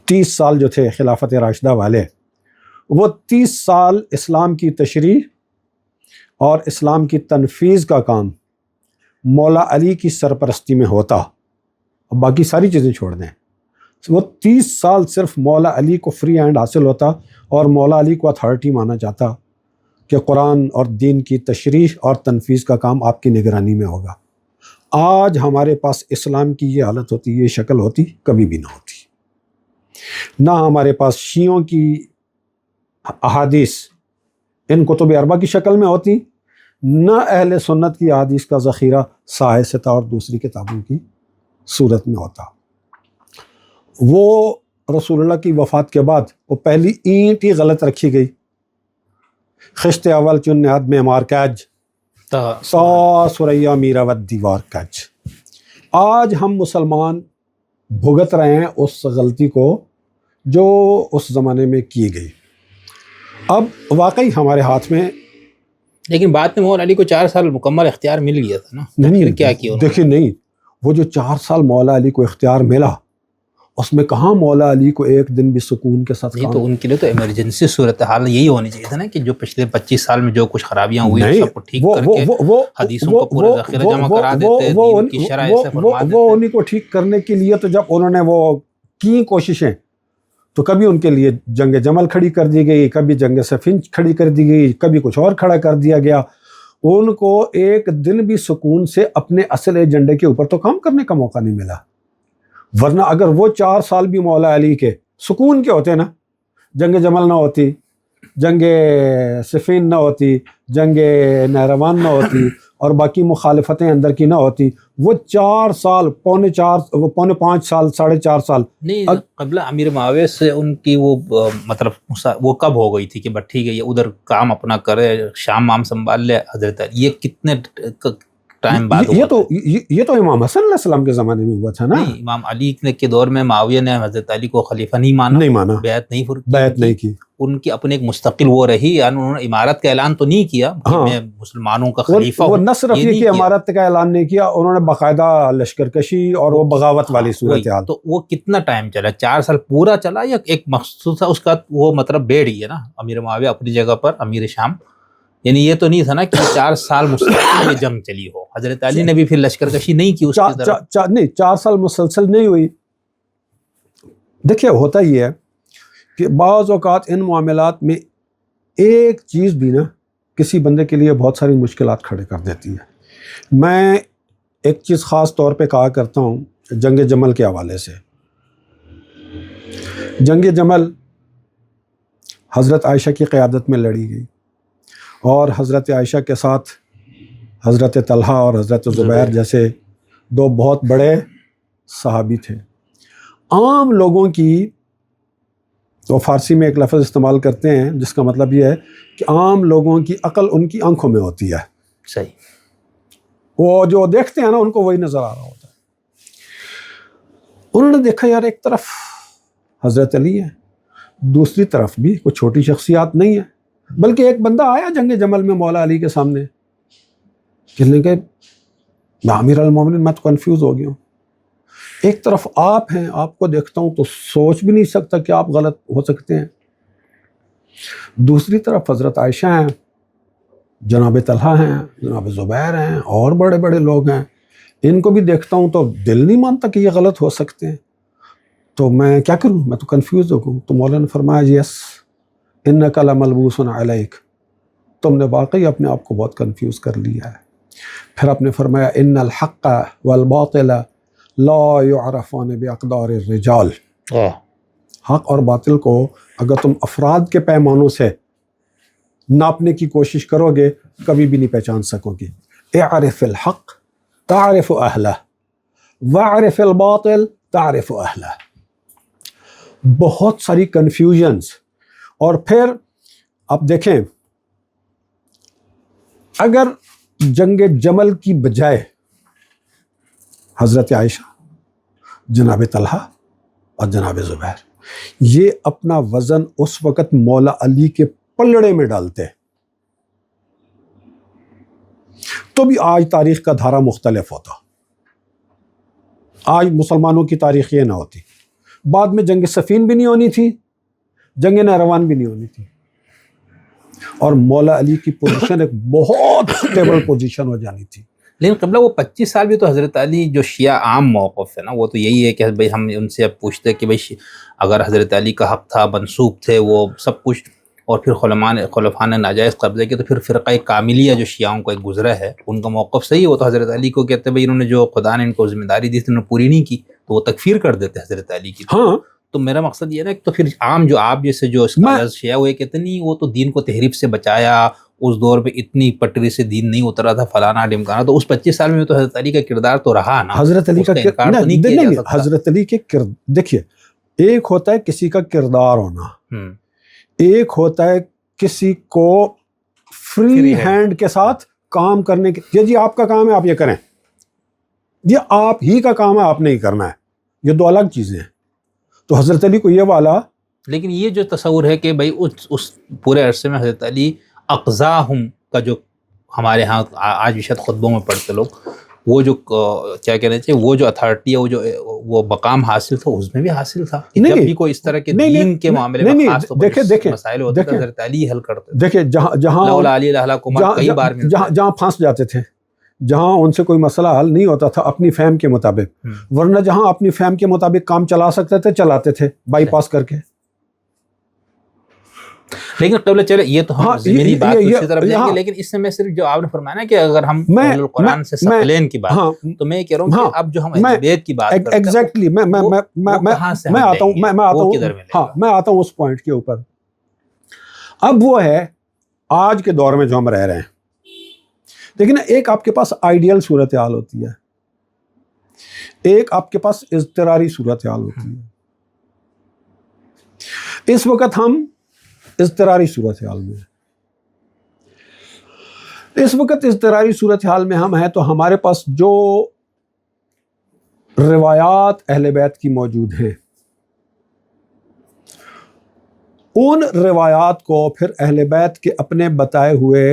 30 سال جو تھے خلافت راشدہ والے، وہ 30 سال اسلام کی تشریح اور اسلام کی تنفیذ کا کام مولا علی کی سرپرستی میں ہوتا. اب باقی ساری چیزیں چھوڑ دیں، وہ 30 سال صرف مولا علی کو فری ہینڈ حاصل ہوتا اور مولا علی کو اتھارٹی مانا جاتا کہ قرآن اور دین کی تشریح اور تنفیذ کا کام آپ کی نگرانی میں ہوگا. آج ہمارے پاس اسلام کی یہ حالت ہوتی، یہ شکل ہوتی کبھی بھی نہ ہوتی. نہ ہمارے پاس شیعوں کی احادیث ان کتب اربع کی شکل میں ہوتی، نہ اہل سنت کی احادیث کا ذخیرہ ساحِ ستہ اور دوسری کتابوں کی صورت میں ہوتا. وہ رسول اللہ کی وفات کے بعد وہ پہلی اینٹ ہی غلط رکھی گئی، خشت اول چن نہاد معمار کج تا سریا میرا ود دیوار کج. آج ہم مسلمان بھگت رہے ہیں اس غلطی کو جو اس زمانے میں کی گئی. اب واقعی ہمارے ہاتھ میں، لیکن بعد میں مولا علی کو 4 سال مکمل اختیار مل گیا تھا نا، نہیں پھر کیا کیا انہوں نے؟ دیکھیں، نہیں، وہ جو 4 سال مولا علی کو اختیار ملا، اس میں کہاں مولا علی کو ایک دن بھی سکون کے ساتھ نہیں، تو ان کے لیے تو ایمرجنسی صورتحال یہی ہونی چاہیے تھا نا کہ جو پچھلے 25 سال میں جو کچھ خرابیاں ہوئی ہیں سب کو ٹھیک کر کے حدیثوں کا پورا ذخیرہ جمع کرا دیتے، دین کی شرح ایسے فرما دیتے. وہ انہیں کو ٹھیک کرنے کے لیے تو جب انہوں نے وہ کی کوششیں، تو کبھی ان کے لیے جنگ جمل کھڑی کر دی گئی، کبھی جنگ صفین کھڑی کر دی گئی، کبھی کچھ اور کھڑا کر دیا گیا. ان کو ایک دن بھی سکون سے اپنے اصل ایجنڈے کے اوپر تو کام کرنے کا موقع نہیں ملا. ورنہ اگر وہ 4 سال بھی مولا علی کے سکون کے ہوتے نا، جنگ جمل نہ ہوتی، جنگ صفین نہ ہوتی، جنگ نہروان نہ ہوتی، اور باقی مخالفتیں اندر کی نہ ہوتی، وہ 4 سال پونے 5 سال 4.5 سال نہیں. قبل امیر معاویہ سے ان کی وہ مطلب وہ کب ہو گئی تھی کہ بس ٹھیک ہے یہ ادھر کام اپنا کرے، شام وام سنبھال لے حضرت علی، یہ کتنے ٹائم بعد ہوا؟ یہ تو امام حسن علیہ السلام کے زمانے میں ہوا تھا نا. نہیں، امام علی کے دور میں معاویہ نے حضرت علی کو خلیفہ نہیں مانا، بیعت نہیں کی. ان کی اپنے ایک مستقل وہ رہی، یعنی انہوں نے امارت کا اعلان تو نہیں کیا کہ میں مسلمانوں کا خلیفہ ہوں. وہ نہ صرف یہ کہ امارت کا اعلان نہیں کیا، انہوں نے باقاعدہ لشکر کشی اور وہ بغاوت والی صورتحال. تو وہ کتنا ٹائم چلا؟ 4 سال پورا چلا یا ایک مخصوص تھا اس کا وہ مطلب بیٹھ گیا نا امیر معاویہ اپنی جگہ پر امیر شام؟ یعنی یہ تو نہیں تھا نا کہ 4 سال مسلسل یہ جنگ چلی ہو. حضرت علی نے بھی پھر لشکر کشی نہیں کی اس کی طرف. نہیں، 4 سال مسلسل نہیں ہوئی. دیکھیے، ہوتا یہ ہے کہ بعض اوقات ان معاملات میں ایک چیز بھی نا کسی بندے کے لیے بہت ساری مشکلات کھڑے کر دیتی ہے. میں ایک چیز خاص طور پہ کہا کرتا ہوں جنگ جمل کے حوالے سے. جنگ جمل حضرت عائشہ کی قیادت میں لڑی گئی، اور حضرت عائشہ کے ساتھ حضرت طلحہ اور حضرت زبیر جیسے 2 بہت بڑے صحابی تھے. عام لوگوں کی، وہ فارسی میں ایک لفظ استعمال کرتے ہیں جس کا مطلب یہ ہے کہ عام لوگوں کی عقل ان کی آنکھوں میں ہوتی ہے. صحیح. وہ جو دیکھتے ہیں نا ان کو وہی نظر آ رہا ہوتا ہے. انہوں نے دیکھا یار ایک طرف حضرت علی ہے, دوسری طرف بھی کوئی چھوٹی شخصیات نہیں ہے, بلکہ ایک بندہ آیا جنگ جمل میں مولا علی کے سامنے, کہنے کہ امیر المومنین میں تو کنفیوز ہو گیا ہوں, ایک طرف آپ ہیں, آپ کو دیکھتا ہوں تو سوچ بھی نہیں سکتا کہ آپ غلط ہو سکتے ہیں, دوسری طرف حضرت عائشہ ہیں, جناب طلحہ ہیں, جناب زبیر ہیں, اور بڑے بڑے لوگ ہیں, ان کو بھی دیکھتا ہوں تو دل نہیں مانتا کہ یہ غلط ہو سکتے ہیں, تو میں کیا کروں, میں تو کنفیوز ہو گیا ہوں. تو مولا نے فرمایا یس انک لملبوس علیک, تم نے واقعی اپنے آپ کو بہت کنفیوز کر لیا ہے. پھر آپ نے فرمایا ان الحق والباطل لا يعرفان باقدار الرجال, حق اور باطل کو اگر تم افراد کے پیمانوں سے ناپنے کی کوشش کرو گے کبھی بھی نہیں پہچان سکو گے. اعرف الحق تعرف اہلہ واعرف الباطل تعرف اہلہ. بہت ساری کنفیوژنز. اور پھر آپ دیکھیں اگر جنگ جمل کی بجائے حضرت عائشہ, جناب طلحہ اور جناب زبیر یہ اپنا وزن اس وقت مولا علی کے پلڑے میں ڈالتے تو بھی آج تاریخ کا دھارا مختلف ہوتا, آج مسلمانوں کی تاریخ یہ نہ ہوتی, بعد میں جنگ صفین بھی نہیں ہونی تھی, جنگ نہروان بھی نہیں ہونی تھی, اور مولا علی کی پوزیشن ایک بہت سٹیبل پوزیشن ہو جانی تھی. لیکن قبلہ وہ 25 سال بھی تو حضرت علی جو شیعہ عام موقف ہے نا, وہ تو یہی ہے کہ بھئی ہم ان سے اب پوچھتے ہیں کہ بھئی اگر حضرت علی کا حق تھا, منسوب تھے وہ سب کچھ, اور پھر خلفاء نے ناجائز قبضے کے, تو پھر فرقہ کاملیہ جو شیعوں کا ایک گزرا ہے ان کا موقف صحیح ہے. وہ تو حضرت علی کو کہتے ہیں بھئی انہوں نے جو خدا نے ان کو ذمہ داری دی تھی انہوں نے پوری نہیں کی, تو وہ تکفیر کر دیتے حضرت علی کی. ہاں تو میرا مقصد یہ نا کہ تو پھر عام جو آپ جیسے جو اسکالرز شیعہ وہ یہ کہتے نہیں وہ تو دین کو تحریف سے بچایا, اس دور پہ اتنی پٹری سے دین نہیں اترا تھا فلانا ڈمکانا, تو اس 25 سال میں تو حضرت علی کا کردار تو رہا نا. حضرت علی کا نہیں, حضرت علی کے دیکھیے ایک ہوتا ہے کسی کا کردار ہونا, ایک ہوتا ہے کسی کو فری ہینڈ کے ساتھ کام کرنے کے, یہ جی آپ کا کام ہے آپ یہ کریں, یہ آپ ہی کا کام ہے آپ نے ہی کرنا ہے, یہ دو الگ چیزیں ہیں. تو حضرت علی کو یہ والا, لیکن یہ جو تصور ہے کہ بھئی اس پورے عرصے میں حضرت علی اقضاہم کا جو ہمارے ہاں آج بھی شاید خطبوں میں پڑھتے لوگ, وہ جو کیا کہنا چاہیے وہ جو اتھارٹی ہے وہ مقام حاصل تھا, اس میں بھی حاصل تھا. جب بھی کوئی اس طرح کے دین کے معاملے میں خاص طور پر مسائل ہوتے تھے حضرت علی حل کرتے. دیکھیں جہاں علی کئی بار جہاں پھنس جاتے تھے, جہاں ان سے کوئی مسئلہ حل نہیں ہوتا تھا اپنی فہم کے مطابق, ورنہ جہاں اپنی فہم کے مطابق کام چلا سکتے تھے چلاتے تھے بائی پاس کر کے. لیکن قبلہ چلے یہ تو ہم زمینی بات اسی طرف جائیں گے, لیکن اس سے میں صرف جو آپ نے فرمایا نا کہ اگر ہم قرآن سے ثقلین کی بات, تو میں یہ کہہ رہا ہوں کہ اب جو ہم اہل بیت کی بات کرتے ہیں ایگزیکٹلی میں آتا ہوں اس پوائنٹ کے اوپر. اب وہ ہے آج کے دور میں جو ہم رہ رہے ہیں, لیکن ایک آپ کے پاس آئیڈیل صورتحال ہوتی ہے, ایک آپ کے پاس اضطراری صورتحال ہوتی ہے. اس وقت ہم اضطراری صورتحال میں ہیں. اس وقت اضطراری صورتحال میں ہم ہیں تو ہمارے پاس جو روایات اہل بیت کی موجود ہیں ان روایات کو پھر اہل بیت کے اپنے بتائے ہوئے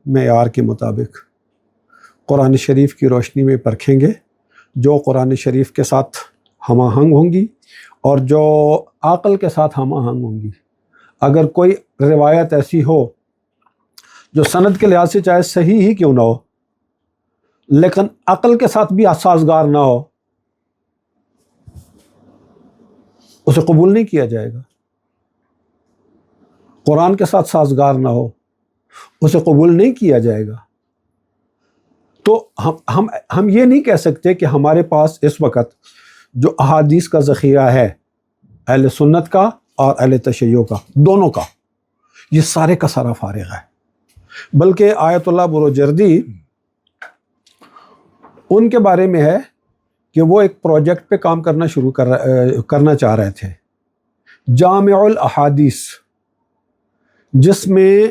معیار کے مطابق قرآن شریف کی روشنی میں پرکھیں گے, جو قرآن شریف کے ساتھ ہم آہنگ ہوں گی اور جو عقل کے ساتھ ہم آہنگ ہوں گی. اگر کوئی روایت ایسی ہو جو سند کے لحاظ سے چاہے صحیح ہی کیوں نہ ہو لیکن عقل کے ساتھ بھی سازگار نہ ہو, اسے قبول نہیں کیا جائے گا. قرآن کے ساتھ سازگار نہ ہو اسے قبول نہیں کیا جائے گا. تو ہم یہ نہیں کہہ سکتے کہ ہمارے پاس اس وقت جو احادیث کا ذخیرہ ہے اہل سنت کا اور اہل تشیع کا, دونوں کا, یہ سارے کا سارا فارغ ہے. بلکہ آیت اللہ بروجردی ان کے بارے میں ہے کہ وہ ایک پروجیکٹ پہ کام کرنا چاہ رہے تھے, جامع الاحادیث, جس میں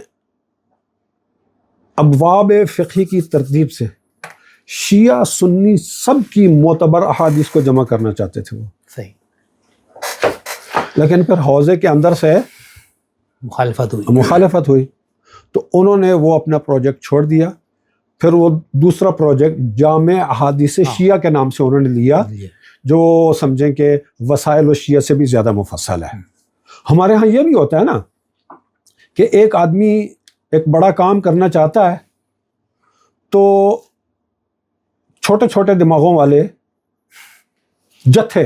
ابواب فقہی کی ترتیب سے شیعہ سنی سب کی معتبر احادیث کو جمع کرنا چاہتے تھے وہ، صحیح، لیکن پھر حوزے کے اندر سے مخالفت ہوئی تو انہوں نے وہ اپنا پروجیکٹ چھوڑ دیا. پھر وہ دوسرا پروجیکٹ جامع احادیث شیعہ کے نام سے انہوں نے لیا، جو سمجھیں کہ وسائل الشیعہ سے بھی زیادہ مفصل ہے. ہمارے ہاں یہ بھی ہوتا ہے نا کہ ایک آدمی ایک بڑا کام کرنا چاہتا ہے تو چھوٹے چھوٹے دماغوں والے جتھے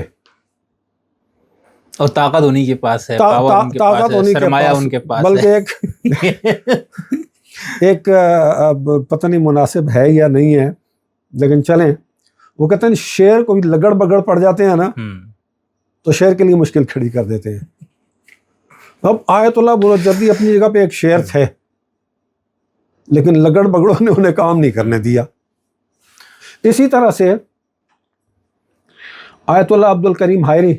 اور طاقت انہی کے پاس ہے، طاقت انہی کے پاس، ان کے پاس، بلکہ ایک پتہ نہیں مناسب ہے یا نہیں ہے لیکن چلیں، وہ کہتے ہیں شیر کو بھی لگڑ بگڑ پڑ جاتے ہیں نا تو شیر کے لیے مشکل کھڑی کر دیتے ہیں. اب آیت اللہ بروجردی اپنی جگہ پہ ایک شیر تھے لیکن لگڑ بگڑوں نے انہیں کام نہیں کرنے دیا. اسی طرح سے آیت اللہ عبد الکریم حائری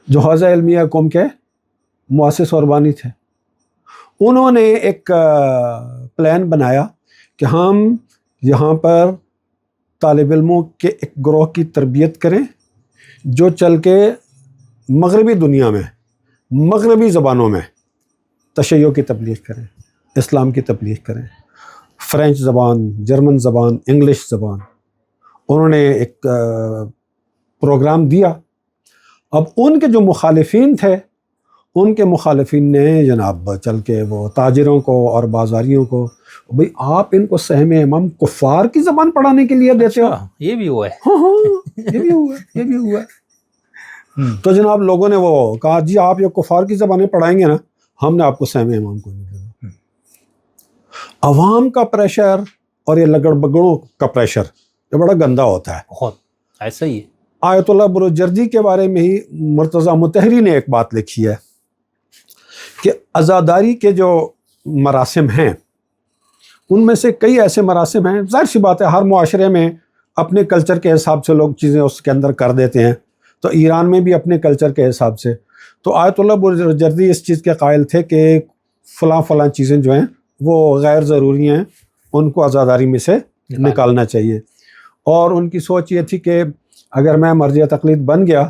جو حوزہ علمیہ قوم کے مؤسس اور بانی تھے، انہوں نے ایک پلان بنایا کہ ہم یہاں پر طالب علموں کے ایک گروہ کی تربیت کریں جو چل کے مغربی دنیا میں مغربی زبانوں میں تشیع کی تبلیغ کریں، اسلام کی تبلیغ کریں، فرینچ زبان، جرمن زبان، انگلش زبان. انہوں نے ایک پروگرام دیا. اب ان کے جو مخالفین تھے، ان کے مخالفین نے جناب چل کے وہ تاجروں کو اور بازاریوں کو، بھئی آپ ان کو سہم امام کفار کی زبان پڑھانے کے لیے دیتے ہو. یہ بھی ہوا ہے، ہاں یہ بھی ہوا ہے. تو جناب لوگوں نے وہ کہا جی آپ یہ کفار کی زبانیں پڑھائیں گے نا، ہم نے آپ کو سہم امام کو نہیں دینا. عوام کا پریشر اور یہ لگڑ بگڑوں کا پریشر یہ بڑا گندا ہوتا ہے. بہت ایسا ہی ہے. آیت اللہ بروجردی کے بارے میں ہی مرتضیٰ مطہری نے ایک بات لکھی ہے کہ عزاداری کے جو مراسم ہیں ان میں سے کئی ایسے مراسم ہیں، ظاہر سی بات ہے ہر معاشرے میں اپنے کلچر کے حساب سے لوگ چیزیں اس کے اندر کر دیتے ہیں، تو ایران میں بھی اپنے کلچر کے حساب سے. تو آیت اللہ بروجردی اس چیز کے قائل تھے کہ فلاں چیزیں جو ہیں وہ غیر ضروری ہیں، ان کو عزاداری میں سے نکالنا چاہیے. اور ان کی سوچ یہ تھی کہ اگر میں مرجع تقلید بن گیا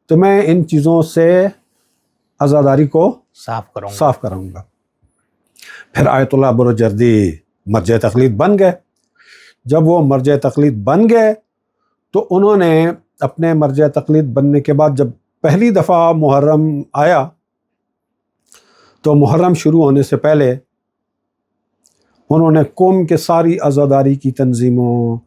تو میں ان چیزوں سے عزاداری کو صاف کراؤں گا. پھر آیت اللہ بروجردی مرجع تقلید بن گئے. جب وہ مرجع تقلید بن گئے تو انہوں نے اپنے مرجع تقلید بننے کے بعد جب پہلی دفعہ محرم آیا تو محرم شروع ہونے سے پہلے انہوں نے قوم کے ساری عزاداری کی تنظیموں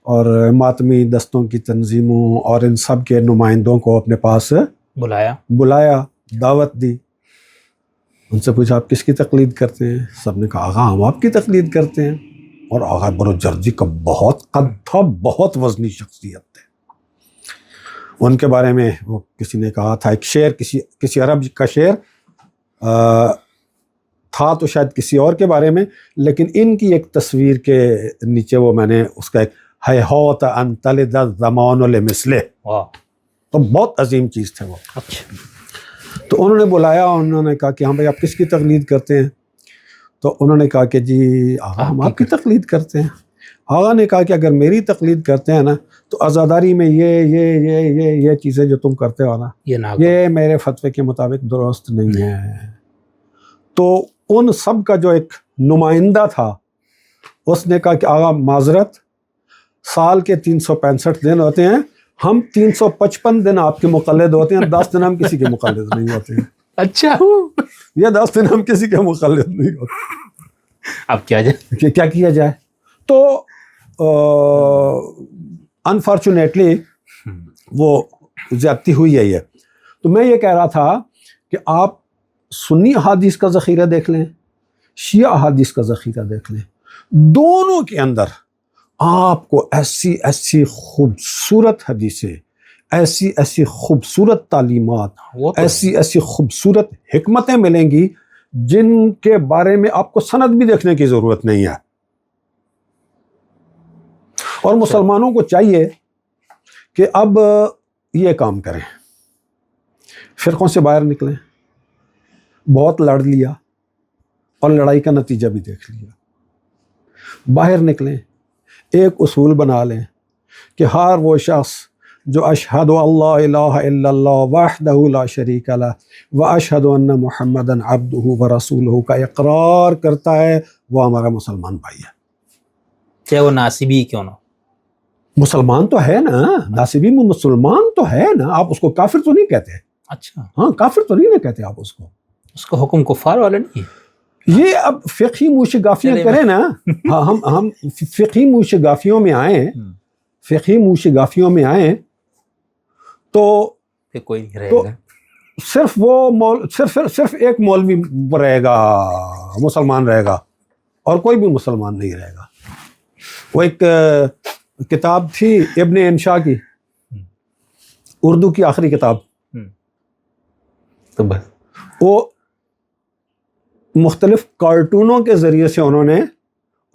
اور ماتمی دستوں کی تنظیموں اور ان سب کے نمائندوں کو اپنے پاس بلایا، دعوت دی. ان سے پوچھا آپ کس کی تقلید کرتے ہیں؟ سب نے کہا آغا ہم آپ کی تقلید کرتے ہیں. اور آغا بروجردی کا بہت قد تھا، بہت وزنی شخصیت تھے. ان کے بارے میں وہ کسی نے کہا تھا ایک شعر، کسی عرب کا شعر تھا تو شاید کسی اور کے بارے میں، لیکن ان کی ایک تصویر کے نیچے وہ میں نے اس کا ایک ہیہوت ان تلد الزمان لمثلہ، تو بہت عظیم چیز تھے وہ. تو انہوں نے بلایا، انہوں نے کہا کہ ہاں بھائی آپ کس کی تقلید کرتے ہیں؟ تو انہوں نے کہا کہ جی آغا ہم آپ کی تقلید کرتے ہیں. آغا نے کہا کہ اگر میری تقلید کرتے ہیں نا تو عزاداری میں یہ چیزیں جو تم کرتے ہو نا یہ میرے فتوے کے مطابق درست نہیں ہے. تو ان سب کا جو ایک نمائندہ تھا اس نے کہا کہ آغا معذرت، سال کے 365 دن ہوتے ہیں، ہم 355 دن آپ کے مقلد ہوتے ہیں، 10 دن ہم کسی کے مقلد نہیں ہوتے ہیں. اچھا، یہ 10 دن ہم کسی کے مقلد نہیں ہوتے. اب کیا کیا جائے؟ تو انفارچونیٹلی وہ زیادتی ہوئی ہے. تو میں یہ کہہ رہا تھا کہ آپ سنی احادیث کا ذخیرہ دیکھ لیں، شیعہ احادیث کا ذخیرہ دیکھ لیں، دونوں کے اندر آپ کو ایسی خوبصورت حدیثیں، ایسی خوبصورت تعلیمات، ایسی خوبصورت حکمتیں ملیں گی جن کے بارے میں آپ کو سند بھی دیکھنے کی ضرورت نہیں ہے. اور مسلمانوں کو چاہیے کہ اب یہ کام کریں، فرقوں سے باہر نکلیں. بہت لڑ لیا اور لڑائی کا نتیجہ بھی دیکھ لیا. باہر نکلیں، ایک اصول بنا لیں کہ ہر وہ شخص جو اشہد اللہ الہ الا اللہ وحدہ لا شریک لہ و اشہد ان محمدً عبدہ و رسولہ کا اقرار کرتا ہے وہ ہمارا مسلمان بھائی ہے، چاہے وہ ناصبی کیوں نہ ہو۔ مسلمان تو ہے نا، ناصبی میں مسلمان تو ہے نا، آپ اس کو کافر تو نہیں کہتے، اچھا، ہاں کافر تو نہیں نا کہتے آپ اس کو حکم کفار والا نہیں ہے۔ یہ اب فقہی موشگافیاں کریں نا، ہاں ہم فقہی موشگافیوں میں آئیں، فقہی موشگافیوں میں آئیں تو پھر کوئی نہیں رہے تو گا۔ صرف وہ صرف ایک مولوی رہے گا، مسلمان رہے گا، اور کوئی بھی مسلمان نہیں رہے گا۔ وہ ایک کتاب تھی ابن انشا کی، اردو کی آخری کتاب، تو بس وہ مختلف کارٹونوں کے ذریعے سے انہوں نے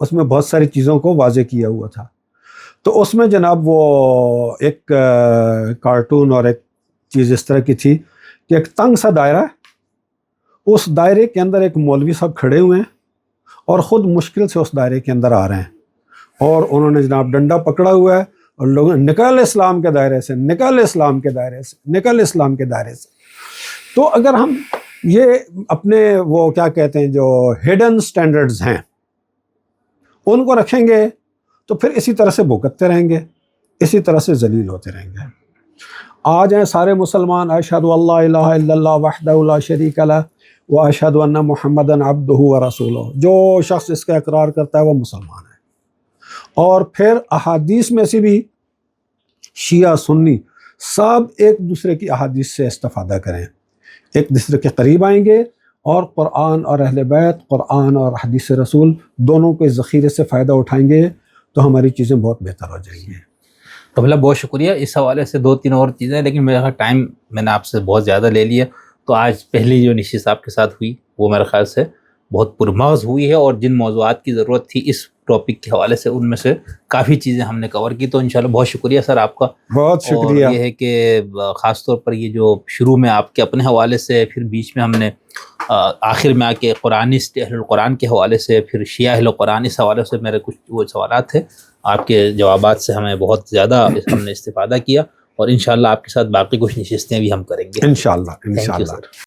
اس میں بہت ساری چیزوں کو واضح کیا ہوا تھا۔ تو اس میں جناب وہ ایک کارٹون اور ایک چیز اس طرح کی تھی کہ ایک تنگ سا دائرہ ہے، اس دائرے کے اندر ایک مولوی صاحب کھڑے ہوئے ہیں اور خود مشکل سے اس دائرے کے اندر آ رہے ہیں، اور انہوں نے جناب ڈنڈا پکڑا ہوا ہے اور لوگوں نے نکل اسلام کے دائرے سے، نکل اسلام کے دائرے سے، نکل اسلام کے دائرے سے۔ تو اگر ہم یہ اپنے وہ کیا کہتے ہیں جو ہڈن سٹینڈرڈز ہیں ان کو رکھیں گے تو پھر اسی طرح سے بھگتتے رہیں گے، اسی طرح سے ذلیل ہوتے رہیں گے۔ آ جائیں سارے مسلمان، اشہد اللہ الہ الا اللہ وحدہ لا شریک لہ و اشہد ان محمدً عبدہ و رسولہ، جو شخص اس کا اقرار کرتا ہے وہ مسلمان ہے۔ اور پھر احادیث میں سے بھی شیعہ سنی سب ایک دوسرے کی احادیث سے استفادہ کریں، ایک دوسرے کے قریب آئیں گے، اور قرآن اور اہل بیت، قرآن اور حدیث رسول دونوں کے ذخیرے سے فائدہ اٹھائیں گے تو ہماری چیزیں بہت بہتر ہو جائیں گی۔ تو بھلا بہت شکریہ۔ اس حوالے سے 2-3 اور چیزیں، لیکن میرا ٹائم میں نے آپ سے بہت زیادہ لے لیا، تو آج پہلی جو نشست آپ کے ساتھ ہوئی وہ میرے خیال سے بہت پرمغز ہوئی ہے، اور جن موضوعات کی ضرورت تھی اس ٹاپک کے حوالے سے ان میں سے کافی چیزیں ہم نے کور کی۔ تو انشاءاللہ بہت شکریہ سر آپ کا، بہت شکریہ۔ اور یہ ہے کہ خاص طور پر یہ جو شروع میں آپ کے اپنے حوالے سے، پھر بیچ میں ہم نے آخر میں آ کے قرآنسٹ اہل القرآن کے حوالے سے، پھر شیعہ اہل القرآن، اس حوالے سے میرے کچھ وہ سوالات تھے، آپ کے جوابات سے ہمیں بہت زیادہ ہم نے استفادہ کیا، اور انشاءاللہ آپ کے ساتھ باقی کچھ نشستیں بھی ہم کریں گے۔ انشاءاللہ تھینک یو انشاءاللہ۔ سر۔